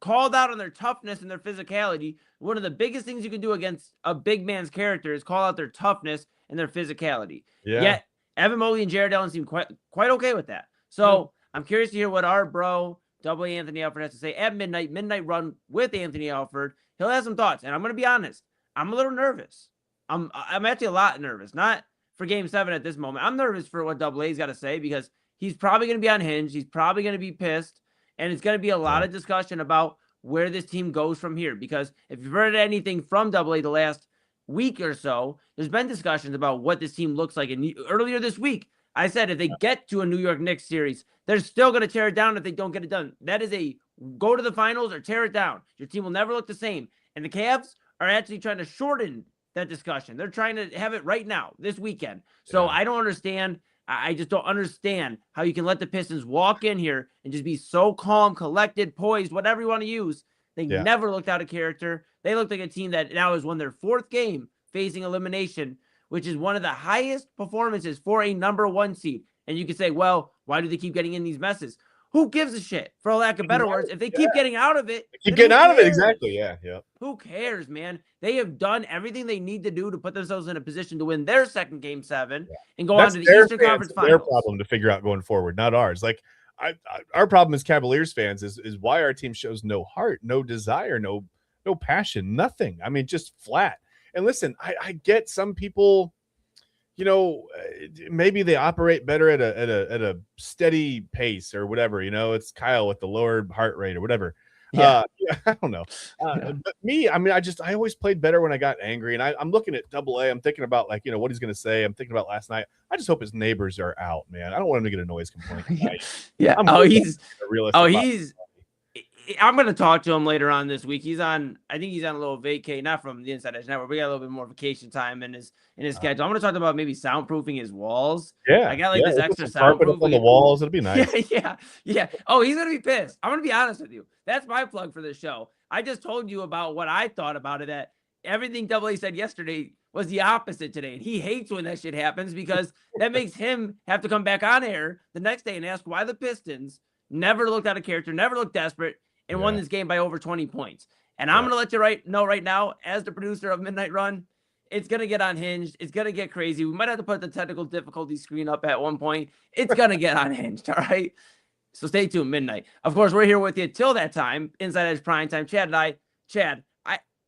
called out on their toughness and their physicality. One of the biggest things you can do against a big man's character is call out their toughness and their physicality. Yeah. Yet Evan Mobley and Jared Allen seem quite okay with that. So I'm curious to hear what our bro Double A Anthony Alford has to say at midnight run with Anthony Alford. He'll have some thoughts, and I'm going to be honest. I'm a little nervous. I'm actually a lot nervous. Not for Game 7 at this moment. I'm nervous for what Double A's got to say, because he's probably going to be unhinged. He's probably going to be pissed, and it's going to be a lot of discussion about where this team goes from here. Because if you've heard anything from Double A the last week or so, there's been discussions about what this team looks like. And earlier this week, I said if they get to a New York Knicks series, they're still going to tear it down if they don't get it done. That is a go to the finals or tear it down. Your team will never look the same. And the Cavs are actually trying to shorten that discussion. They're trying to have it right now, this weekend. So I don't understand. I just don't understand how you can let the Pistons walk in here and just be so calm, collected, poised, whatever you want to use. They never looked out of character. They looked like a team that now has won their fourth game facing elimination, which is one of the highest performances for a number one seed. And you could say, well, why do they keep getting in these messes? Who gives a shit, for a lack of better words? If they keep getting out of it, Keep then getting who out of it. cares? Exactly. Yeah. Yeah. Who cares, man? They have done everything they need to do to put themselves in a position to win their second Game 7 and go on to the Eastern Conference Their Finals. problem to figure out going forward, not ours. Like our problem as Cavaliers fans is why our team shows no heart, no desire, no passion, nothing. I mean, just flat. And listen, I get some people, maybe they operate better at a steady pace or whatever. It's Kyle with the lower heart rate or whatever. I don't know. But me, I mean, I always played better when I got angry. And I'm looking at Double A. I'm thinking about what he's going to say. I'm thinking about last night. I just hope his neighbors are out, man. I don't want him to get a noise complaint tonight. Yeah. I'm I'm going to talk to him later on this week. I think he's on a little vacay, not from the Inside Edge Network. We got a little bit more vacation time in his schedule. I'm going to talk about maybe soundproofing his walls. Yeah. I got this extra carpet up on the soundproofing. walls. It'll be nice. Yeah. Oh, he's going to be pissed. I'm going to be honest with you. That's my plug for this show. I just told you about what I thought about it, that everything Double A said yesterday was the opposite today. And he hates when that shit happens, because that makes him have to come back on air the next day and ask why the Pistons never looked out of character, never looked desperate, and won this game by over 20 points. And I'm going to let you know right now, as the producer of Midnight Run, it's going to get unhinged. It's going to get crazy. We might have to put the technical difficulty screen up at one point. It's going to get unhinged, all right? So stay tuned, midnight. Of course, we're here with you till that time. Inside Edge Prime Time. Chad and I. Chad,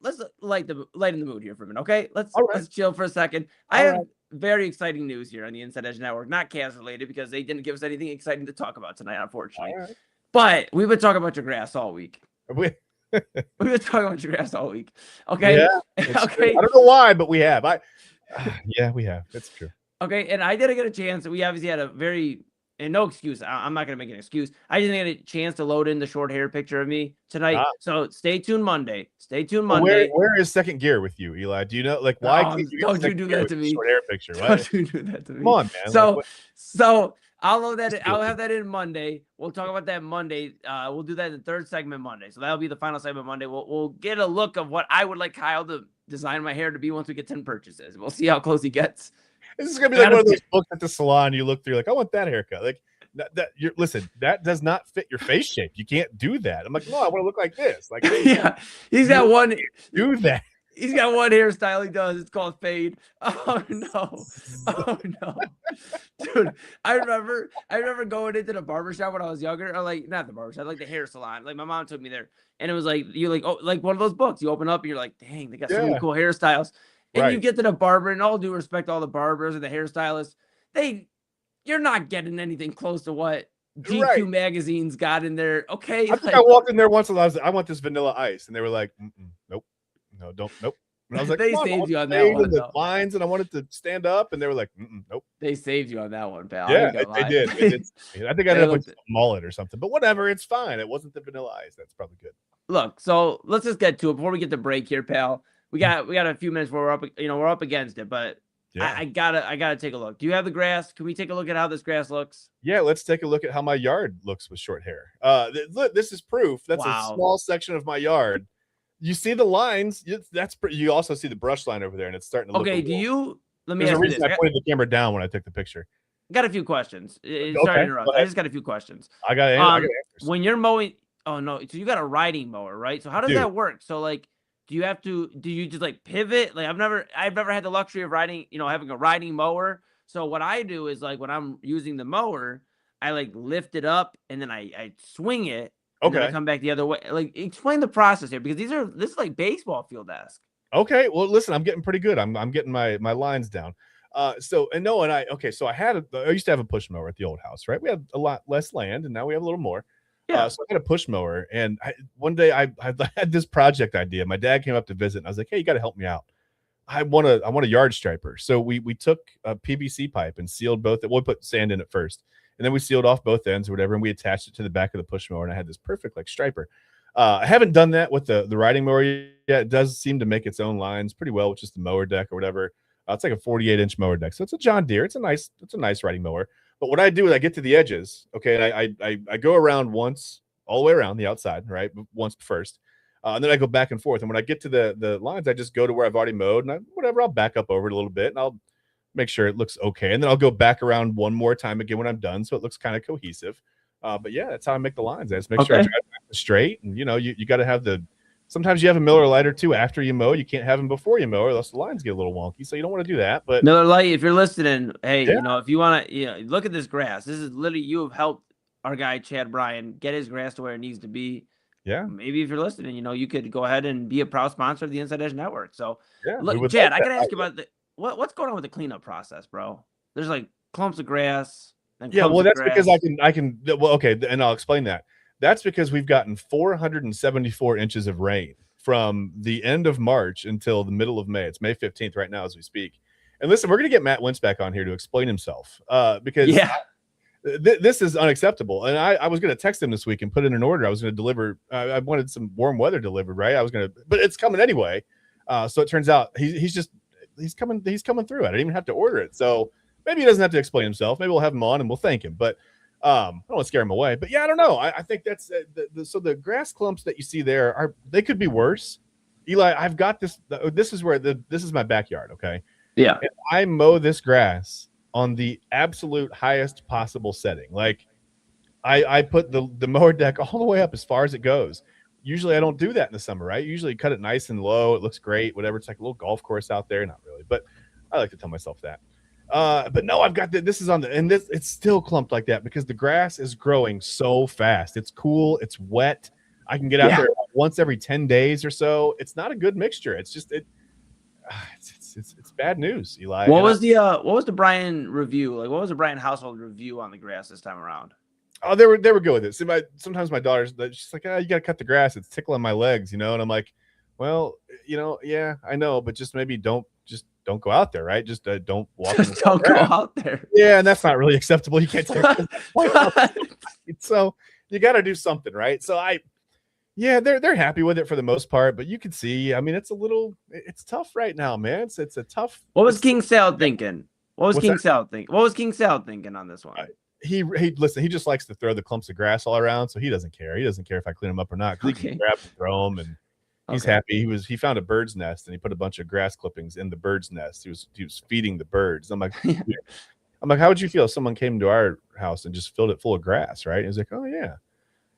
let's lighten the mood here for a minute, okay? Let's chill for a second. I have very exciting news here on the Inside Edge Network, not Cavs related because they didn't give us anything exciting to talk about tonight, unfortunately. But we've been talking about your grass all week. We've been talking about your grass all week. Okay. Yeah, okay. I don't know why, but we have. Yeah, we have. That's true. Okay. And I didn't get a chance. We obviously had a very, and no excuse. I'm not going to make an excuse. I didn't get a chance to load in the short hair picture of me tonight. So stay tuned Monday. Where is second gear with you, Eli? Do you know, like, why can't you don't you do that to me? Short hair picture. Don't you do that to me? Come on, man. So I'll load that. I'll have that in Monday. We'll talk about that Monday. We'll do that in the third segment Monday. So that'll be the final segment Monday. We'll get a look of what I would like Kyle to design my hair to be once we get 10 purchases. We'll see how close he gets. This is gonna be like one of those books at the salon. You look through, like, I want that haircut. Like listen, that does not fit your face shape. You can't do that. I'm like, no, I want to look like this. Like, yeah, he's got one. Do that. He's got one hairstyle he does. It's called fade. Oh no. Oh no. Dude, I remember going into the barbershop when I was younger. Or like not the barbershop, like the hair salon. Like my mom took me there. And it was like you like like one of those books. You open up and you're like, dang, they got so many cool hairstyles. And you get to the barber, and all due respect to all the barbers and the hairstylists, you're not getting anything close to what GQ magazine's got in there. Okay. I think I walked in there once and I was like, I want this vanilla ice. And they were like, nope. No, don't, nope. And I was like, they saved you on that one. The lines, and I wanted to stand up, and they were like, nope. They saved you on that one, pal. Yeah, they did. I think I ended up with a mullet or something, but whatever, it's fine. It wasn't the vanilla ice. That's probably good. Look, so let's just get to it before we get the break here, pal. We got a few minutes where we're up against it, but I gotta take a look. Do you have the grass? Can we take a look at how this grass looks? Yeah, let's take a look at how my yard looks with short hair. Look, this is proof. That's a small section of my yard. You see the lines. You also see the brush line over there, and it's starting to look. Okay, let me ask you this. I pointed the camera down when I took the picture. Got a few questions. Sorry to interrupt. I just got a few questions. I got answers. When you're mowing, oh no, so you got a riding mower, right? So how does that work? So like, do you just like pivot? Like I've never had the luxury of having a riding mower. So what I do is like when I'm using the mower, I like lift it up and then I swing it. And then I come back the other way. Like, explain the process here, because this is like baseball field esque. Okay, well, listen, I'm getting pretty good. I'm getting my lines down. So I used to have a push mower at the old house, right? We had a lot less land, and now we have a little more. Yeah. So I had a push mower, and one day I had this project idea. My dad came up to visit, and I was like, "Hey, you got to help me out. I want a yard striper." So we took a PVC pipe and sealed both. We put sand in it first. And then we sealed off both ends or whatever, and we attached it to the back of the push mower, and I had this perfect like striper. I haven't done that with the riding mower yet. It does seem to make its own lines pretty well with just the mower deck or whatever. It's like a 48-inch mower deck, so it's a John Deere. It's a nice riding mower. But what I do is I get to the edges, okay, and I go around once, all the way around the outside, right, once first, and then I go back and forth. And when I get to the lines, I just go to where I've already mowed, and I'll back up over it a little bit, and I'll make sure it looks okay, and then I'll go back around one more time again when I'm done, so it looks kind of cohesive. But yeah, that's how I make the lines. I just make sure I drive straight, and you got to have sometimes you have a Miller Lite or two after you mow. You can't have them before you mow, or else the lines get a little wonky. So you don't want to do that. But Miller Lite, if you're listening, hey, if you want to, look at this grass. This is literally, you have helped our guy Chad Bryan get his grass to where it needs to be. Yeah. Maybe if you're listening, you could go ahead and be a proud sponsor of the Inside Edge Network. So yeah, look, Chad, I got to ask you about what's going on with the cleanup process, bro? There's like clumps of grass. Well, that's because I can. Well, okay, and I'll explain that. That's because we've gotten 474 inches of rain from the end of March until the middle of May. It's May 15th right now as we speak. And listen, we're going to get Matt Wentz back on here to explain himself because this is unacceptable. And I was going to text him this week and put in an order. I was going to deliver. I wanted some warm weather delivered, right? But it's coming anyway. So it turns out he's coming through. I didn't even have to order it. So maybe he doesn't have to explain himself. Maybe we'll have him on and we'll thank him. But I don't want to scare him away. But yeah, I don't know. I think that's so the grass clumps that you see there they could be worse. Eli, I've got this. This is my backyard. Okay. Yeah. And I mow this grass on the absolute highest possible setting. Like I put the mower deck all the way up as far as it goes. Usually I don't do that in the summer, right? Usually cut it nice and low. It looks great, whatever. It's like a little golf course out there. Not really, but I like to tell myself that. But no, I've got this is on the, and this, it's still clumped like that because the grass is growing so fast. It's cool. It's wet. I can get out there once every 10 days or so. It's not a good mixture. It's just, it's bad news, Eli. What was the Brian review? Like, what was the Brian household review on the grass this time around? Oh, they were good with it. See, sometimes my daughter's she's like, you got to cut the grass. It's tickling my legs, And I'm like, well, yeah, I know, but just maybe don't go out there, right? Just don't walk. Just don't go out there. Yeah, and that's not really acceptable. You can't take so you got to do something, right? So they're happy with it for the most part, but you can see, I mean, it's tough right now, man. It's a tough. What was King Sal thinking? What was King Sal thinking on this one? He listen. He just likes to throw the clumps of grass all around, so he doesn't care. He doesn't care if I clean them up or not. He can grab and throw them, and he's happy. He found a bird's nest and he put a bunch of grass clippings in the bird's nest. He was feeding the birds. I'm like, how would you feel if someone came to our house and just filled it full of grass, right? And he's like, oh yeah,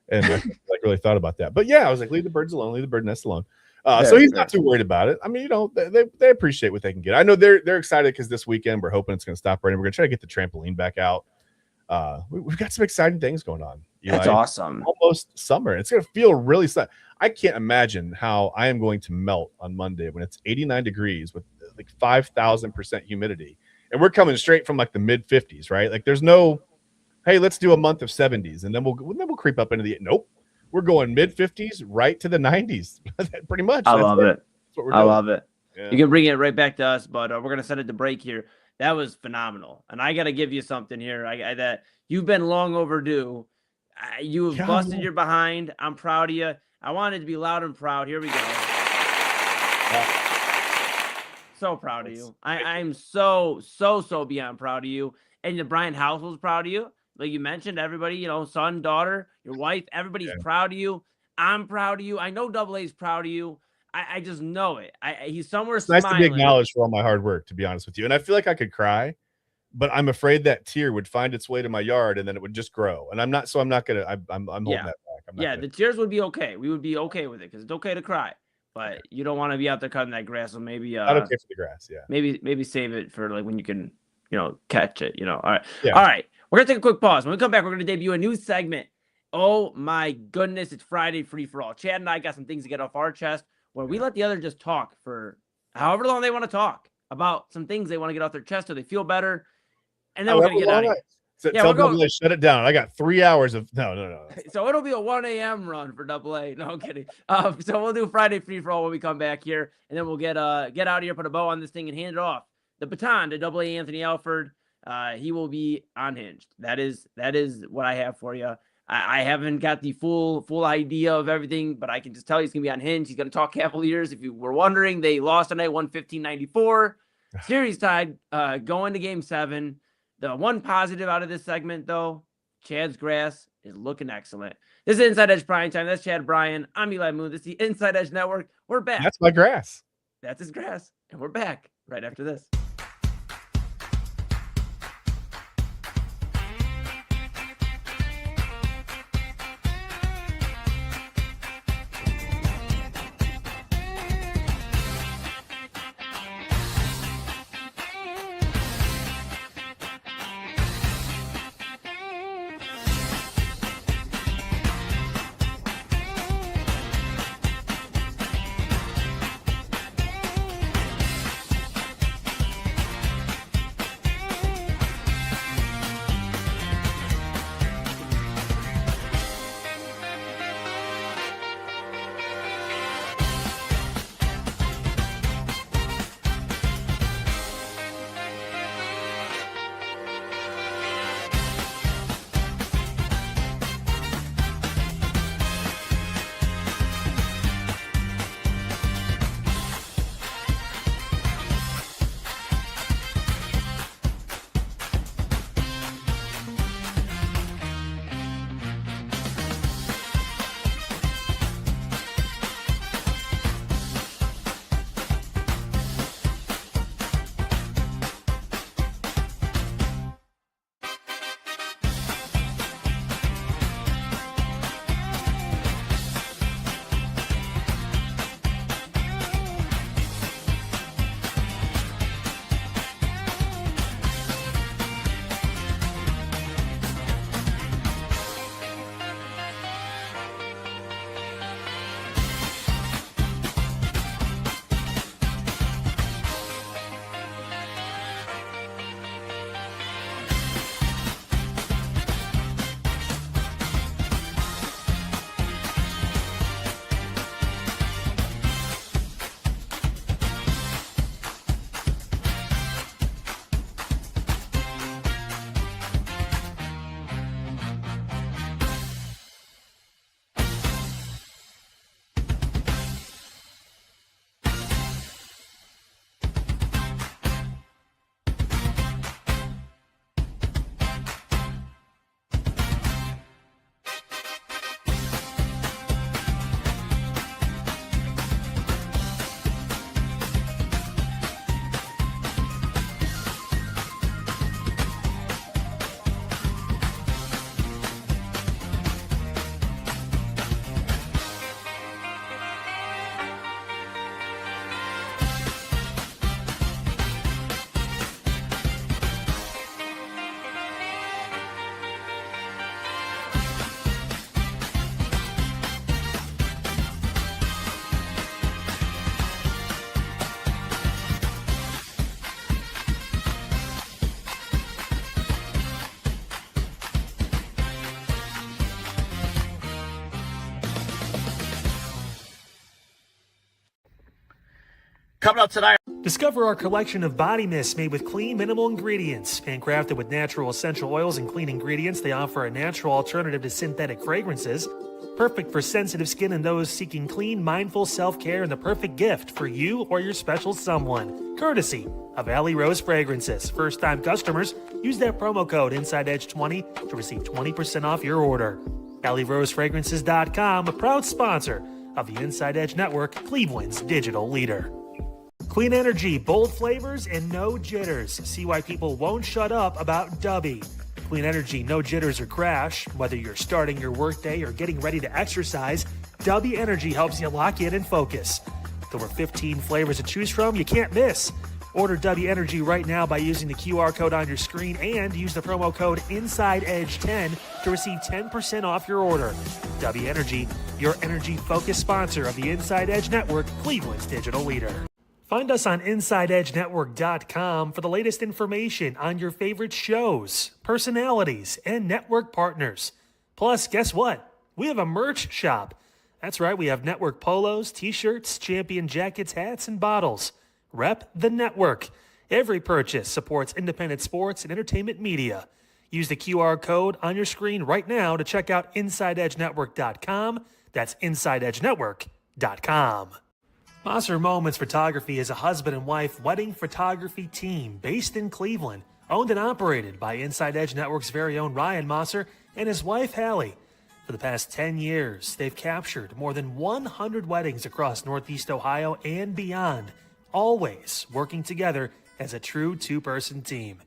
and I really thought about that. But yeah, I was like, leave the birds alone, leave the bird nest alone. So he's not too worried about it. I mean, they appreciate what they can get. I know they're excited because this weekend we're hoping it's going to stop raining. We're going to try to get the trampoline back out. We've got some exciting things going on. That's awesome. Almost summer. It's going to feel really sunny. I can't imagine how I am going to melt on Monday when it's 89 degrees with like 5,000% humidity. And we're coming straight from like the mid 50s, right? Like there's no, hey, let's do a month of 70s and then we'll creep up into the, nope. We're going mid 50s right to the 90s. Pretty much. I love it. That's what we're doing. I love it. Yeah. You can bring it right back to us, but we're going to send it to break here. That was phenomenal. And I got to give you something here that you've been long overdue. You have busted your behind. I'm proud of you. I wanted to be loud and proud. Here we go. So proud of you. I'm so beyond proud of you. And the Brian household's proud of you. Like you mentioned, everybody, son, daughter, your wife, everybody's proud of you. I'm proud of you. I know Double A's proud of you. I just know it. He's somewhere smiling. Nice to be acknowledged for all my hard work, to be honest with you. And I feel like I could cry, but I'm afraid that tear would find its way to my yard and then it would just grow. And I'm not going to, I'm holding that back. The tears would be okay. We would be okay with it because it's okay to cry, but you don't want to be out there cutting that grass. So maybe, not okay for the grass. Yeah. Maybe save it for like when you can, catch it, All right. Yeah. All right. We're going to take a quick pause. When we come back, we're going to debut a new segment. Oh my goodness. It's Friday free for all. Chad and I got some things to get off our chest where we let the other just talk for however long they want to talk about some things they want to get off their chest so they feel better. And then we're going to get out of here. So tell Double A, shut it down. I got 3 hours of no. So it'll be a 1 a.m. run for Double A. No, I'm kidding. So we'll do Friday free for all when we come back here, and then we'll get out of here, put a bow on this thing, and hand it off the baton to Double A Anthony Alford. He will be unhinged. That is what I have for you. I haven't got the full idea of everything, but I can just tell you he's going to be unhinged. He's going to talk Cavaliers. If you were wondering, they lost tonight, 115-94. Series tied, going to Game 7. The one positive out of this segment, though, Chad's grass is looking excellent. This is Inside Edge Prime Time. That's Chad Bryan. I'm Eli Moon. This is the Inside Edge Network. We're back. That's my grass. That's his grass. And we're back right after this. Coming up tonight. Discover our collection of body mists made with clean, minimal ingredients. Handcrafted with natural essential oils and clean ingredients, they offer a natural alternative to synthetic fragrances. Perfect for sensitive skin and those seeking clean, mindful self-care, and the perfect gift for you or your special someone. Courtesy of Alley Rose Fragrances. First-time customers, use that promo code InsideEdge20 to receive 20% off your order. AlleyRoseFragrances.com, a proud sponsor of the Inside Edge Network, Cleveland's digital leader. Clean energy, bold flavors, and no jitters. See why people won't shut up about Dubby. Clean energy, no jitters or crash. Whether you're starting your workday or getting ready to exercise, Dubby Energy helps you lock in and focus. With over 15 flavors to choose from, you can't miss. Order Dubby Energy right now by using the QR code on your screen and use the promo code InsideEdge10 to receive 10% off your order. Dubby Energy, your energy-focused sponsor of the Inside Edge Network, Cleveland's digital leader. Find us on InsideEdgeNetwork.com for the latest information on your favorite shows, personalities, and network partners. Plus, guess what? We have a merch shop. That's right, we have network polos, t-shirts, champion jackets, hats, and bottles. Rep the network. Every purchase supports independent sports and entertainment media. Use the QR code on your screen right now to check out InsideEdgeNetwork.com. That's InsideEdgeNetwork.com. Mosser Moments Photography is a husband and wife wedding photography team based in Cleveland, owned and operated by Inside Edge Network's very own Ryan Mosser and his wife Hallie. For the past 10 years, they've captured more than 100 weddings across Northeast Ohio and beyond, always working together as a true two-person team.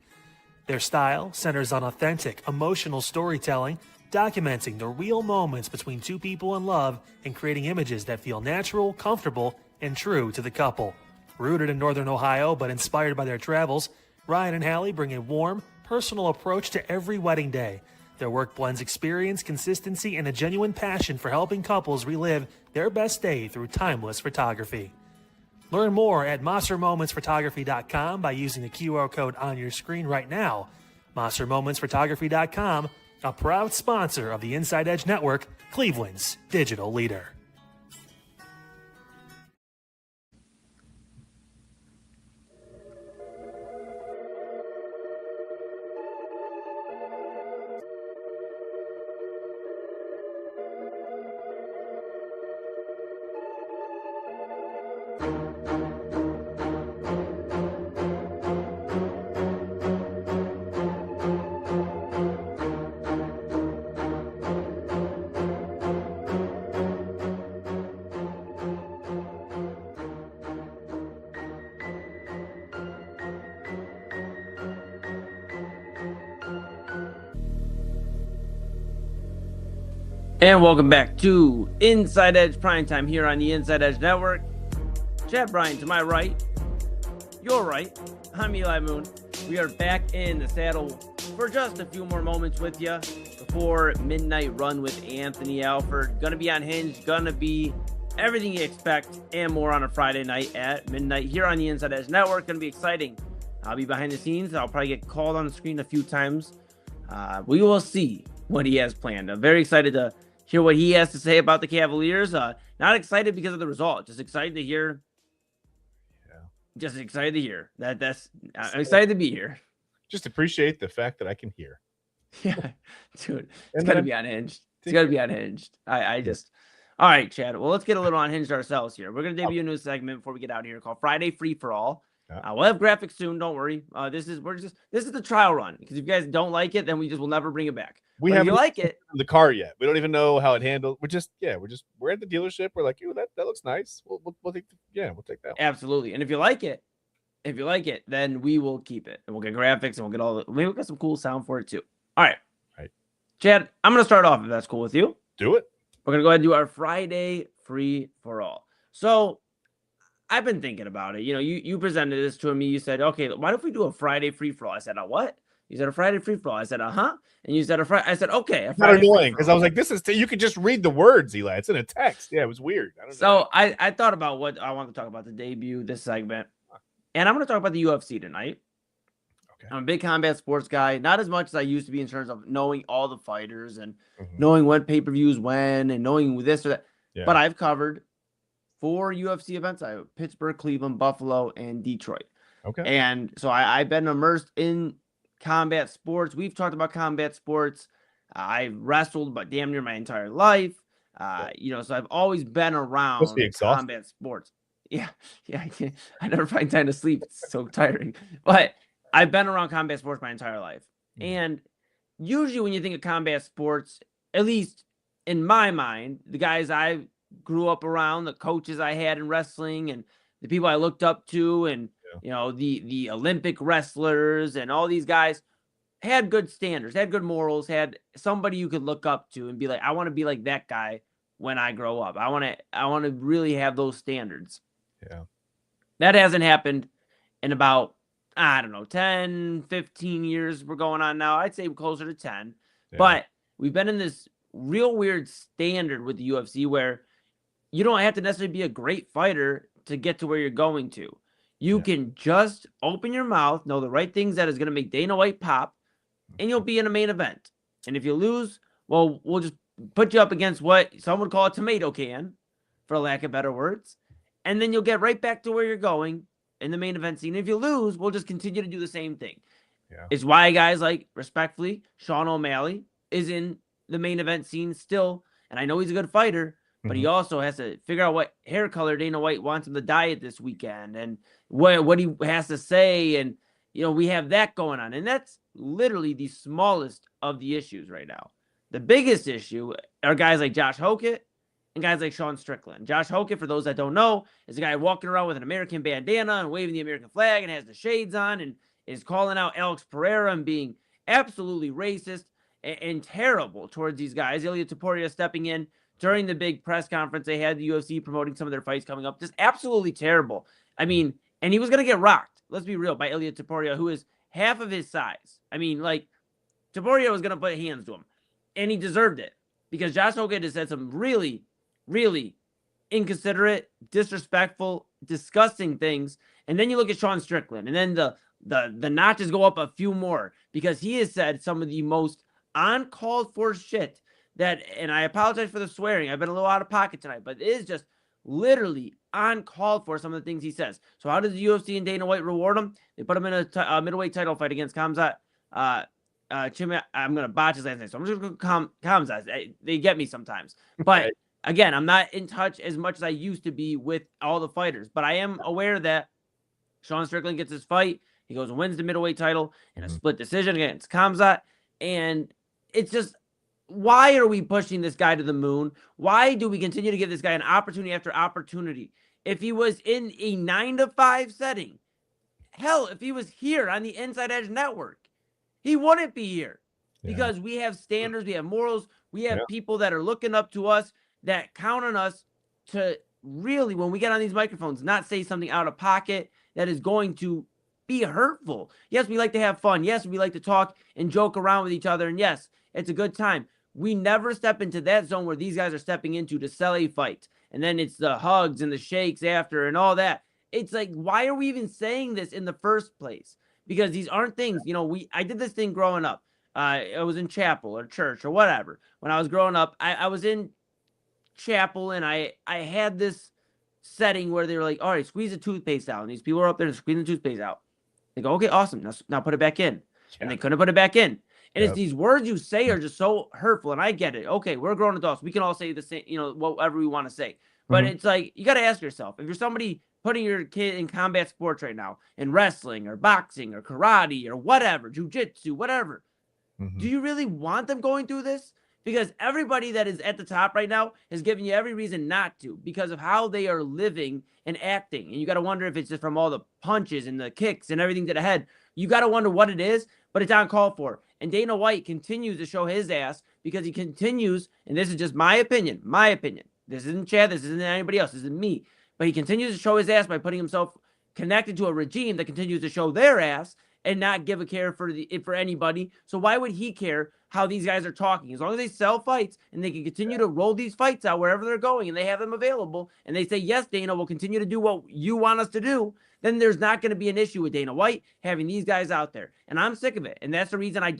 Their style centers on authentic, emotional storytelling, documenting the real moments between two people in love and creating images that feel natural, comfortable, and true to the couple. Rooted in Northern Ohio but inspired by their travels, Ryan and Hallie bring a warm, personal approach to every wedding day. Their work blends experience, consistency, and a genuine passion for helping couples relive their best day through timeless photography. Learn more at MosserMomentsPhotography.com by using the QR code on your screen right now. MosserMomentsPhotography.com, a proud sponsor of the Inside Edge Network, Cleveland's digital leader. And welcome back to Inside Edge Primetime here on the Inside Edge Network. Chad Bryant to my right, your right. I'm Eli Moon. We are back in the saddle for just a few more moments with you before midnight run with Anthony Alford. Gonna be unhinged, gonna be everything you expect and more on a Friday night at midnight here on the Inside Edge Network. Gonna be exciting. I'll be behind the scenes. I'll probably get called on the screen a few times. We will see what he has planned. I'm very excited to hear what he has to say about the Cavaliers. Not excited because of the result, just excited to hear. Just excited to hear I'm excited to be here. Just appreciate the fact that I can hear. Yeah, dude, it's gotta be unhinged. It's gotta be unhinged. I just, all right, Chad. Well, let's get a little unhinged ourselves here. We're gonna debut a new segment before we get out of here called Friday Free for All. We'll have graphics soon. Don't worry. This is the trial run, because if you guys don't like it, then we will never bring it back. We haven't like it the car yet. We don't even know how it handles. We're at the dealership. We're like, that looks nice. We'll take that. Absolutely. And if you like it, then we will keep it, and we'll get graphics, and maybe we'll get some cool sound for it too. All right. Chad, I'm gonna start off if that's cool with you. Do it. We're gonna go ahead and do our Friday Free for All. So I've been thinking about it. You presented this to me. You said, okay, why don't we do a Friday Free for All? I said, what? You said a Friday Free for All. I said, and you said I said, okay. It's not annoying because I was like, this is you could just read the words, Eli. It's in a text. Yeah, it was weird. I thought about what I want to talk about, the debut, this segment, and I'm going to talk about the UFC tonight. Okay. I'm a big combat sports guy, not as much as I used to be in terms of knowing all the fighters and knowing what pay-per-views when and knowing this or that. Yeah. But I've covered 4 UFC events. I have Pittsburgh, Cleveland, Buffalo, and Detroit. Okay. And so I've been immersed in combat sports. We've talked about combat sports. I've wrestled but damn near my entire life. So I've always been around combat sports. Yeah. I never find time to sleep. It's so tiring. But I've been around combat sports my entire life. And usually when you think of combat sports, at least in my mind, the guys I grew up around, the coaches I had in wrestling, and the people I looked up to, and the Olympic wrestlers and all these guys had good standards, had good morals, had somebody you could look up to and be like, I want to be like that guy when I grow up. I want to really have those standards. Yeah. That hasn't happened in about, 10, 15 years we're going on now. I'd say closer to 10. Yeah. But we've been in this real weird standard with the UFC where you don't have to necessarily be a great fighter to get to where you're going to. You can just open your mouth, know the right things that is going to make Dana White pop, and you'll be in a main event. And if you lose, well, we'll just put you up against what some would call a tomato can, for lack of better words. And then you'll get right back to where you're going in the main event scene. If you lose, we'll just continue to do the same thing. Yeah. It's why guys like, respectfully, Sean O'Malley is in the main event scene still. And I know he's a good fighter, but he also has to figure out what hair color Dana White wants him to dye it this weekend and what he has to say. And, we have that going on. And that's literally the smallest of the issues right now. The biggest issue are guys like Josh Hokett and guys like Sean Strickland. Josh Hokett, for those that don't know, is a guy walking around with an American bandana and waving the American flag and has the shades on and is calling out Alex Pereira and being absolutely racist and terrible towards these guys. Ilia Topuria stepping in during the big press conference. They had the UFC promoting some of their fights coming up. Just absolutely terrible. I mean, and he was going to get rocked. Let's be real, by Ilia Topuria, who is half of his size. I mean, Topuria was going to put hands to him, and he deserved it because Josh Hokett has said some really, really inconsiderate, disrespectful, disgusting things. And then you look at Sean Strickland, and then the notches go up a few more because he has said some of the most uncalled for shit that, and I apologize for the swearing. I've been a little out of pocket tonight, but it is just literally uncalled for, some of the things he says. So how does the UFC and Dana White reward him? They put him in a middleweight title fight against Khamzat. I'm going to botch his last name, so I'm just going to Khamzat. They get me sometimes. But again, I'm not in touch as much as I used to be with all the fighters. But I am aware that Sean Strickland gets his fight. He goes and wins the middleweight title in a split decision against Khamzat. And it's just, why are we pushing this guy to the moon? Why do we continue to give this guy an opportunity after opportunity? If he was in a 9-to-5 setting, hell, if he was here on the Inside Edge Network, he wouldn't be here because we have standards, we have morals, we have people that are looking up to us, that count on us to really, when we get on these microphones, not say something out of pocket that is going to be hurtful. Yes, we like to have fun. Yes, we like to talk and joke around with each other. And yes, it's a good time. We never step into that zone where these guys are stepping into to sell a fight. And then it's the hugs and the shakes after and all that. It's like, why are we even saying this in the first place? Because these aren't things, I did this thing growing up. I was in chapel or church or whatever. When I was growing up, I was in chapel and I had this setting where they were like, all right, squeeze the toothpaste out. And these people are up there squeezing the toothpaste out. They go, okay, awesome. Now put it back in. And they couldn't put it back in. And it's these words you say are just so hurtful. And I get it. Okay, we're grown adults. We can all say the same, whatever we want to say. But it's like, you got to ask yourself, if you're somebody putting your kid in combat sports right now, in wrestling or boxing or karate or whatever, jujitsu, whatever, do you really want them going through this? Because everybody that is at the top right now has given you every reason not to because of how they are living and acting. And you got to wonder if it's just from all the punches and the kicks and everything to the head. You got to wonder what it is, but it's uncalled for. And Dana White continues to show his ass because he continues, and this is just my opinion. This isn't Chad, this isn't anybody else, this isn't me. But he continues to show his ass by putting himself connected to a regime that continues to show their ass and not give a care for anybody. So why would he care how these guys are talking? As long as they sell fights and they can continue to roll these fights out wherever they're going and they have them available and they say, yes, Dana, we'll continue to do what you want us to do, then there's not going to be an issue with Dana White having these guys out there. And I'm sick of it. And that's the reason I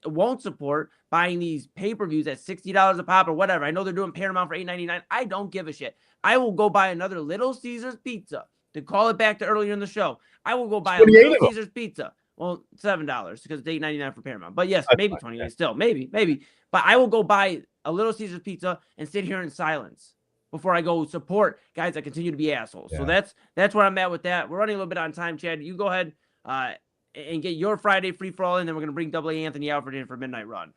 won't support buying these pay-per-views at $60 a pop or whatever. I know they're doing Paramount for $8.99. I don't give a shit. I will go buy another Little Caesars pizza. To call it back to earlier in the show, I will go buy a Little Caesars pizza. Well, $7 because it's $8.99 for Paramount. But yes, maybe 28 still. Maybe. But I will go buy a Little Caesars pizza and sit here in silence before I go support guys that continue to be assholes. Yeah. So that's where I'm at with that. We're running a little bit on time, Chad. You go ahead and get your Friday free-for-all, and then we're going to bring Double A Anthony Alford in for Midnight Run.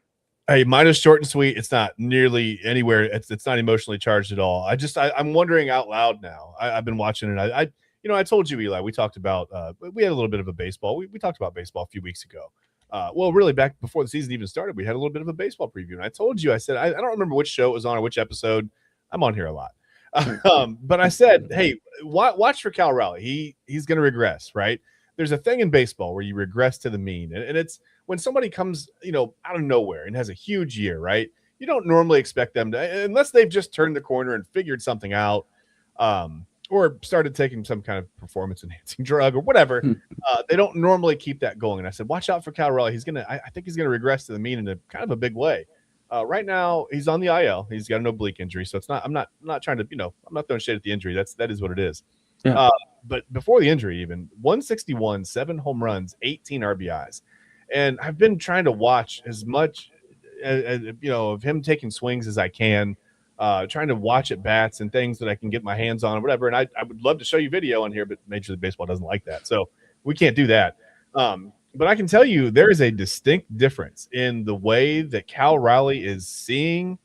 Hey, mine is short and sweet. It's not nearly anywhere. It's not emotionally charged at all. I'm wondering out loud now. I've been watching it. I told you, Eli, we talked about, we had a little bit of a baseball. We talked about baseball a few weeks ago. Well, really back before the season even started, we had a little bit of a baseball preview. And I told you, I said, I don't remember which show it was on or which episode. I'm on here a lot. But I said, hey, watch for Cal Raleigh. He's going to regress, right? There's a thing in baseball where you regress to the mean. And it's when somebody comes, out of nowhere and has a huge year, right? You don't normally expect them to, unless they've just turned the corner and figured something out. Or started taking some kind of performance-enhancing drug or whatever, they don't normally keep that going. And I said, watch out for Cal Raleigh. I think he's going to regress to the mean in a kind of a big way. Right now, he's on the IL. He's got an oblique injury, so it's not. I'm not trying to. I'm not throwing shade at the injury. That is what it is. Yeah. But before the injury, even 161, 7 home runs, 18 RBIs, and I've been trying to watch as much as of him taking swings as I can. Trying to watch at bats and things that I can get my hands on or whatever. And I would love to show you video on here, but Major League Baseball doesn't like that. So we can't do that. But I can tell you there is a distinct difference in the way that Cal Raleigh is seeing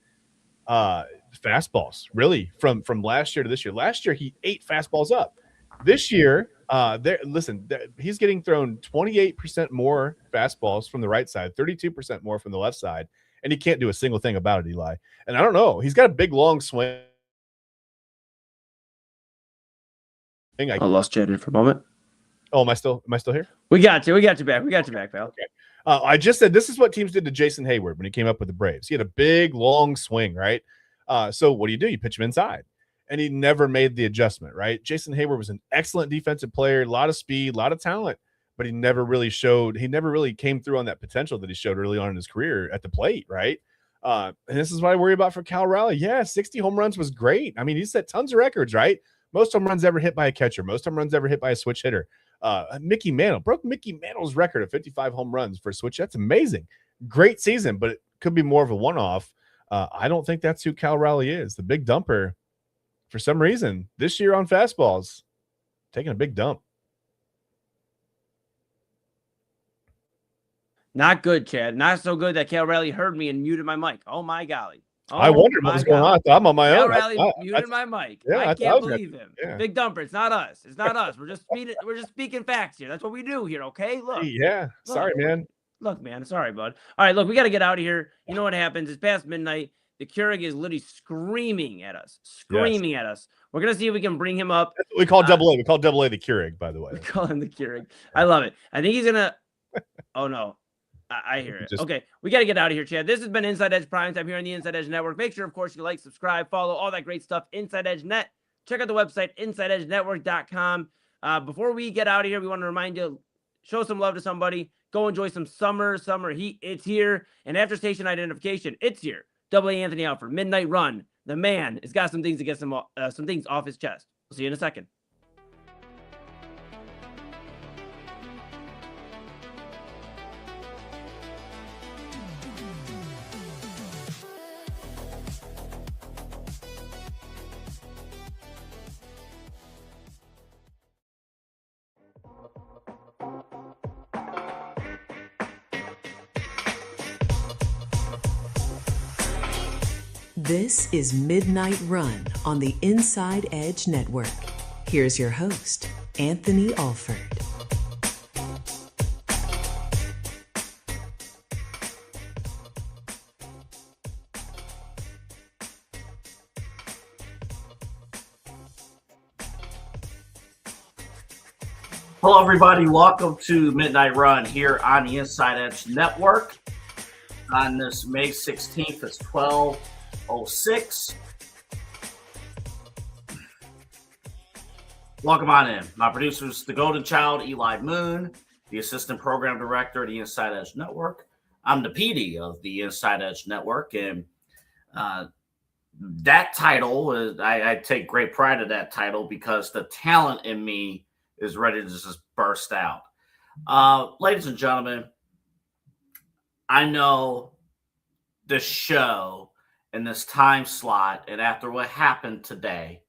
fastballs, really, from last year to this year. Last year, he ate fastballs up. This year, he's getting thrown 28% more fastballs from the right side, 32% more from the left side. And he can't do a single thing about it, Eli. And I don't know. He's got a big, long swing. I lost Chad for a moment. Oh, am I still here? We got you. We got you back, pal. Okay. I just said this is what teams did to Jason Hayward when he came up with the Braves. He had a big, long swing, right? So what do? You pitch him inside. And he never made the adjustment, right? Jason Hayward was an excellent defensive player, a lot of speed, a lot of talent. But he never really came through on that potential that he showed early on in his career at the plate, right? And this is what I worry about for Cal Raleigh. Yeah, 60 home runs was great. I mean, he set tons of records, right? Most home runs ever hit by a catcher. Most home runs ever hit by a switch hitter. Mickey Mantle broke Mickey Mantle's record of 55 home runs for a switch. That's amazing. Great season, but it could be more of a one-off. I don't think that's who Cal Raleigh is. The big dumper, for some reason, this year on fastballs, taking a big dump. Not good, Chad. Not so good that Cal Raleigh heard me and muted my mic. Oh, my golly. Oh, I wondered what was going on. I thought I'm on my own. Cal Raleigh muted my mic. Yeah, I can't believe him. Yeah. Big dumper. It's not us. We're just speaking facts here. That's what we do here, okay? Look. Yeah. Look. Sorry, man. Look, man. Sorry, bud. All right, look, we got to get out of here. You know what happens? It's past midnight. The Keurig is literally screaming at us. We're going to see if we can bring him up. We call Double A. We call Double A the Keurig, by the way. We call him the Keurig. I love it. I think he's going to – oh, no. I hear it. Okay, we got to get out of here, Chad. This has been Inside Edge Primetime here on the Inside Edge Network. Make sure, of course, you like, subscribe, follow, all that great stuff. Inside Edge Net. Check out the website, InsideEdgeNetwork.com. Before we get out of here, we want to remind you, show some love to somebody. Go enjoy some summer heat. It's here. And after station identification, it's here. Double A Anthony Alford, Midnight Run. The man has got some things to get some things off his chest. We'll see you in a second. This is Midnight Run on the Inside Edge Network. Here's your host, Anthony Alford. Hello, everybody. Welcome to Midnight Run here on the Inside Edge Network. On this May 16th, it's 12:06. Welcome on in. My producers, the Golden Child, Eli Moon, the Assistant Program Director of the Inside Edge Network. I'm the PD of the Inside Edge Network, and that title, I take great pride in that title because the talent in me is ready to just burst out. Ladies and gentlemen, I know this show and this time slot, and after what happened today,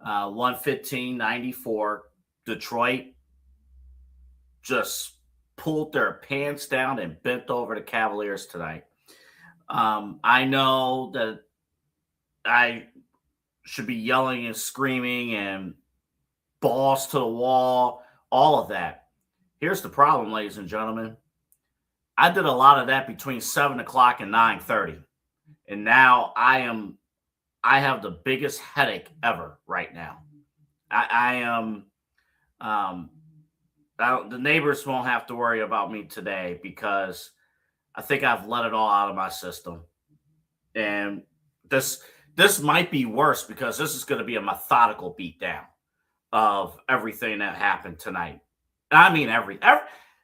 115-94, Detroit just pulled their pants down and bent over the Cavaliers tonight. I know that I should be yelling and screaming and balls to the wall, all of that. Here's the problem, ladies and gentlemen. I did a lot of that between 7 o'clock and 9:30. And now I have the biggest headache ever right now. The neighbors won't have to worry about me today because I think I've let it all out of my system. And this might be worse because this is going to be a methodical beatdown of everything that happened tonight. I mean,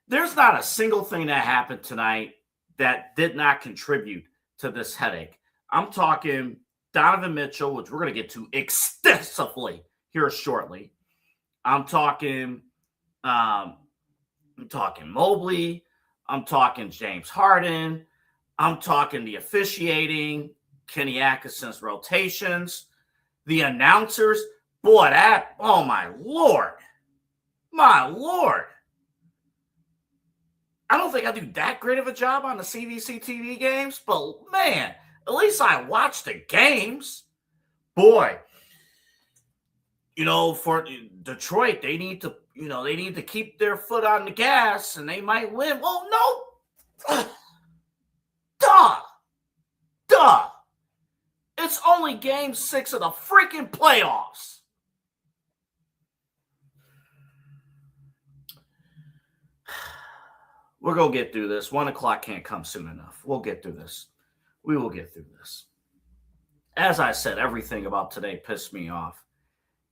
there's not a single thing that happened tonight that did not contribute to this headache. I'm talking Donovan Mitchell, which we're going to get to extensively here shortly. I'm talking Mobley. I'm talking James Harden. I'm talking the officiating, Kenny Atkinson's rotations, the announcers. Boy, oh my Lord. My Lord. I don't think I do that great of a job on the CVC TV games, but man, at least I watch the games. Boy, for Detroit, they need to keep their foot on the gas and they might win. Oh, no. Duh. It's only game 6 of the freaking playoffs. We're going to get through this. 1 o'clock can't come soon enough. We'll get through this. We will get through this. As I said, everything about today pissed me off.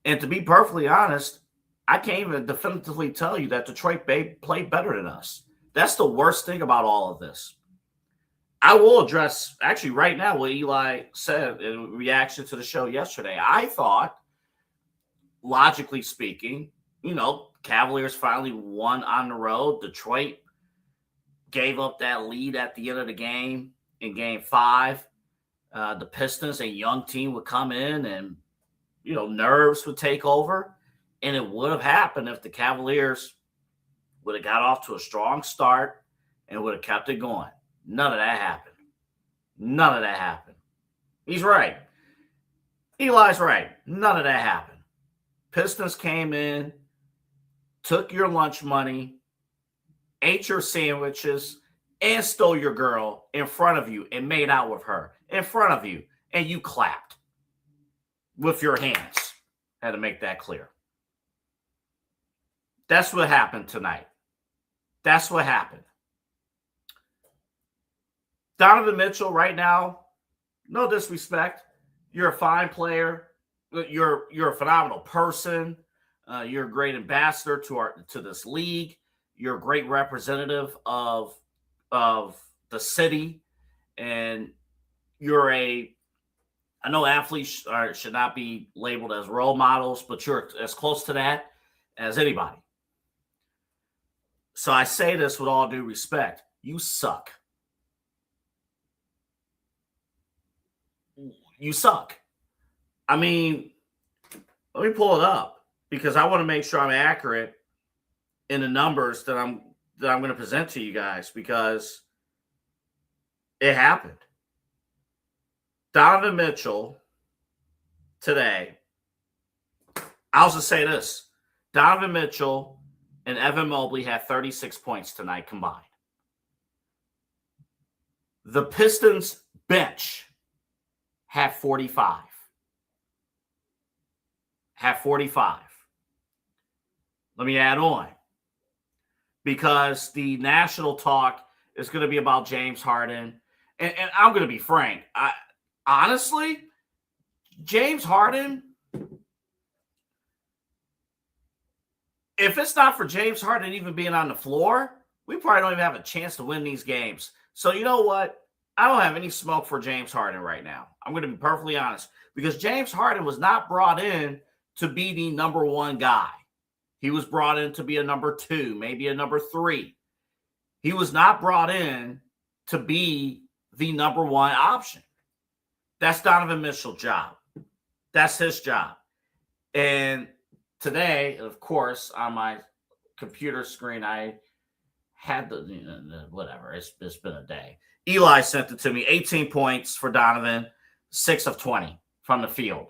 And to be perfectly honest, I can't even definitively tell you that Detroit played better than us. That's the worst thing about all of this. I will address, actually right now, what Eli said in reaction to the show yesterday. I thought, logically speaking, Cavaliers finally won on the road. Detroit gave up that lead at the end of the game in game 5. The Pistons, a young team, would come in and, nerves would take over. And it would have happened if the Cavaliers would have got off to a strong start and would have kept it going. None of that happened. He's right. Eli's right. None of that happened. Pistons came in, took your lunch money, ate your sandwiches, and stole your girl in front of you and made out with her in front of you. And you clapped with your hands. Had to make that clear. That's what happened tonight. That's what happened. Donovan Mitchell, right now, no disrespect. You're a fine player. You're a phenomenal person. You're a great ambassador to this league. You're a great representative of the city, and I know athletes should not be labeled as role models, but you're as close to that as anybody. So I say this with all due respect. You suck. You suck. I mean, let me pull it up because I want to make sure I'm accurate in the numbers that I'm going to present to you guys because it happened. Donovan Mitchell today, I'll just say this. Donovan Mitchell and Evan Mobley had 36 points tonight combined. The Pistons bench had 45. Let me add on. because the national talk is going to be about James Harden. And I'm going to be frank. Honestly, James Harden, if it's not for James Harden even being on the floor, we probably don't even have a chance to win these games. So you know what? I don't have any smoke for James Harden right now. I'm going to be perfectly honest, because James Harden was not brought in to be the number one guy. He was brought in to be a number 2, maybe a number 3. He was not brought in to be the number 1 option. That's Donovan Mitchell's job. That's his job. And today, of course, on my computer screen, I had whatever. It's been a day. Eli sent it to me. 18 points for Donovan, 6 of 20 from the field.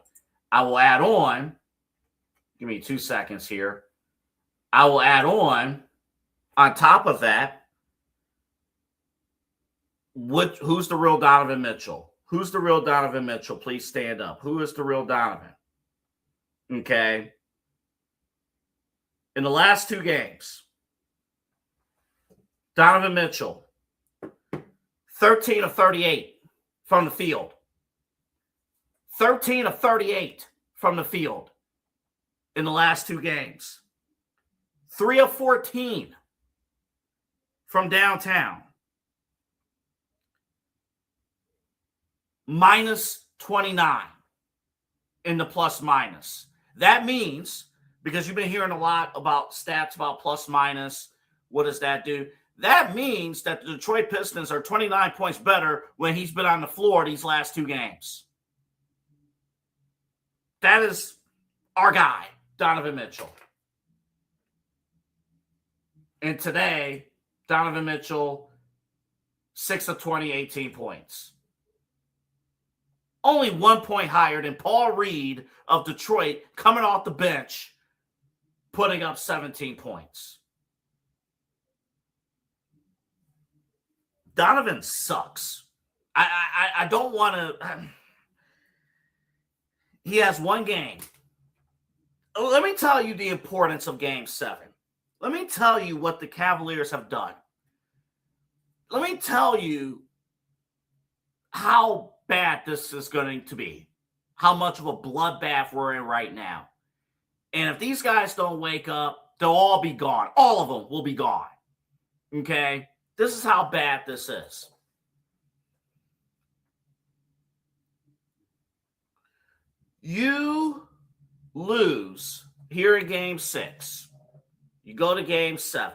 I will add on. Give me 2 seconds here. I will add on top of that, who's the real Donovan Mitchell? Who's the real Donovan Mitchell? Please stand up. Who is the real Donovan? Okay. In the last 2 games, Donovan Mitchell, 13 of 38 from the field. 13 of 38 from the field in the last 2 games. 3 of 14 from downtown. Minus 29 in the plus minus. That means, because you've been hearing a lot about stats about plus minus, what does that do? That means that the Detroit Pistons are 29 points better when he's been on the floor these last 2 games. That is our guy, Donovan Mitchell. And today, Donovan Mitchell, 6 of 20, 18 points. Only 1 point higher than Paul Reed of Detroit coming off the bench, putting up 17 points. Donovan sucks. I don't want to. He has 1 game. Let me tell you the importance of Game 7. Let me tell you what the Cavaliers have done. Let me tell you how bad this is going to be, how much of a bloodbath we're in right now. And if these guys don't wake up, they'll all be gone. All of them will be gone. Okay? This is how bad this is. You lose here in Game 6. You go to Game 7.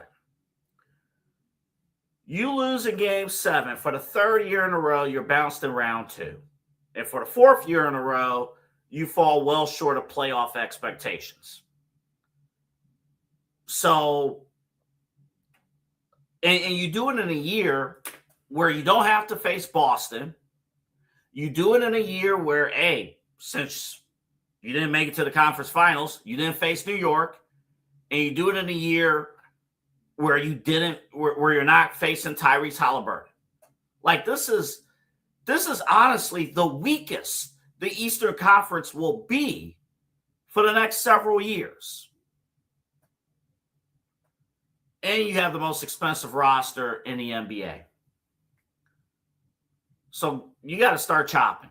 You lose in Game 7. For the 3rd year in a row, you're bounced in round 2. And for the 4th year in a row, you fall well short of playoff expectations. So, and you do it in a year where you don't have to face Boston. You do it in a year where, since you didn't make it to the conference finals, you didn't face New York, and you do it in a year where where you're not facing Tyrese Halliburton. Like, this is honestly the weakest the Eastern Conference will be for the next several years. And you have the most expensive roster in the NBA. So you got to start chopping.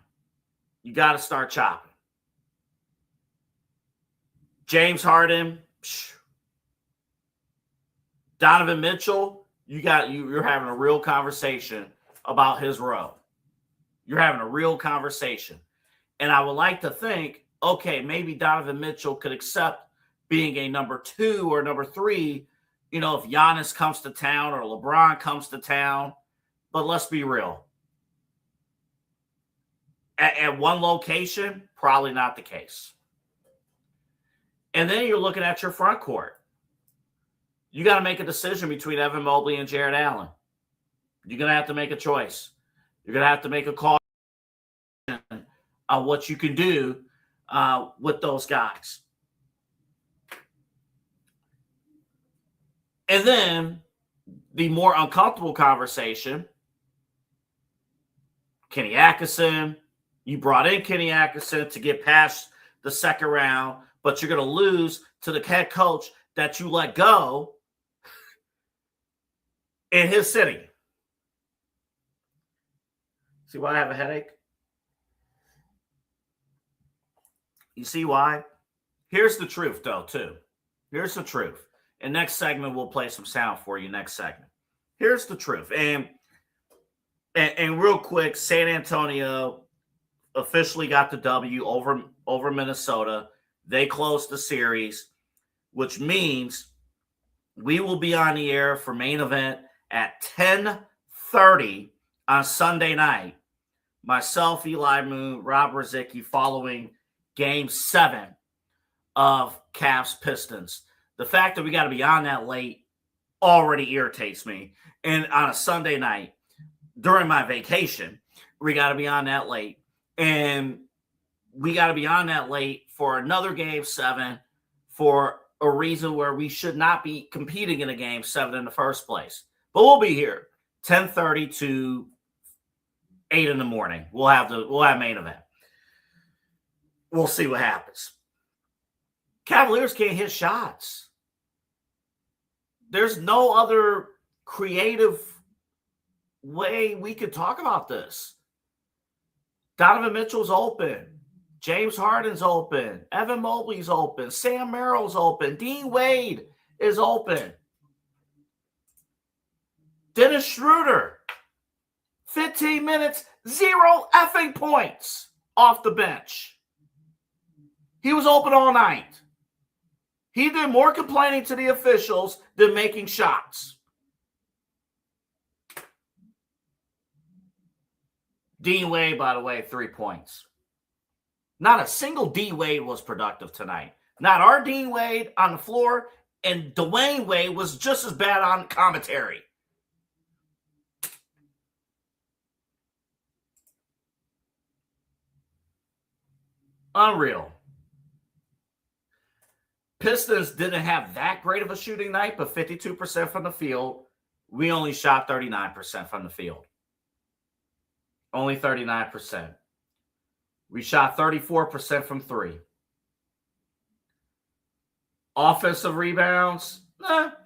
James Harden, Donovan Mitchell, you're having a real conversation about his role. You're having a real conversation. And I would like to think, okay, maybe Donovan Mitchell could accept being a number 2 or number 3, if Giannis comes to town or LeBron comes to town. But let's be real. At one location, probably not the case. And then you're looking at your front court. You got to make a decision between Evan Mobley and Jared Allen. You're going to have to make a choice. You're going to have to make a call on what you can do with those guys. And then the more uncomfortable conversation, Kenny Atkinson. You brought in Kenny Atkinson to get past the second round, but you're going to lose to the head coach that you let go in his city. See why I have a headache? You see why? Here's the truth, though, too. Here's the truth. And next segment, we'll play some sound for you next segment. Here's the truth. And real quick, San Antonio officially got the W over Minnesota. They closed the series, which means we will be on the air for main event at 10:30 on Sunday night. Myself, Eli Moon, Rob Rosicki, following Game 7 of Cavs Pistons. The fact that we got to be on that late already irritates me. And on a Sunday night during my vacation, we got to be on that late. And we got to be on that late for another Game 7 for a reason where we should not be competing in a Game 7 in the first place. But we'll be here 10:30 to 8 in the morning. We'll have main event. We'll see what happens. Cavaliers can't hit shots. There's no other creative way we could talk about this. Donovan Mitchell's open. James Harden's open. Evan Mobley's open. Sam Merrill's open. Dean Wade is open. Dennis Schroeder, 15 minutes, 0 effing points off the bench. He was open all night. He did more complaining to the officials than making shots. Dean Wade, by the way, 3 points. Not a single D Wade was productive tonight. Not our Dean Wade on the floor, and Dwayne Wade was just as bad on commentary. Unreal. Pistons didn't have that great of a shooting night, but 52% from the field. We only shot 39% from the field. Only 39%. We shot 34% from three. Offensive rebounds,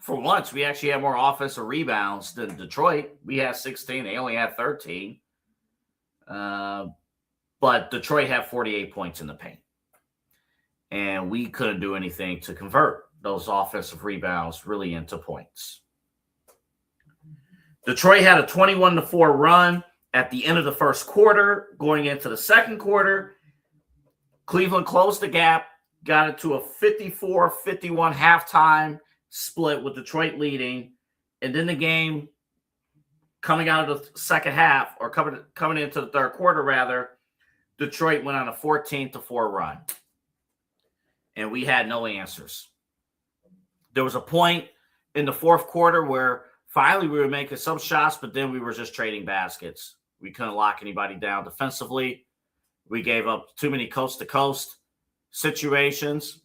for once, we actually had more offensive rebounds than Detroit. We had 16. They only had 13. But Detroit had 48 points in the paint. And we couldn't do anything to convert those offensive rebounds really into points. Detroit had a 21-4 run at the end of the first quarter. Going into the second quarter, Cleveland closed the gap, got it to a 54-51 halftime split with Detroit leading. And then the game coming out of the second half, or coming into the third quarter, rather, Detroit went on a 14-4 run. And we had no answers. There was a point in the fourth quarter where finally we were making some shots, but then we were just trading baskets. We couldn't lock anybody down defensively. We gave up too many coast-to-coast situations.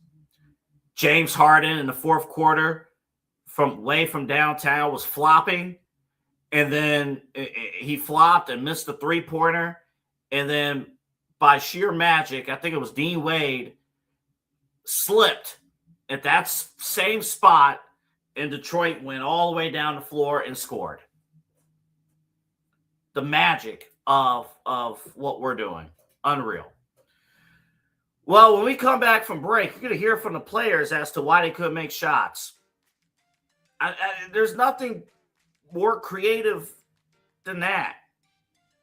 James Harden in the fourth quarter from downtown was flopping. And then he flopped and missed the three-pointer. And then by sheer magic, I think it was Dean Wade, slipped at that same spot, and Detroit went all the way down the floor and scored. The magic of what we're doing. Unreal. Well, when we come back from break, you're going to hear from the players as to why they couldn't make shots. There's nothing more creative than that.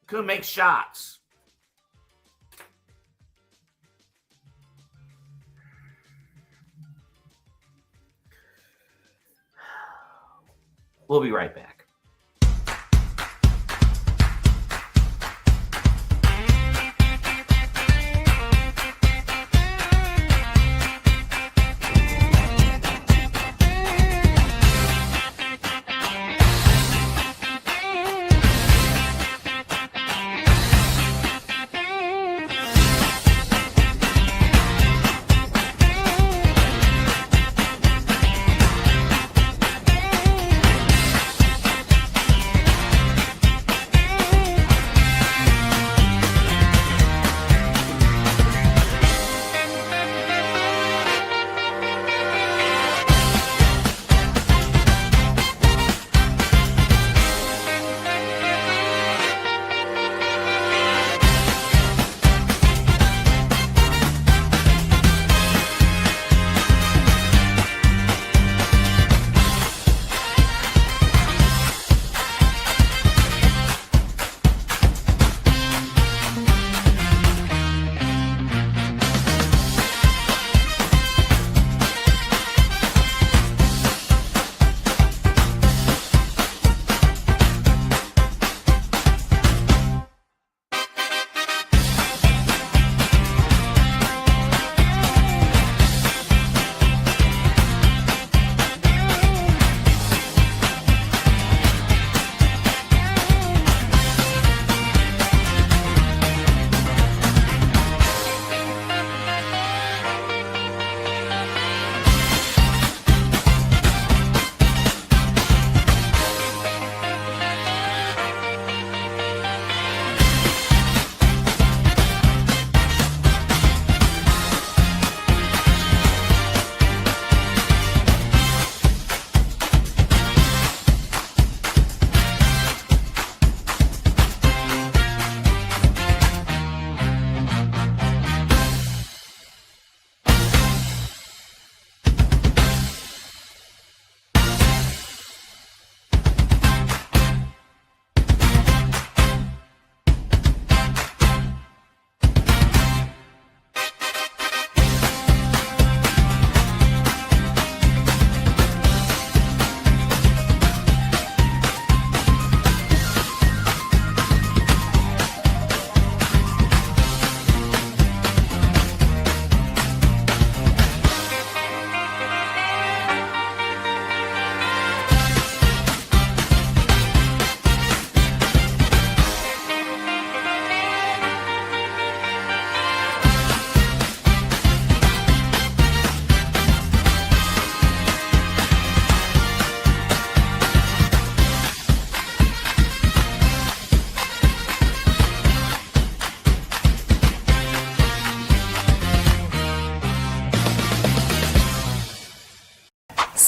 Couldn't make shots. We'll be right back.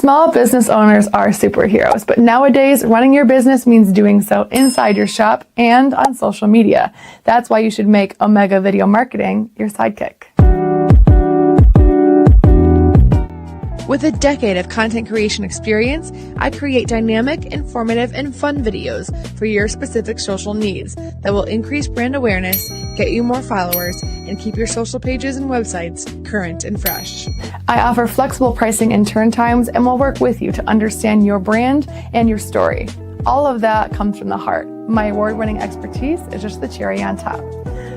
Small business owners are superheroes, but nowadays running your business means doing so inside your shop and on social media. That's why you should make Omega Video Marketing your sidekick. With a decade of content creation experience, I create dynamic, informative, and fun videos for your specific social needs that will increase brand awareness, get you more followers, and keep your social pages and websites current and fresh. I offer flexible pricing and turn times and will work with you to understand your brand and your story. All of that comes from the heart. My award-winning expertise is just the cherry on top.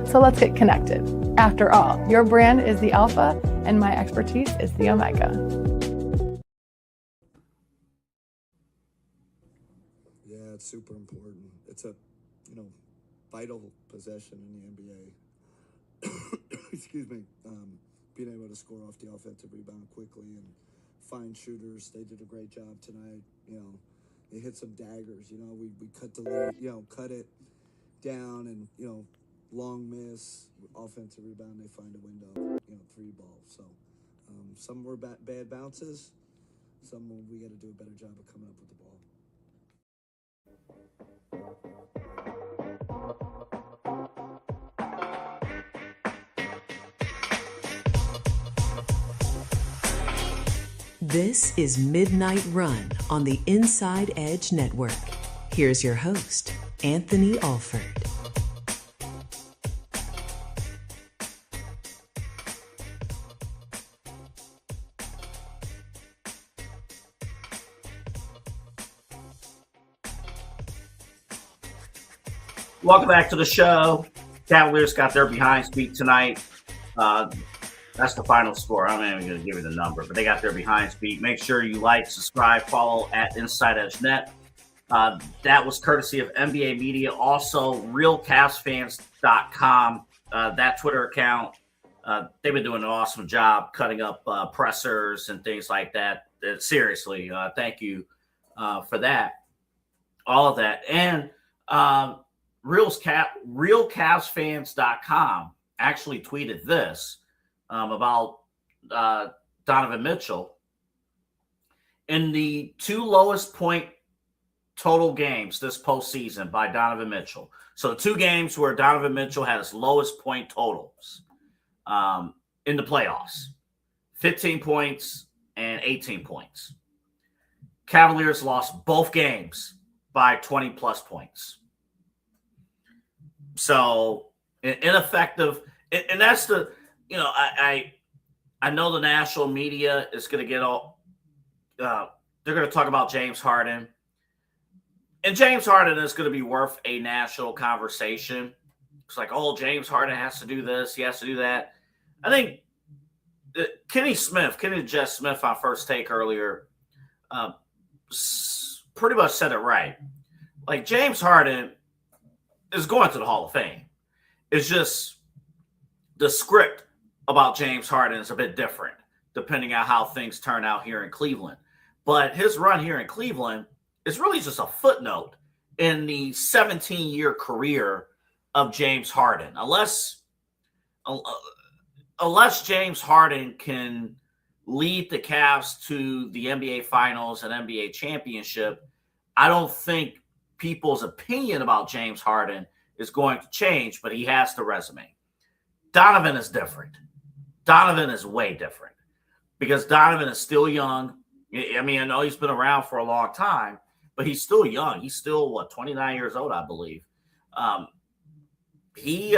So let's get connected. After all, your brand is the alpha and my expertise is the omega. Yeah, it's super important. It's a, vital possession in the NBA. Excuse me. Being able to score off the offensive rebound quickly and find shooters. They did a great job tonight. They hit some daggers. We cut the lead, cut it down and, long miss, offensive rebound, they find a window, 3 balls. So some were bad bounces. Some we got to do a better job of coming up with the ball. This is Midnight Run on the Inside Edge Network. Here's your host, Anthony Alford. Welcome back to the show. Cavaliers got their behinds beat tonight. That's the final score. I'm not even going to give you the number, but they got their behinds beat. Make sure you like, subscribe, follow at Inside Edge Net. That was courtesy of NBA Media. Also, RealCavsFans.com. That Twitter account, they've been doing an awesome job cutting up pressers and things like that. Seriously, thank you for that. All of that. And RealCavsFans.com actually tweeted this about Donovan Mitchell. In the 2 lowest point total games this postseason by Donovan Mitchell. So 2 games where Donovan Mitchell had his lowest point totals in the playoffs. 15 points and 18 points. Cavaliers lost both games by 20-plus points. So ineffective. And that's the, I know the national media is going to get all, they're going to talk about James Harden. And James Harden is going to be worth a national conversation. It's like, oh, James Harden has to do this. He has to do that. I think Kenny Jess Smith on First Take earlier pretty much said it right. Like, James Harden is going to the Hall of Fame. It's just the script about James Harden is a bit different depending on how things turn out here in Cleveland. But his run here in Cleveland is really just a footnote in the 17-year career of James Harden. Unless James Harden can lead the Cavs to the NBA Finals and NBA Championship, I don't think people's opinion about James Harden is going to change, but he has the resume. Donovan is different. Donovan is way different because Donovan is still young. I mean, I know he's been around for a long time, but he's still young. He's still, 29 years old, I believe. He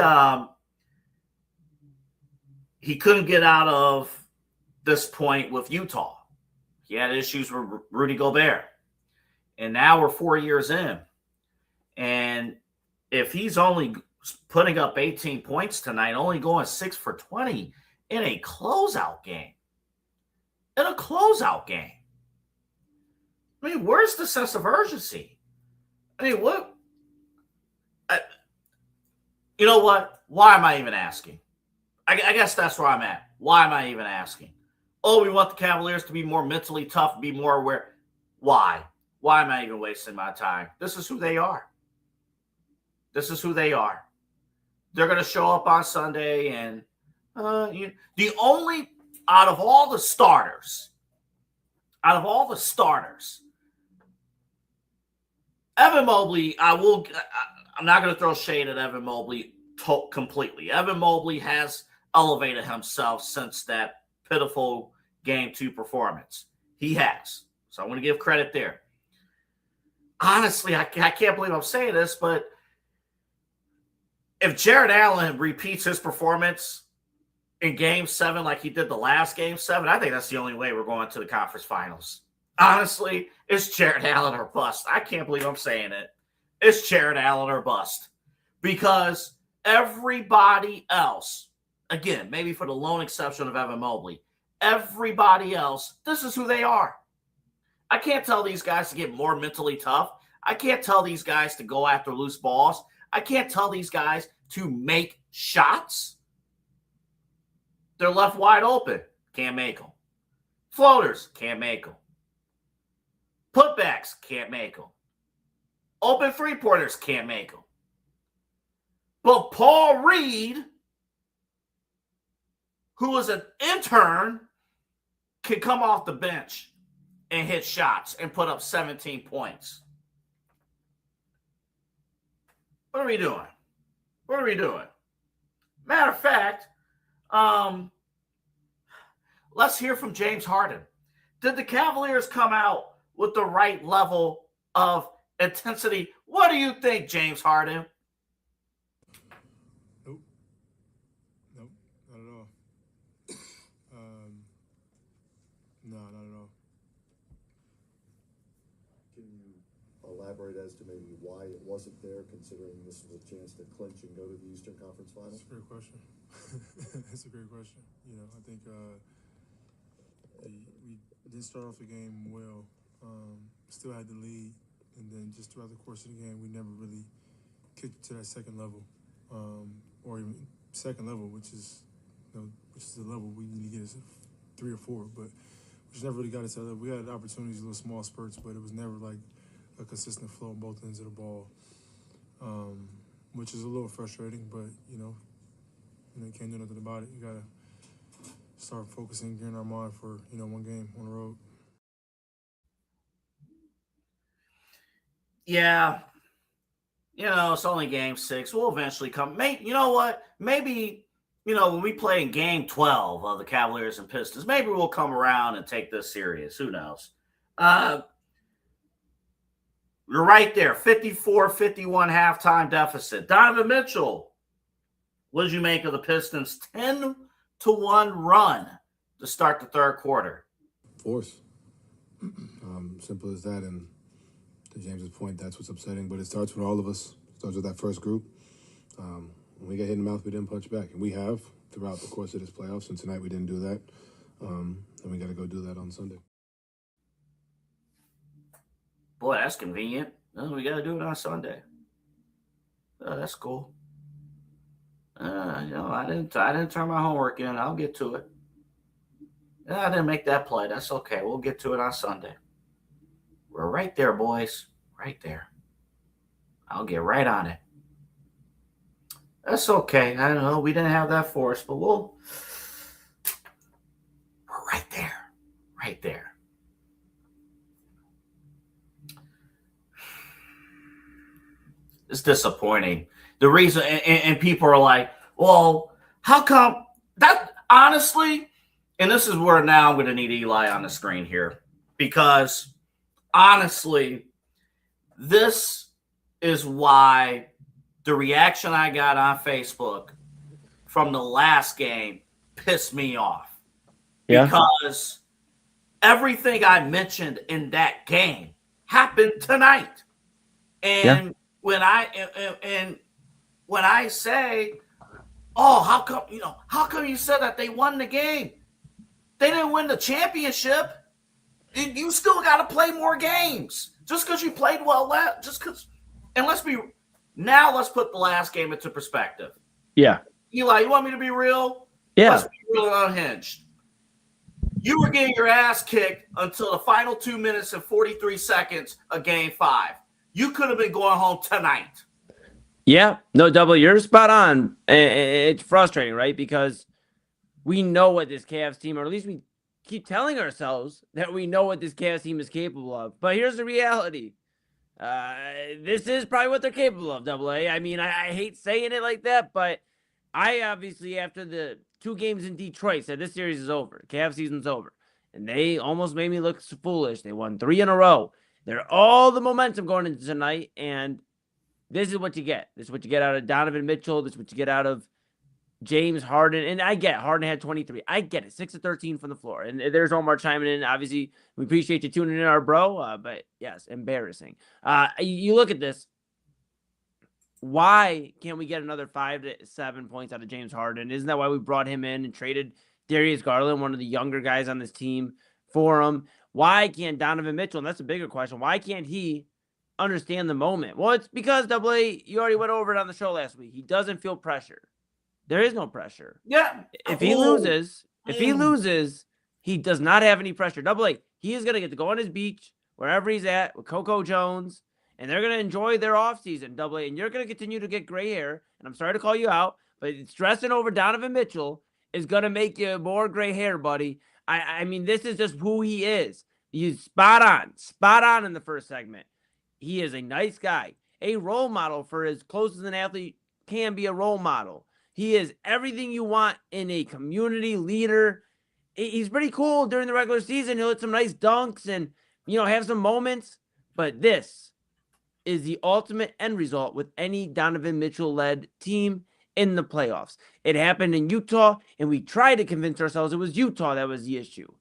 couldn't get out of this point with Utah. He had issues with Rudy Gobert. And now we're 4 years in. And if he's only putting up 18 points tonight, only going 6 for 20 in a closeout game. I mean, where's the sense of urgency? I mean, what? You know what? Why am I even asking? I guess that's where I'm at. Why am I even asking? Oh, we want the Cavaliers to be more mentally tough, be more aware. Why? Why am I even wasting my time? This is who they are. They're going to show up on Sunday and the only, out of all the starters out of all the starters, Evan Mobley, I'm not going to throw shade at Evan Mobley completely. Evan Mobley has elevated himself since that pitiful Game 2 performance. He has. So I want to give credit there. Honestly, I can't believe I'm saying this, but if Jared Allen repeats his performance in Game 7 like he did the last Game 7, I think that's the only way we're going to the conference finals. Honestly, it's Jared Allen or bust. I can't believe I'm saying it. It's Jared Allen or bust. Because everybody else, again, maybe for the lone exception of Evan Mobley, everybody else, this is who they are. I can't tell these guys to get more mentally tough. I can't tell these guys to go after loose balls. I can't tell these guys to make shots. They're left wide open. Can't make them. Floaters. Can't make them. Putbacks. Can't make them. Open three-pointers. Can't make them. But Paul Reed, who was an intern, can come off the bench and hit shots and put up 17 points. What are we doing? What are we doing? Matter of fact, let's hear from James Harden. Did the Cavaliers come out with the right level of intensity? What do you think, James Harden? Nope, not at all. No, not at all. Can you elaborate as to maybe why it wasn't there, considering this was a chance to clinch and go to the Eastern Conference Finals? That's a great question. That's a great question. You know, I think we didn't start off the game well. Still had the lead, and then just throughout the course of the game, we never really kicked to that second level, or even second level, which is the level we need to get us 3 or 4, but we just never really got it to that level. We had opportunities, little small spurts, but it was never like a consistent flow on both ends of the ball, which is a little frustrating, but you can't do nothing about it. You gotta start focusing, gearing our mind for one game on the road. Yeah, it's only Game 6. We'll eventually come. You know what? Maybe, when we play in Game 12 of the Cavaliers and Pistons, maybe we'll come around and take this serious. Who knows? You're right there, 54-51 halftime deficit. Donovan Mitchell, what did you make of the Pistons' 10-1 run to start the third quarter? Force. Simple as that. And to James's point, that's what's upsetting. But it starts with all of us. It starts with that first group. When we got hit in the mouth, we didn't punch back. And we have throughout the course of this playoffs. And tonight we didn't do that. And we got to go do that on Sunday. Boy, that's convenient. No, we got to do it on Sunday. That's cool. I didn't turn my homework in. I'll get to it. I didn't make that play. That's okay. We'll get to it on Sunday. We're right there, boys. Right there. I'll get right on it. That's okay. I know we didn't have that force, but we're right there. Right there. It's disappointing. The reason, and people are like, well, how come that, honestly, and this is where now I'm going to need Eli on the screen here, because honestly, this is why the reaction I got on Facebook from the last game pissed me off. Yeah. Because everything I mentioned in that game happened tonight. And when I say, oh, how come you said that they won the game? They didn't win the championship. You still got to play more games. Just because you played well, and let's put the last game into perspective. Yeah. Eli, you want me to be real? Yeah. Let's be real unhinged. You were getting your ass kicked until the final 2 minutes and 43 seconds of Game 5. You could have been going home tonight. Yeah. No, Double, you're spot on. It's frustrating, right? Because we know what this Cavs team, or at least we keep telling ourselves that we know what this Cavs team is capable of. But here's the reality. This is probably what they're capable of, AA. I mean, I hate saying it like that, but I obviously, after the 2 games in Detroit, said this series is over. Cavs season's over. And they almost made me look foolish. They won 3 in a row. They're all the momentum going into tonight, and this is what you get. This is what you get out of Donovan Mitchell. This is what you get out of James Harden. And I get Harden had 23. I get it. 6 of 13 from the floor. And there's Omar chiming in. Obviously, we appreciate you tuning in, our bro. But yes, embarrassing. You look at this. Why can't we get another 5 to 7 points out of James Harden? Isn't that why we brought him in and traded Darius Garland, one of the younger guys on this team, for him? Why can't Donovan Mitchell, and that's a bigger question, why can't he understand the moment? Well, it's because, AA, you already went over it on the show last week. He doesn't feel pressure. There is no pressure. Yeah. If he loses, he does not have any pressure. AA, he is going to get to go on his beach, wherever he's at, with Coco Jones, and they're going to enjoy their offseason, AA, and you're going to continue to get gray hair, and I'm sorry to call you out, but stressing over Donovan Mitchell is going to make you more gray hair, buddy. I mean, this is just who he is. He's spot on in the first segment. He is a nice guy, a role model for as close as an athlete can be a role model. He is everything you want in a community leader. He's pretty cool during the regular season. He'll hit some nice dunks and, have some moments. But this is the ultimate end result with any Donovan Mitchell-led team in the playoffs. It happened in Utah, and we tried to convince ourselves it was Utah that was the issue.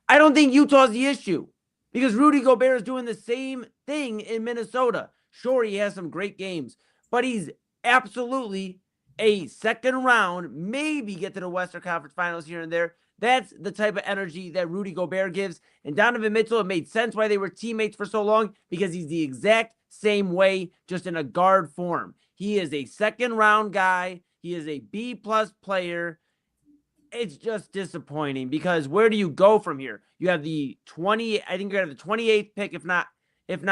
I don't think Utah's the issue because Rudy Gobert is doing the same thing in Minnesota. Sure, he has some great games, but he's absolutely a second round, maybe get to the Western Conference Finals here and there. That's the type of energy that Rudy Gobert gives. And Donovan Mitchell, it made sense why they were teammates for so long because he's the exact same way, just in a guard form. He is a second round guy. He is a B+ player. It's just disappointing because where do you go from here? You have the 20, I think you're going to have the 28th pick, if not, in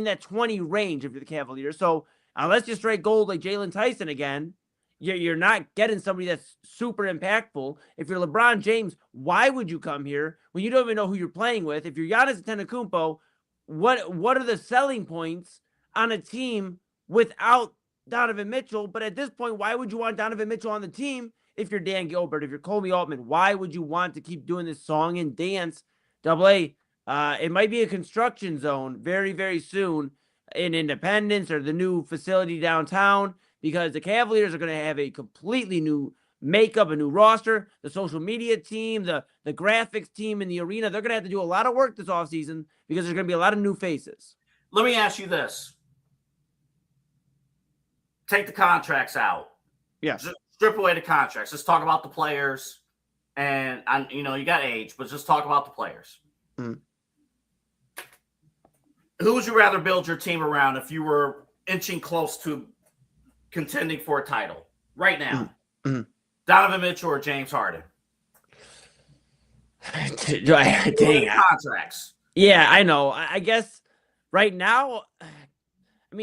that 20 range if you're the Cavaliers. So unless you straight gold like Jalen Tyson again, you're not getting somebody that's super impactful. If you're LeBron James, why would you come here when you don't even know who you're playing with? If you're Giannis Antetokounmpo, what are the selling points on a team without Donovan Mitchell? But at this point, why would you want Donovan Mitchell on the team if you're Dan Gilbert, if you're Kobe Altman? Why would you want to keep doing this song and dance? AA, it might be a construction zone very, very soon in Independence or the new facility downtown because the Cavaliers are going to have a completely new makeup, a new roster, the social media team, the graphics team in the arena. They're going to have to do a lot of work this offseason because there's going to be a lot of new faces. Let me ask you this. Take the contracts out. Yeah. Just strip away the contracts. Let's talk about the players. And, you got age, but just talk about the players. Mm. Who would you rather build your team around if you were inching close to contending for a title right now? Mm-hmm. Donovan Mitchell or James Harden? Dang. Contracts. Yeah, I know. I guess right now,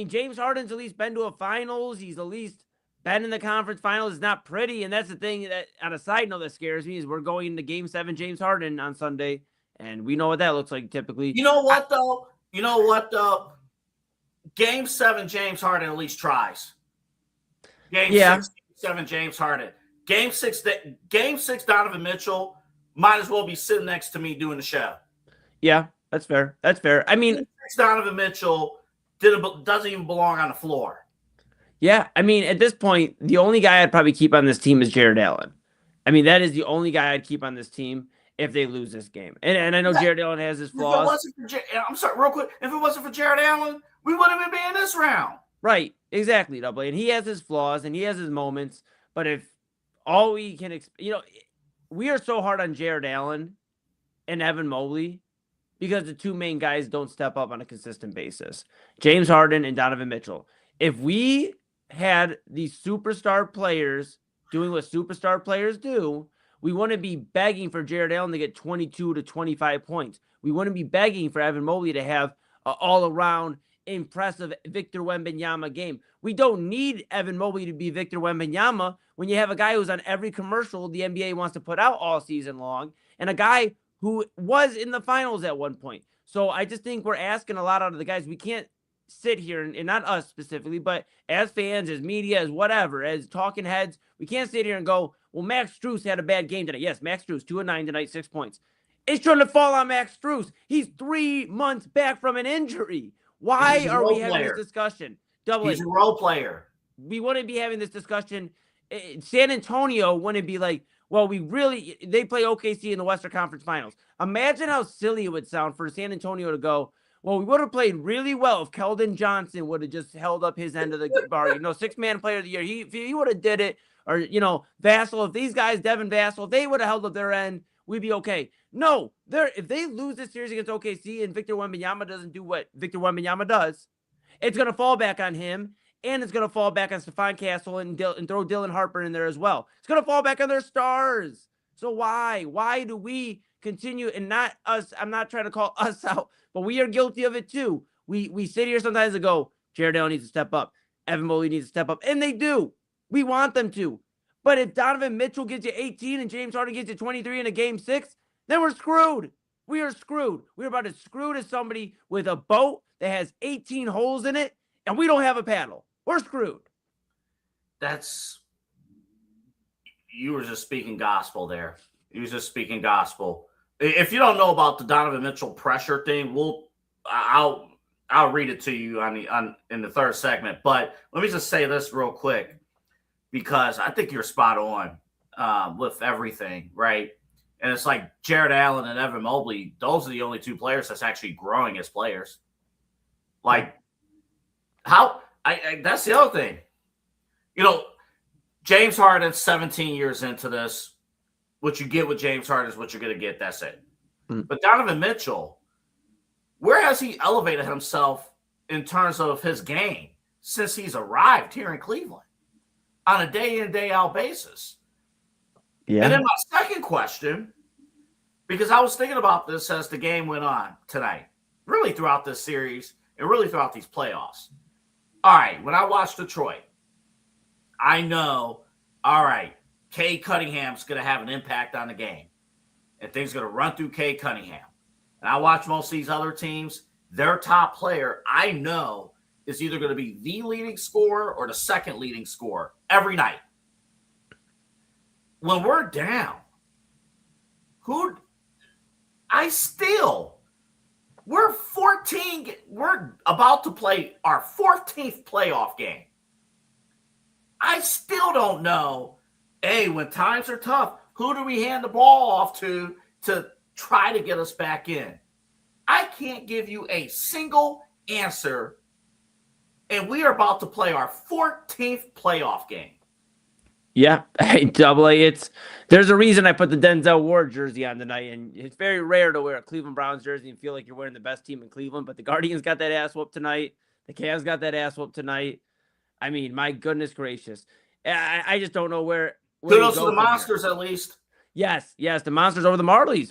James Harden's at least been to a finals. He's at least been in the conference finals. It's not pretty. And that's the thing that, on a side note, that scares me is we're going into Game 7 James Harden on Sunday. And we know what that looks like typically. You know what, though? Game 7 James Harden at least tries. Game 7 James Harden. Game 6 Donovan Mitchell might as well be sitting next to me doing the show. Yeah, that's fair. Game 6 Donovan Mitchell doesn't even belong on the floor. Yeah, at this point, the only guy I'd probably keep on this team is Jared Allen. That is the only guy I'd keep on this team if they lose this game. And I know Jared Allen has his flaws. I'm sorry, real quick. If it wasn't for Jared Allen, we wouldn't even be in this round. Right, exactly, AA. And he has his flaws and he has his moments. But if all we can, we are so hard on Jared Allen and Evan Mobley because the two main guys don't step up on a consistent basis. James Harden and Donovan Mitchell. If we had these superstar players doing what superstar players do, we wouldn't be begging for Jared Allen to get 22 to 25 points. We wouldn't be begging for Evan Mobley to have an all-around impressive Victor Wembanyama game. We don't need Evan Mobley to be Victor Wembanyama when you have a guy who's on every commercial the NBA wants to put out all season long and a guy who was in the finals at one point. So I just think we're asking a lot out of the guys. We can't sit here, and not us specifically, but as fans, as media, as whatever, as talking heads, we can't sit here and go, well, Max Strus had a bad game tonight. Yes, Max Strus, 2 of 9 tonight, 6 points. It's trying to fall on Max Strus. He's 3 months back from an injury. Why are we having this discussion? He's a role player. We wouldn't be having this discussion. San Antonio wouldn't be like, well, they play OKC in the Western Conference Finals. Imagine how silly it would sound for San Antonio to go, well, we would have played really well if Keldon Johnson would have just held up his end of the bargain. 6-man player of the year. He would have did it. Or, Vassell, if these guys, Devin Vassell, they would have held up their end, we'd be okay. No, if they lose this series against OKC and Victor Wembanyama doesn't do what Victor Wembanyama does, it's going to fall back on him, and it's going to fall back on Stephon Castle and throw Dylan Harper in there as well. It's going to fall back on their stars. So why? Why do we continue, and not us? I'm not trying to call us out, but we are guilty of it too. We sit here sometimes and go, Jared Allen needs to step up. Evan Mobley needs to step up, and they do. We want them to. But if Donovan Mitchell gets you 18 and James Harden gets you 23 in a game 6, then we're screwed. We are screwed. We're about as screwed as somebody with a boat that has 18 holes in it, and we don't have a paddle. We're screwed. You were just speaking gospel there. You were just speaking gospel. If you don't know about the Donovan Mitchell pressure thing, I'll read it to you in the third segment. But let me just say this real quick, because I think you're spot on with everything, right? And it's like Jared Allen and Evan Mobley, those are the only 2 players that's actually growing as players. Like, that's the other thing. James Harden's 17 years into this. What you get with James Harden is what you're going to get. That's it. But Donovan Mitchell, where has he elevated himself in terms of his game since he's arrived here in Cleveland on a day-in, day-out basis? Yeah. And then my second question, because I was thinking about this as the game went on tonight, really throughout this series and really throughout these playoffs. All right, when I watch Detroit, I know, all right, Cade Cunningham's going to have an impact on the game. And things are going to run through Cade Cunningham. And I watch most of these other teams, their top player, I know, is either going to be the leading scorer or the second leading scorer every night. When we're down, we're about to play our 14th playoff game. I still don't know, when times are tough, who do we hand the ball off to try to get us back in? I can't give you a single answer, and we are about to play our 14th playoff game. Yeah, Double A. There's a reason I put the Denzel Ward jersey on tonight, and it's very rare to wear a Cleveland Browns jersey and feel like you're wearing the best team in Cleveland. But the Guardians got that ass whooped tonight. The Cavs got that ass whooped tonight. I mean, my goodness gracious. I just don't know where kudos to the Monsters, at least. Yes, the Monsters over the Marlies.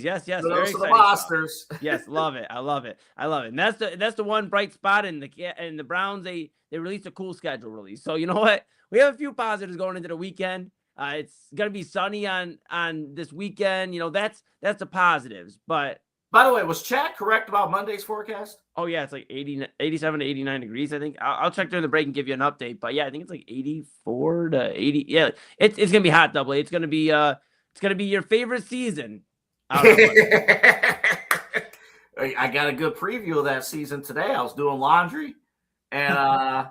Yes. Kudos to the Monsters. Yes, love it. I love it. And that's the one bright spot in the Browns. They released a cool schedule release. So you know what? We have a few positives going into the weekend. It's gonna be sunny on this weekend. That's the positives. But by the way, was Chad correct about Monday's forecast? Oh yeah, it's like 87 to 89 degrees. I think I'll check during the break and give you an update. But yeah, I think it's like 84 to 80. Yeah, it's gonna be hot, Double A. It's gonna be your favorite season. I got a good preview of that season today. I was doing laundry, and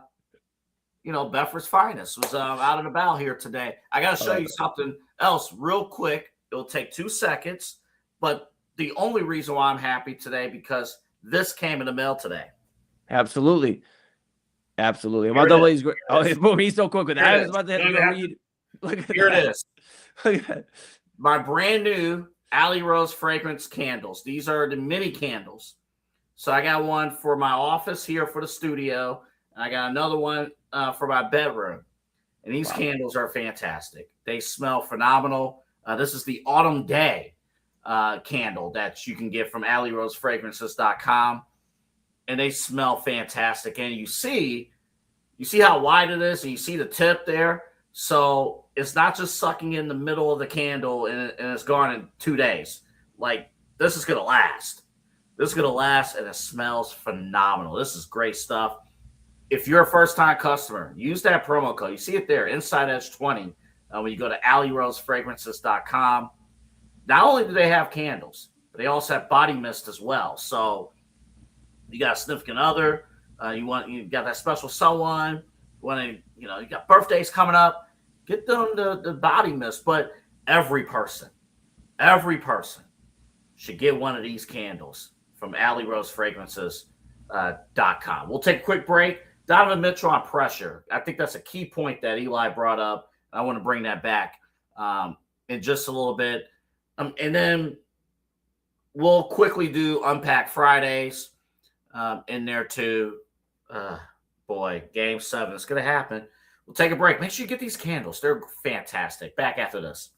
Bedford's Finest was out and about here today. I got to show you something else real quick. It'll take 2 seconds, but the only reason why I'm happy today because this came in the mail today. Absolutely. My Double A's great. Oh, he's so quick with that. I was about to have to read. Look at here that. It is. Look at that. My brand new Alley Rose fragrance candles. These are the mini candles. So I got one for my office here for the studio. And I got another one for my bedroom. And these candles are fantastic. They smell phenomenal. This is the Autumn Day candle that you can get from AlleyRoseFragrances.com. And they smell fantastic. And you see how wide it is, and you see the tip there. So it's not just sucking in the middle of the candle and it's gone in 2 days. Like, this is going to last. This is going to last, and it smells phenomenal. This is great stuff. If you're a first-time customer, use that promo code. You see it there, Inside Edge 20, when you go to AlleyRoseFragrances.com. Not only do they have candles, but they also have body mist as well. So you got a significant other, you got that special someone, you got birthdays coming up, get them the body mist. But every person should get one of these candles from AlleyRoseFragrances.com. We'll take a quick break. Donovan Mitchell on pressure. I think that's a key point that Eli brought up. I want to bring that back in just a little bit. And then we'll quickly do Unpack Fridays in there too. Game 7. It's going to happen. We'll take a break. Make sure you get these candles. They're fantastic. Back after this.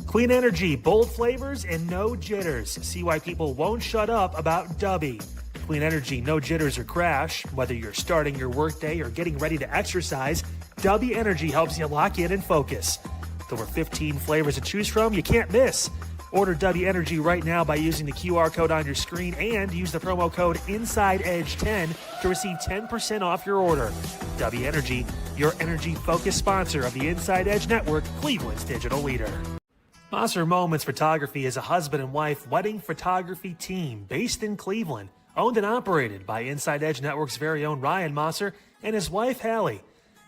Clean energy, bold flavors, and no jitters. See why people won't shut up about Dubby. Clean energy, no jitters or crash. Whether you're starting your workday or getting ready to exercise, Dubby Energy helps you lock in and focus. With over 15 flavors to choose from, you can't miss. Order Dubby Energy right now by using the QR code on your screen and use the promo code InsideEdge10 to receive 10% off your order. Dubby Energy, your energy-focused sponsor of the Inside Edge Network, Cleveland's digital leader. Mosser Moments Photography is a husband and wife wedding photography team based in Cleveland, owned and operated by Inside Edge Network's very own Ryan Mosser and his wife, Hallie.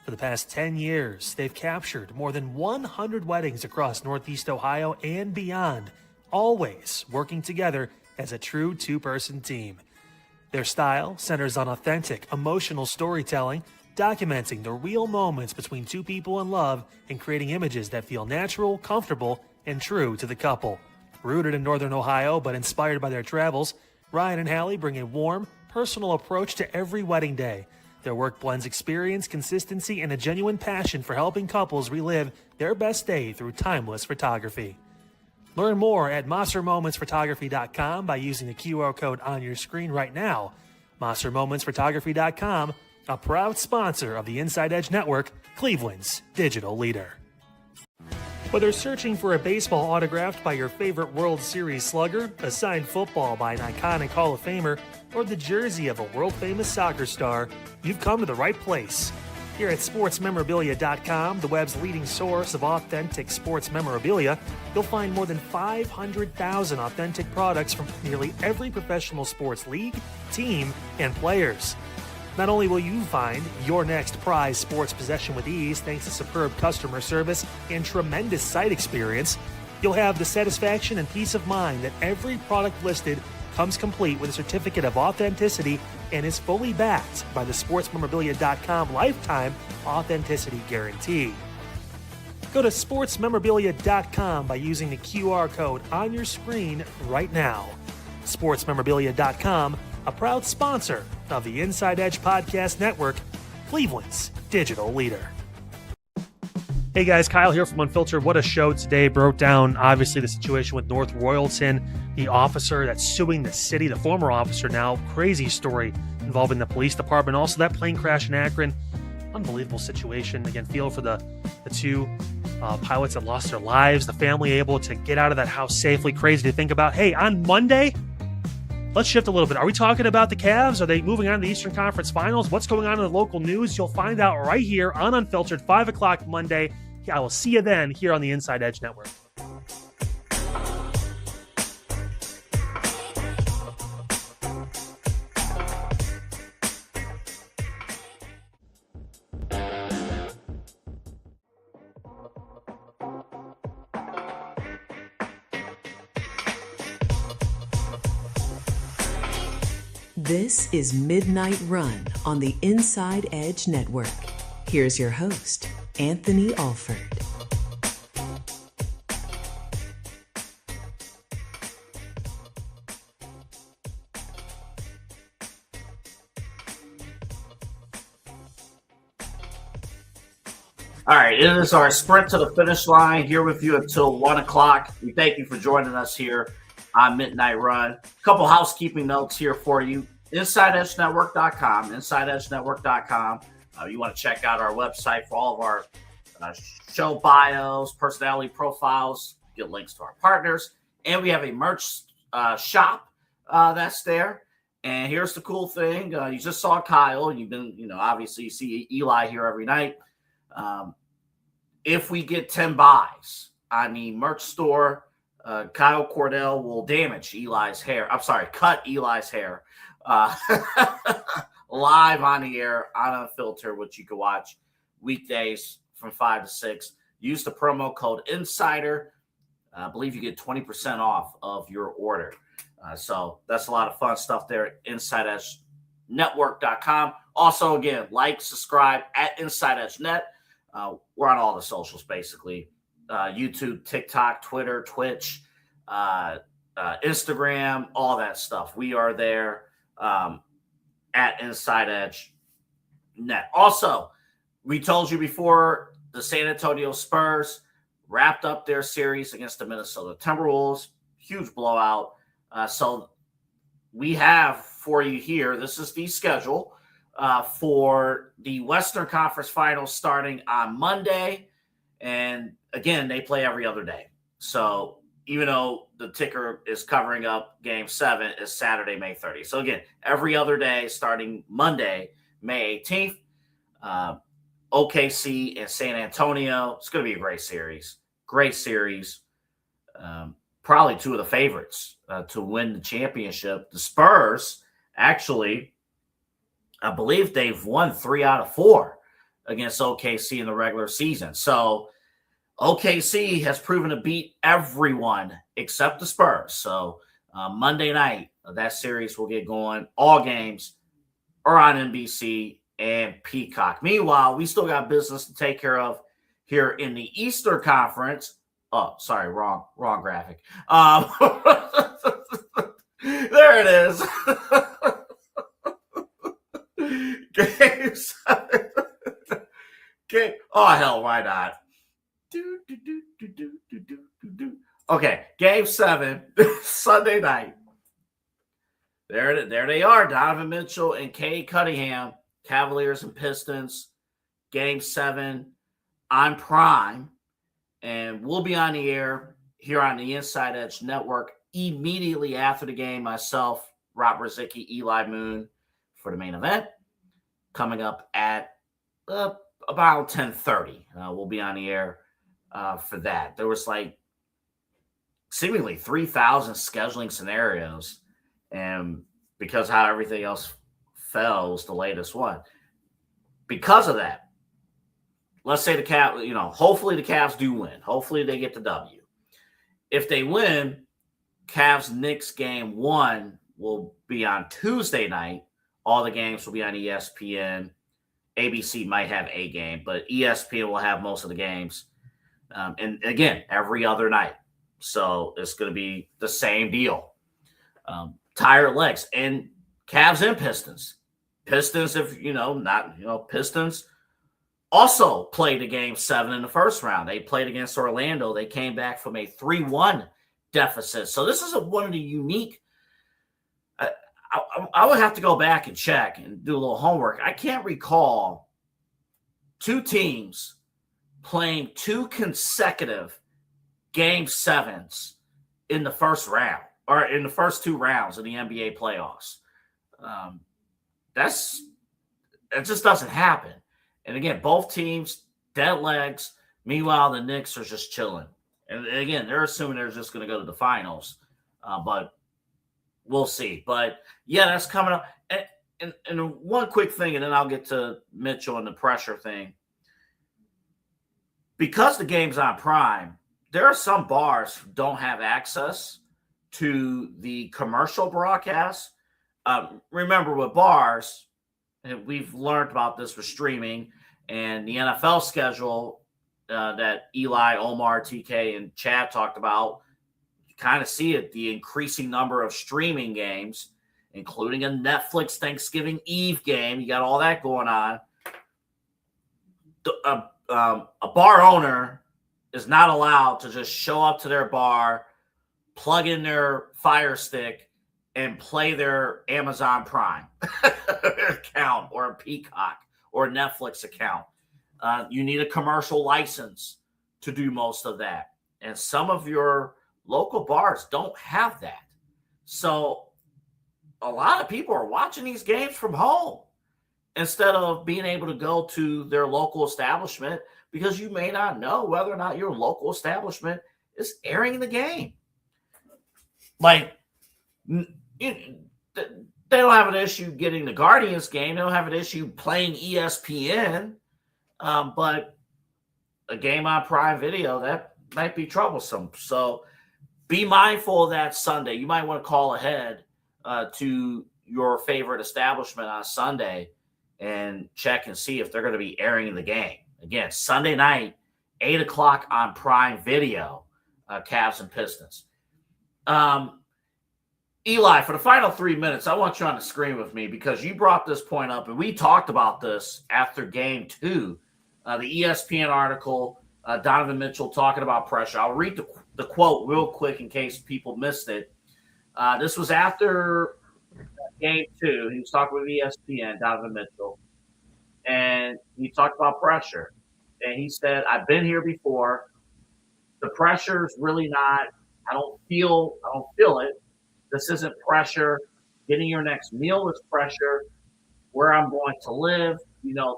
For the past 10 years, they've captured more than 100 weddings across Northeast Ohio and beyond, always working together as a true two-person team. Their style centers on authentic, emotional storytelling, documenting the real moments between two people in love and creating images that feel natural, comfortable, and true to the couple. Rooted in Northern Ohio but inspired by their travels, Ryan and Hallie bring a warm, personal approach to every wedding day. Their work blends experience, consistency, and a genuine passion for helping couples relive their best day through timeless photography. Learn more at monstermomentsphotography.com by using the QR code on your screen right now. monstermomentsphotography.com, a proud sponsor of the Inside Edge Network, Cleveland's digital leader. Whether searching for a baseball autographed by your favorite World Series slugger, a signed football by an iconic Hall of Famer, or the jersey of a world-famous soccer star, you've come to the right place. Here at sportsmemorabilia.com, the web's leading source of authentic sports memorabilia, you'll find more than 500,000 authentic products from nearly every professional sports league, team, and players. Not only will you find your next prized sports possession with ease thanks to superb customer service and tremendous site experience, you'll have the satisfaction and peace of mind that every product listed comes complete with a certificate of authenticity and is fully backed by the sportsmemorabilia.com lifetime authenticity guarantee. Go to sportsmemorabilia.com by using the QR code on your screen right now. Sportsmemorabilia.com, a proud sponsor of the Inside Edge Podcast Network, Cleveland's digital leader. Hey guys, Kyle here from Unfiltered. What a show today. Broke down, obviously, the situation with North Royalton, the officer that's suing the city, the former officer now. Crazy story involving the police department. Also, that plane crash in Akron. Unbelievable situation. Again, feel for the two pilots that lost their lives. The family able to get out of that house safely. Crazy to think about. Hey, on Monday, let's shift a little bit. Are we talking about the Cavs? Are they moving on to the Eastern Conference Finals? What's going on in the local news? You'll find out right here on Unfiltered, 5 o'clock Monday. I will see you then here on the Inside Edge Network. This is Midnight Run on the Inside Edge Network. Here's your host, Anthony Alford. All right, it is our sprint to the finish line here with you until 1 o'clock. We thank you for joining us here on Midnight Run. A couple housekeeping notes here for you. InsideEdgeNetwork.com, InsideEdgeNetwork.com. You want to check out our website for all of our show bios, personality profiles, get links to our partners. And we have a merch shop that's there. And here's the cool thing. You just saw Kyle. You've been, obviously you see Eli here every night. If we get 10 buys on the merch store, Kyle Cordell will damage Eli's hair. I'm sorry, cut Eli's hair live on the air on Unfiltered, which you can watch weekdays from 5 to 6. Use the promo code INSIDER. I believe you get 20% off of your order. So that's a lot of fun stuff there. InsideEdgeNetwork.com. Also, again, like, subscribe at Inside Edge Net. We're on all the socials, basically. YouTube, TikTok, Twitter, Twitch, Instagram, all that stuff. We are there at Inside Edge Net. Also, we told you before, the San Antonio Spurs wrapped up their series against the Minnesota Timberwolves. Huge blowout. So we have for you here, this is the schedule for the Western Conference Finals starting on Monday. And again, they play every other day. So even though the ticker is covering up Game 7, is Saturday, May 30th. So again, every other day starting Monday, May 18th. OKC and San Antonio. It's going to be a great series. Great series. Probably two of the favorites to win the championship. The Spurs, actually, I believe they've won 3 out of 4 against OKC in the regular season. So OKC has proven to beat everyone except the Spurs. So Monday night, that series will get going. All games are on NBC and Peacock. Meanwhile, we still got business to take care of here in the Eastern Conference. Oh, sorry, wrong graphic. There it is. Games. Okay. Oh hell, why not? Okay, Game 7, Sunday night. There they are, Donovan Mitchell and Cade Cunningham, Cavaliers and Pistons. Game 7 on Prime, and we'll be on the air here on the Inside Edge Network immediately after the game. Myself, Rob Rosicki, Eli Moon for the main event, coming up at about 10:30. We'll be on the air for that. There was like seemingly 3,000 scheduling scenarios, and because how everything else fell was the latest one. Because of that, let's say the Cavs, hopefully the Cavs do win. Hopefully they get the W. If they win, Cavs-Knicks game 1 will be on Tuesday night. All the games will be on ESPN. ABC might have a game, but ESPN will have most of the games. And again, every other night. So it's going to be the same deal. Tired legs. And Cavs and Pistons. Pistons, Pistons also played a game 7 in the first round. They played against Orlando. They came back from a 3-1 deficit. So this is one of the unique. I would have to go back and check and do a little homework. I can't recall 2 teams playing 2 consecutive Game 7s in the first round or in the first 2 rounds of the NBA playoffs. That just doesn't happen. And again, both teams, dead legs. Meanwhile, the Knicks are just chilling. And again, they're assuming they're just going to go to the finals. But we'll see. But yeah, that's coming up. And one quick thing, and then I'll get to Mitchell and the pressure thing. Because the game's on Prime, there are some bars who don't have access to the commercial broadcast. Remember, with bars, and we've learned about this with streaming and the NFL schedule that Eli, Omar, TK, and Chad talked about. You kind of see it, the increasing number of streaming games, including a Netflix Thanksgiving Eve game. You got all that going on. A bar owner is not allowed to just show up to their bar, plug in their Fire Stick, and play their Amazon Prime account or a Peacock or a Netflix account. You need a commercial license to do most of that. And some of your local bars don't have that. So a lot of people are watching these games from home instead of being able to go to their local establishment, because you may not know whether or not your local establishment is airing the game. Like, they don't have an issue getting the Guardians game. They don't have an issue playing ESPN. But a game on Prime Video, that might be troublesome. So be mindful of that Sunday. You might want to call ahead to your favorite establishment on Sunday and check and see if they're going to be airing the game. Again, Sunday night, 8 o'clock on Prime Video, Cavs and Pistons. Eli, for the final 3 minutes, I want you on the screen with me because you brought this point up, and we talked about this after Game 2. The ESPN article, Donovan Mitchell talking about pressure. I'll read the quote real quick in case people missed it. This was after Game 2. He was talking with ESPN, Donovan Mitchell, and he talked about pressure. And he said, I've been here before. The pressure is really not, I don't feel it. This isn't pressure. Getting your next meal is pressure. Where I'm going to live,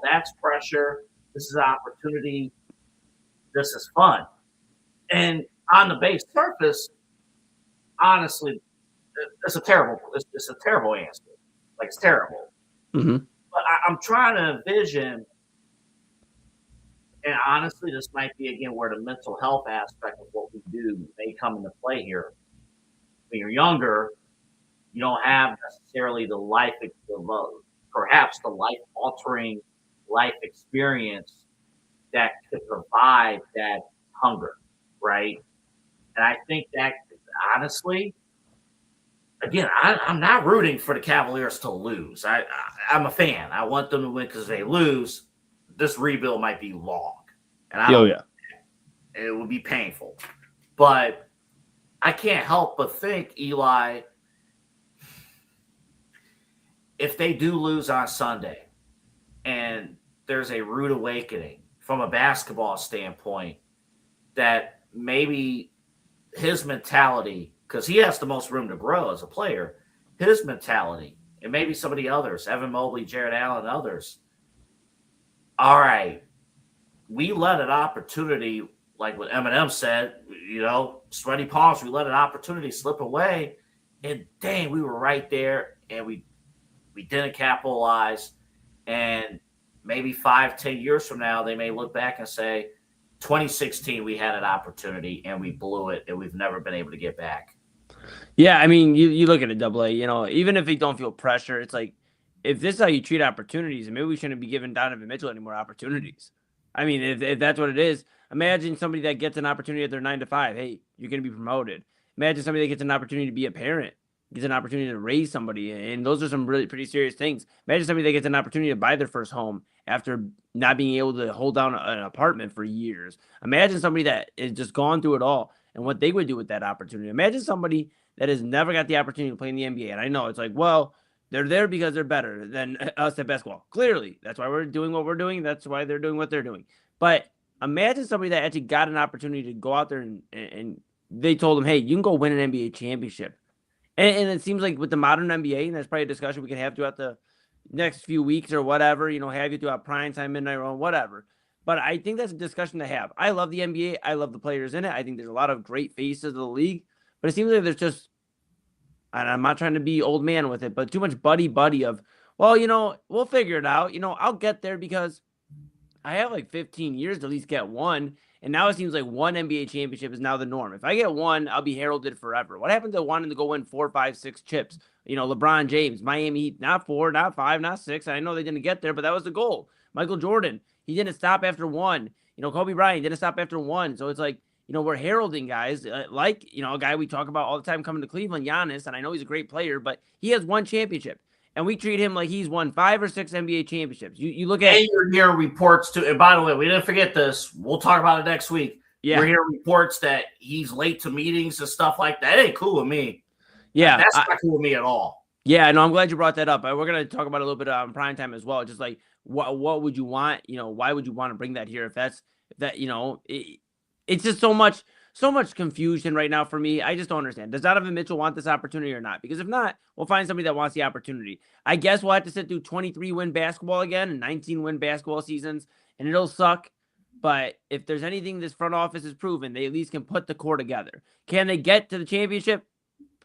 that's pressure. This is an opportunity. This is fun. And on the base surface, honestly, it's a terrible answer. Like, it's terrible. Mm-hmm. But I'm trying to envision, and honestly, this might be, again, where the mental health aspect of what we do may come into play here. when you're younger, you don't have necessarily perhaps the life-altering life experience that could provide that hunger, right? And I think that, honestly, again, I'm not rooting for the Cavaliers to lose. I'm a fan. I want them to win because if they lose, this rebuild might be long. And it would be painful. But I can't help but think, Eli, if they do lose on Sunday and there's a rude awakening from a basketball standpoint, that maybe his mentality, because he has the most room to grow as a player, his mentality, and maybe some of the others, Evan Mobley, Jared Allen, others, all right, we let an opportunity, like what Eminem said, sweaty palms, we let an opportunity slip away, and dang, we were right there, and we didn't capitalize. And maybe 5-10 years from now, they may look back and say, 2016, we had an opportunity and we blew it, and we've never been able to get back. Yeah, I mean, you look at a AA, even if you don't feel pressure, it's like, if this is how you treat opportunities, maybe we shouldn't be giving Donovan Mitchell any more opportunities. I mean, if that's what it is, imagine somebody that gets an opportunity at their 9 to 5. Hey, you're going to be promoted. Imagine somebody that gets an opportunity to be a parent, gets an opportunity to raise somebody. And those are some really pretty serious things. Imagine somebody that gets an opportunity to buy their first home after not being able to hold down an apartment for years. Imagine somebody that has just gone through it all and what they would do with that opportunity. Imagine somebody that has never got the opportunity to play in the NBA. And I know it's like, well, they're there because they're better than us at basketball. Clearly, that's why we're doing what we're doing. That's why they're doing what they're doing. But imagine somebody that actually got an opportunity to go out there and they told them, hey, you can go win an NBA championship. And it seems like with the modern NBA, and that's probably a discussion we can have throughout the next few weeks or whatever, have you throughout primetime, midnight run, whatever. But I think that's a discussion to have. I love the NBA. I love the players in it. I think there's a lot of great faces of the league. But it seems like there's just, and I'm not trying to be old man with it, but too much buddy of, well, we'll figure it out. I'll get there because I have like 15 years to at least get one. And now it seems like one NBA championship is now the norm. If I get one, I'll be heralded forever. What happened to wanting to go win 4, 5, 6 chips? LeBron James, Miami Heat, not 4, not 5, not 6. I know they didn't get there, but that was the goal. Michael Jordan, he didn't stop after 1. Kobe Bryant didn't stop after 1. So it's like, we're heralding guys like, a guy we talk about all the time coming to Cleveland, Giannis, and I know he's a great player, but he has 1 championship. And we treat him like he's won 5 or 6 NBA championships. You look at... And you're hearing reports, too. And by the way, we didn't forget this. We'll talk about it next week. Yeah. We're hearing reports that he's late to meetings and stuff like that. It ain't cool with me. Yeah. That's not cool with me at all. Yeah, no, I'm glad you brought that up. We're going to talk about it a little bit on prime time as well. Just like, what would you want? Why would you want to bring that here? It's just so much confusion right now for me. I just don't understand. Does Donovan Mitchell want this opportunity or not? Because if not, we'll find somebody that wants the opportunity. I guess we'll have to sit through 23-win basketball again and 19-win basketball seasons, and it'll suck. But if there's anything this front office has proven, they at least can put the core together. Can they get to the championship?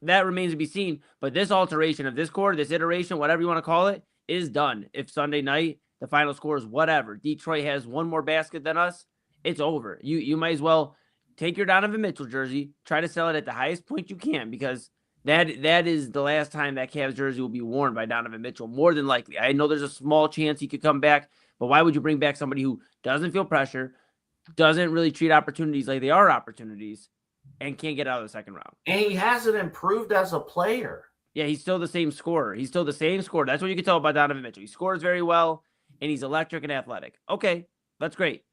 That remains to be seen. But this alteration of this core, this iteration, whatever you want to call it, is done. If Sunday night, the final score is whatever, Detroit has one more basket than us, it's over. You might as well take your Donovan Mitchell jersey, try to sell it at the highest point you can, because that is the last time that Cavs jersey will be worn by Donovan Mitchell, more than likely. I know there's a small chance he could come back, but why would you bring back somebody who doesn't feel pressure, doesn't really treat opportunities like they are opportunities, and can't get out of the second round? And he hasn't improved as a player. Yeah, he's still the same scorer. He's still the same scorer. That's what you can tell about Donovan Mitchell. He scores very well, and he's electric and athletic. Okay, that's great.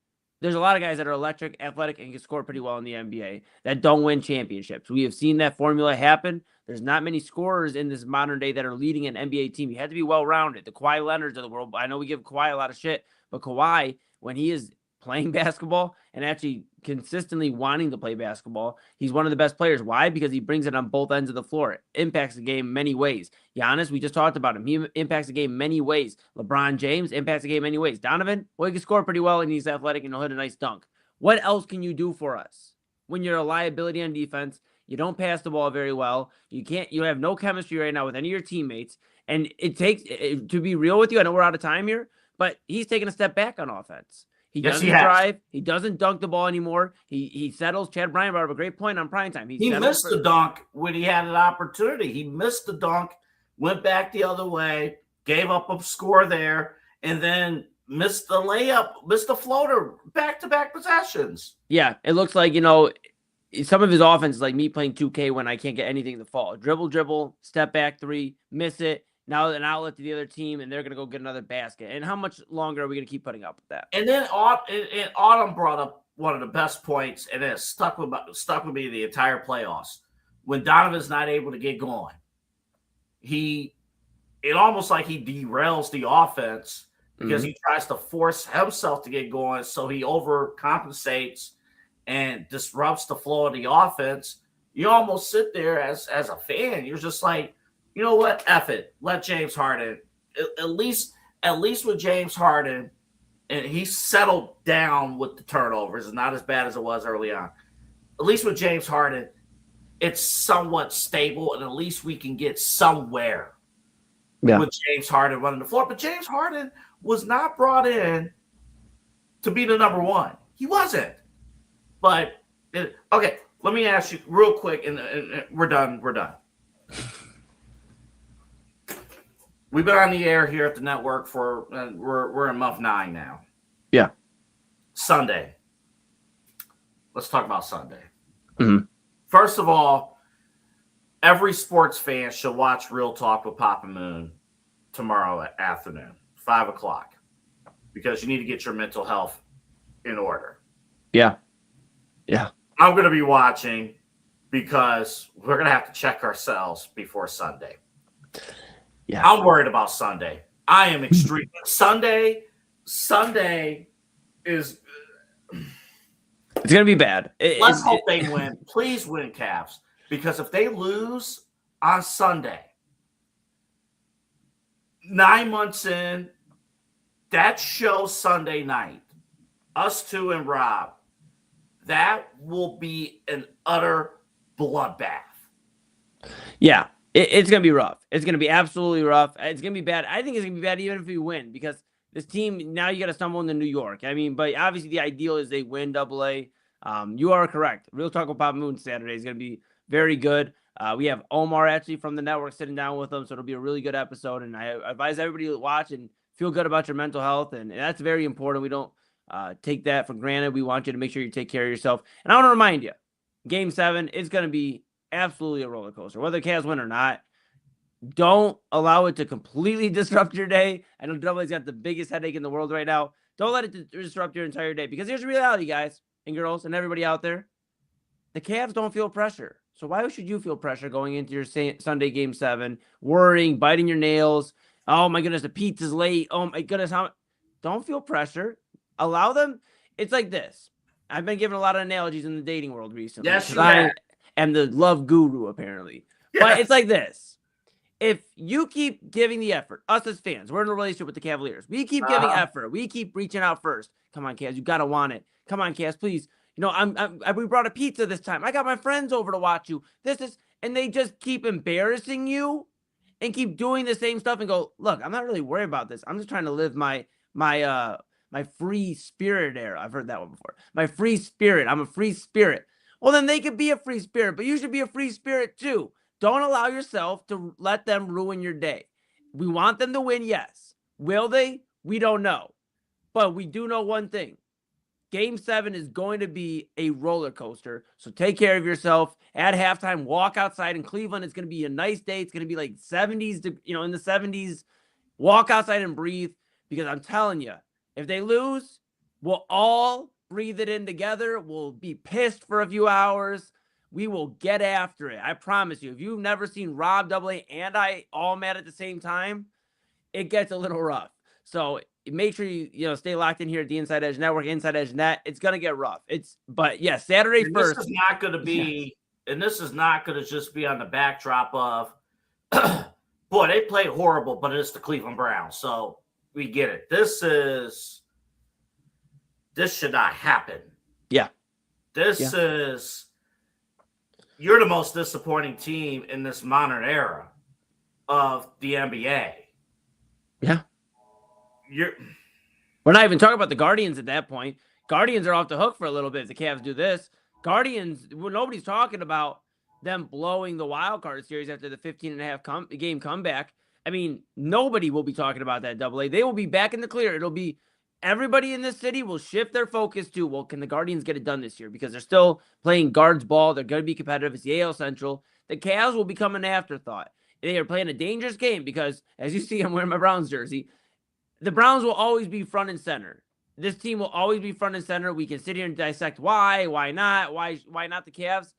There's a lot of guys that are electric, athletic, and can score pretty well in the NBA that don't win championships. We have seen that formula happen. There's not many scorers in this modern day that are leading an NBA team. You have to be well-rounded. The Kawhi Leonards of the world, I know we give Kawhi a lot of shit, but Kawhi, when he is playing basketball and actually consistently wanting to play basketball, he's one of the best players. Why? Because he brings it on both ends of the floor. It impacts the game many ways. Giannis, we just talked about him. He impacts the game many ways. LeBron James impacts the game many ways. Donovan, well, he can score pretty well and he's athletic and he'll hit a nice dunk. What else can you do for us when you're a liability on defense? You don't pass the ball very well. You have no chemistry right now with any of your teammates. And it takes, to be real with you, I know we're out of time here, but he's taking a step back on offense. He doesn't drive. He doesn't dunk the ball anymore. He settles. Chad Bryant brought up a great point on primetime. He missed the dunk when he had an opportunity. He missed the dunk, went back the other way, gave up a score there, and then missed the layup, missed the floater, back-to-back possessions. Yeah, it looks like, some of his offense is like me playing 2K when I can't get anything to fall. Dribble, step back three, miss it. Now an outlet to the other team, and they're going to go get another basket. And how much longer are we going to keep putting up with that? And then Autumn brought up one of the best points, and it stuck with me the entire playoffs. When Donovan's not able to get going, it almost like he derails the offense because he tries to force himself to get going, so he overcompensates and disrupts the flow of the offense. You almost sit there as a fan. You're just like, you know what? F it. Let James Harden. At least with James Harden, and he settled down with the turnovers. It's not as bad as it was early on. At least with James Harden, it's somewhat stable, and at least we can get somewhere with James Harden running the floor. But James Harden was not brought in to be the number one. He wasn't. But, okay, let me ask you real quick, and we're done. We've been on the air here at the network for we're in month 9 now. Yeah. Sunday. Let's talk about Sunday. Mm-hmm. First of all, every sports fan should watch Real Talk with Papa Moon tomorrow afternoon, 5:00, because you need to get your mental health in order. Yeah. I'm going to be watching because we're going to have to check ourselves before Sunday. Yeah. I'm worried about Sunday. I am extreme. Sunday is. It's going to be bad. Let's hope they win. Please win, Cavs. Because if they lose on Sunday, 9 months in, that show Sunday night, us two and Rob, that will be an utter bloodbath. Yeah. It's going to be rough. It's going to be absolutely rough. It's going to be bad. I think it's going to be bad even if we win, because this team, now you got to stumble into New York. I mean, but obviously the ideal is they win AA. You are correct. Real Talk with Papa Moon Saturday is going to be very good. We have Omar actually from the network sitting down with them, so it'll be a really good episode. And I advise everybody to watch and feel good about your mental health. And that's very important. We don't take that for granted. We want you to make sure you take care of yourself. And I want to remind you, Game 7 is going to be absolutely a roller coaster, whether the Cavs win or not. Don't allow it to completely disrupt your day. I know Double's got the biggest headache in the world right now. Don't let it disrupt your entire day, because here's the reality, guys and girls and everybody out there. The Cavs don't feel pressure. So why should you feel pressure going into your Sunday Game 7, worrying, biting your nails? Oh my goodness, the pizza's late. Oh my goodness. Don't feel pressure. Allow them. It's like this. I've been given a lot of analogies in the dating world recently. Yes, you I have. am the love guru, apparently. Yes. But it's like this. If you keep giving the effort, us as fans, we're in a relationship with the Cavaliers. We keep giving effort. We keep reaching out first. Come on, Cavs, you gotta want it. Come on, Cavs, please. You know, we brought a pizza this time. I got my friends over to watch you. And they just keep embarrassing you and keep doing the same stuff and go, look, I'm not really worried about this. I'm just trying to live my free spirit era. I've heard that one before. My free spirit. I'm a free spirit. Well, then they could be a free spirit, but you should be a free spirit too. Don't allow yourself to let them ruin your day. We want them to win, yes. Will they? We don't know. But we do know one thing. Game 7 is going to be a roller coaster. So take care of yourself. At halftime, walk outside in Cleveland. It's going to be a nice day. It's going to be like 70s, in the 70s. Walk outside and breathe, because I'm telling you, if they lose, we'll all breathe it in together. We'll be pissed for a few hours. We will get after it. I promise you. If you've never seen Rob, AA, and I all mad at the same time, it gets a little rough. So make sure you stay locked in here at the Inside Edge Network, Inside Edge Net. It's gonna get rough. But yeah, Saturday and first. This is not going to be, and this is not going to just be on the backdrop of, boy, they played horrible, but it's the Cleveland Browns, so we get it. This should not happen. Yeah. You're the most disappointing team in this modern era of the NBA. Yeah. We're not even talking about the Guardians at that point. Guardians are off the hook for a little bit if the Cavs do this. Guardians, well, nobody's talking about them blowing the wild card series after the 15.5 game comeback. I mean, nobody will be talking about that AA. They will be back in the clear. It'll be everybody in this city will shift their focus to, well, can the Guardians get it done this year? Because they're still playing guards ball. They're going to be competitive. It's the AL Central. The Cavs will become an afterthought. They are playing a dangerous game because, as you see, I'm wearing my Browns jersey. The Browns will always be front and center. This team will always be front and center. We can sit here and dissect why not, why not the Cavs.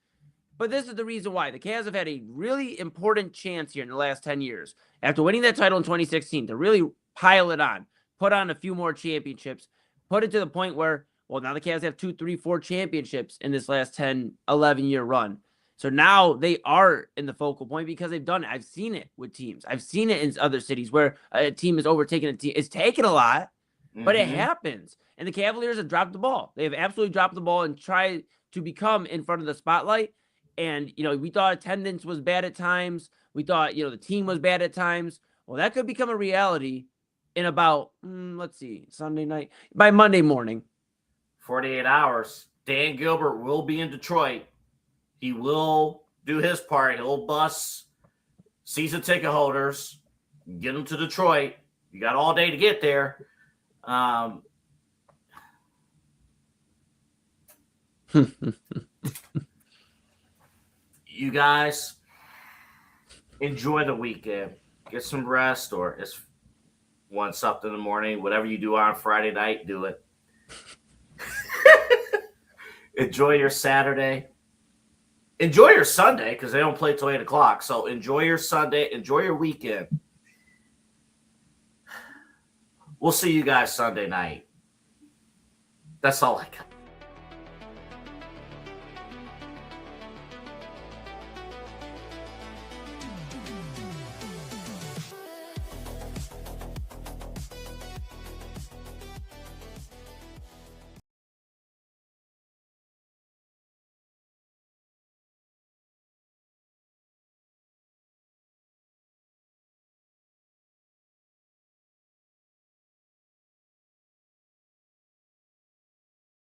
But this is the reason why. The Cavs have had a really important chance here in the last 10 years. After winning that title in 2016, to really pile it on, put on a few more championships, put it to the point where, well, now the Cavs have 2, 3, 4 championships in this last 10, 11-year run. So now they are in the focal point because they've done it. I've seen it with teams. I've seen it in other cities where a team is overtaking a team. It's taken a lot, but it happens. And the Cavaliers have dropped the ball. They have absolutely dropped the ball and tried to become in front of the spotlight. And, we thought attendance was bad at times. We thought, the team was bad at times. Well, that could become a reality in about, Sunday night, by Monday morning. 48 hours. Dan Gilbert will be in Detroit. He will do his part. He'll bus season ticket holders, get them to Detroit. You got all day to get there. You guys enjoy the weekend. Get some rest, or it's 1 something in the morning. Whatever you do on Friday night, do it. Enjoy your Saturday. Enjoy your Sunday, because they don't play till 8 o'clock. So enjoy your Sunday. Enjoy your weekend. We'll see you guys Sunday night. That's all I got.